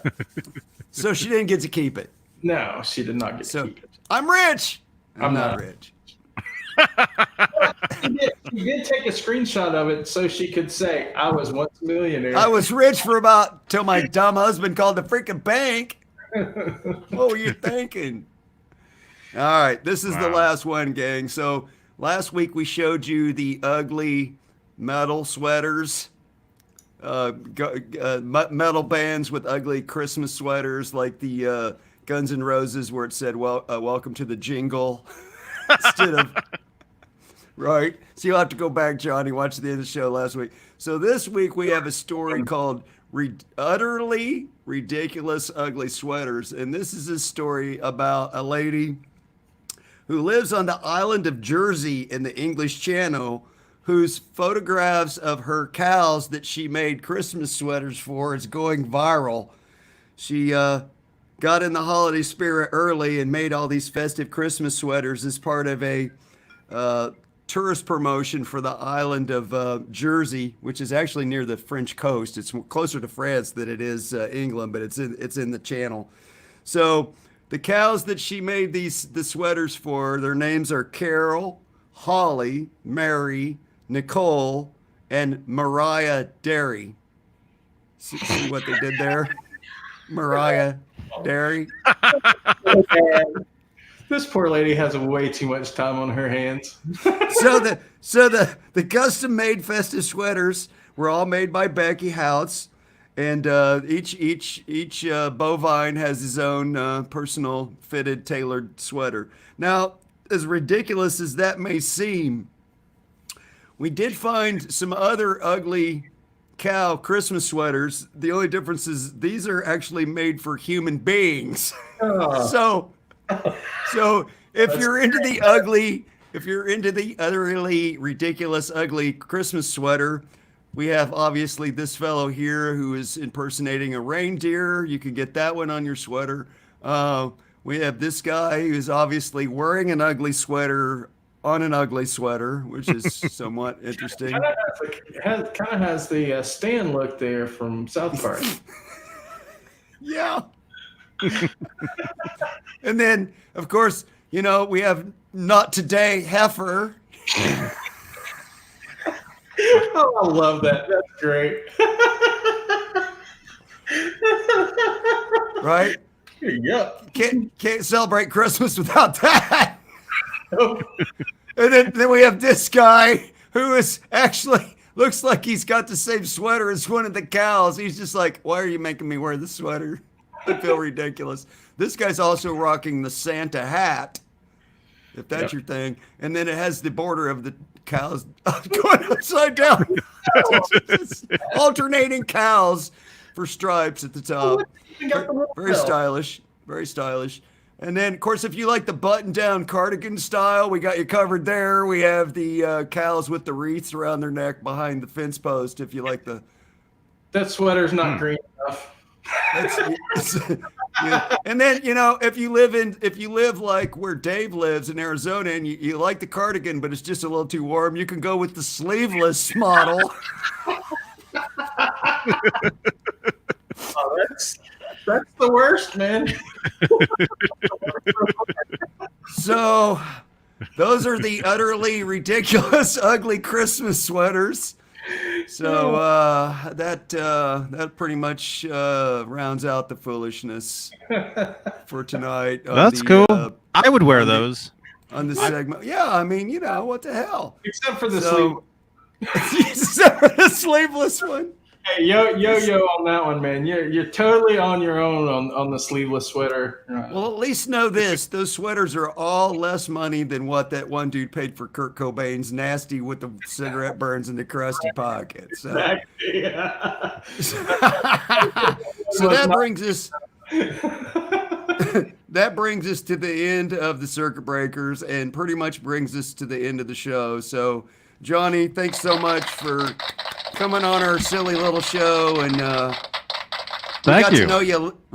So she didn't get to keep it. No, she did not get to keep it. I'm rich. I'm not rich. She did take a screenshot of it so she could say, "I was once a millionaire. I was rich for about till my dumb husband called the freaking bank." What were you thinking? All right, this is the last one, gang. So last week we showed you the ugly metal sweaters, metal bands with ugly Christmas sweaters, like the Guns N' Roses, where it said, "Welcome to the jingle," instead of right. So you'll have to go back, Johnny, watch the end of the show last week. So this week we have a story called "Utterly Ridiculous Ugly Sweaters," and this is a story about a lady who lives on the island of Jersey in the English Channel, whose photographs of her cows that she made Christmas sweaters for is going viral. She got in the holiday spirit early and made all these festive Christmas sweaters as part of a tourist promotion for the island of Jersey, which is actually near the French coast. It's closer to France than it is England, but it's in the Channel. So the cows that she made the sweaters for, their names are Carol, Holly, Mary, Nicole, and Mariah Dairy. See what they did there? Mariah Dairy. This poor lady has way too much time on her hands. So the custom made festive sweaters were all made by Becky House, and each bovine has his own personal fitted tailored sweater. Now, as ridiculous as that may seem, we did find some other ugly cow Christmas sweaters. The only difference is these are actually made for human beings. So if you're into the utterly ridiculous ugly Christmas sweater, we have obviously this fellow here who is impersonating a reindeer. You can get that one on your sweater. We have this guy who's obviously wearing an ugly sweater on an ugly sweater, which is somewhat interesting. Kind of has the Stan look there from South Park. Yeah. And then, of course, we have Not Today Heifer. Oh, I love that. That's great. Right? Yep. Can't celebrate Christmas without that. And then we have this guy who is actually looks like he's got the same sweater as one of the cows. He's just like, "Why are you making me wear this sweater? I feel ridiculous." This guy's also rocking the Santa hat, if that's your thing. And then it has the border of the cows going upside down. Alternating cows for stripes at the top. Very stylish. Very stylish. And then, of course, if you like the button-down cardigan style, we got you covered there. We have the cows with the wreaths around their neck behind the fence post. If you like the that sweater's not green enough. Yeah. And then, if you live like where Dave lives in Arizona and you like the cardigan, but it's just a little too warm, you can go with the sleeveless model. Oh, that's the worst, man. So those are the utterly ridiculous, ugly Christmas sweaters. So that pretty much rounds out the foolishness for tonight. That's cool. I would wear those on the segment. Yeah, I mean, what the hell? Except for the sleeve. Except for the sleeveless one. Hey, yo on that one, man. You're totally on your own on the sleeveless sweater. Well, at least know this: those sweaters are all less money than what that one dude paid for Kurt Cobain's "Nasty" with the cigarette burns in the crusty pocket. So, exactly. Yeah. So that brings us. That brings us to the end of the Circuit Breakers, and pretty much brings us to the end of the show. So, Johnny, thanks so much for coming on our silly little show, and we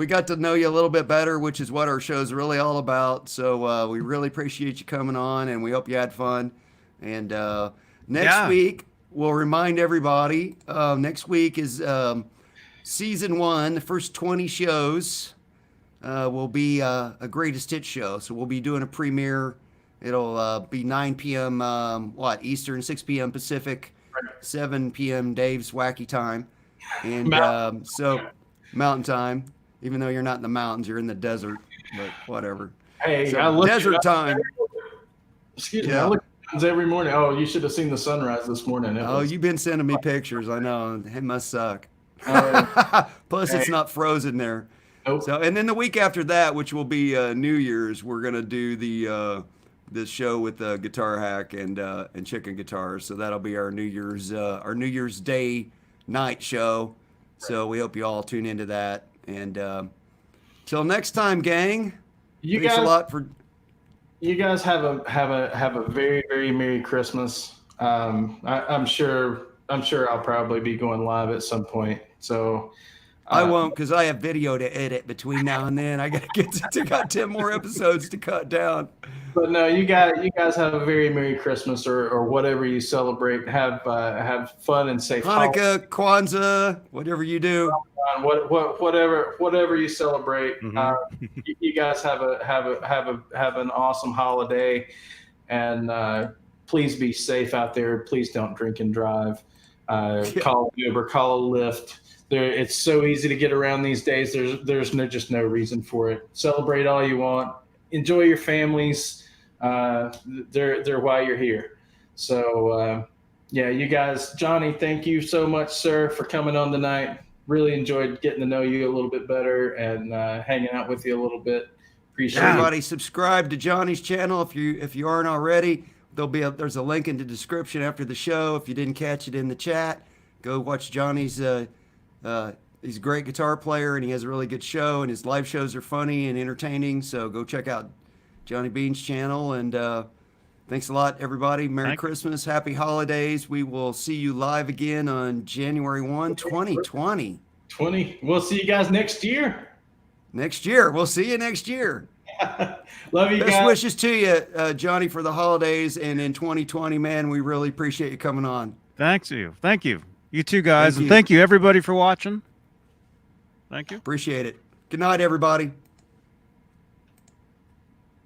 got to know you a little bit better, which is what our show is really all about. So we really appreciate you coming on, and we hope you had fun. And next week, we'll remind everybody, next week is season 1, the first 20 shows will be a greatest hits show. So we'll be doing a premiere. It'll be 9 p.m. Eastern, 6 p.m. Pacific, 7 p.m. Dave's wacky time, and so Mountain Time. Even though you're not in the mountains, you're in the desert, but whatever. Hey, so desert time. Excuse me. I look at the mountains every morning. Oh, you should have seen the sunrise this morning. You've been sending me pictures. I know it must suck. Plus, it's not frozen there. Nope. So, and then the week after that, which will be New Year's, we're gonna do this show with Guitar Hack and Chicken Guitars. So that'll be our New Year's Day night show. So we hope you all tune into that. And till next time, gang. Thanks a lot for. You guys have a very, very Merry Christmas. I'm sure I'll probably be going live at some point. So. I won't, because I have video to edit between now and then. I got 10 more episodes to cut down. But no, you guys have a very Merry Christmas or whatever you celebrate. Have fun and safe. Hanukkah, Kwanzaa, whatever you do. Whatever you celebrate. Mm-hmm. You guys have an awesome holiday, and please be safe out there. Please don't drink and drive. Call an Uber, call a Lyft. It's so easy to get around these days. There's just no reason for it. Celebrate all you want. Enjoy your families. They're why you're here. So you guys, Johnny, thank you so much, sir, for coming on tonight. Really enjoyed getting to know you a little bit better and hanging out with you a little bit. Appreciate it. Everybody, subscribe to Johnny's channel if you aren't already. There's a link in the description after the show. If you didn't catch it in the chat, go watch Johnny's. He's a great guitar player, and he has a really good show, and his live shows are funny and entertaining. So go check out Johnny Beane's channel. And thanks a lot, everybody. Merry Christmas. Happy holidays. We will see you live again on January 1, 2020. We'll see you guys next year. We'll see you next year. Love you guys. Best wishes to you, Johnny, for the holidays. And in 2020, man, we really appreciate you coming on. Thank you. You too, guys. And thank you, everybody, for watching. Thank you. Appreciate it. Good night, everybody.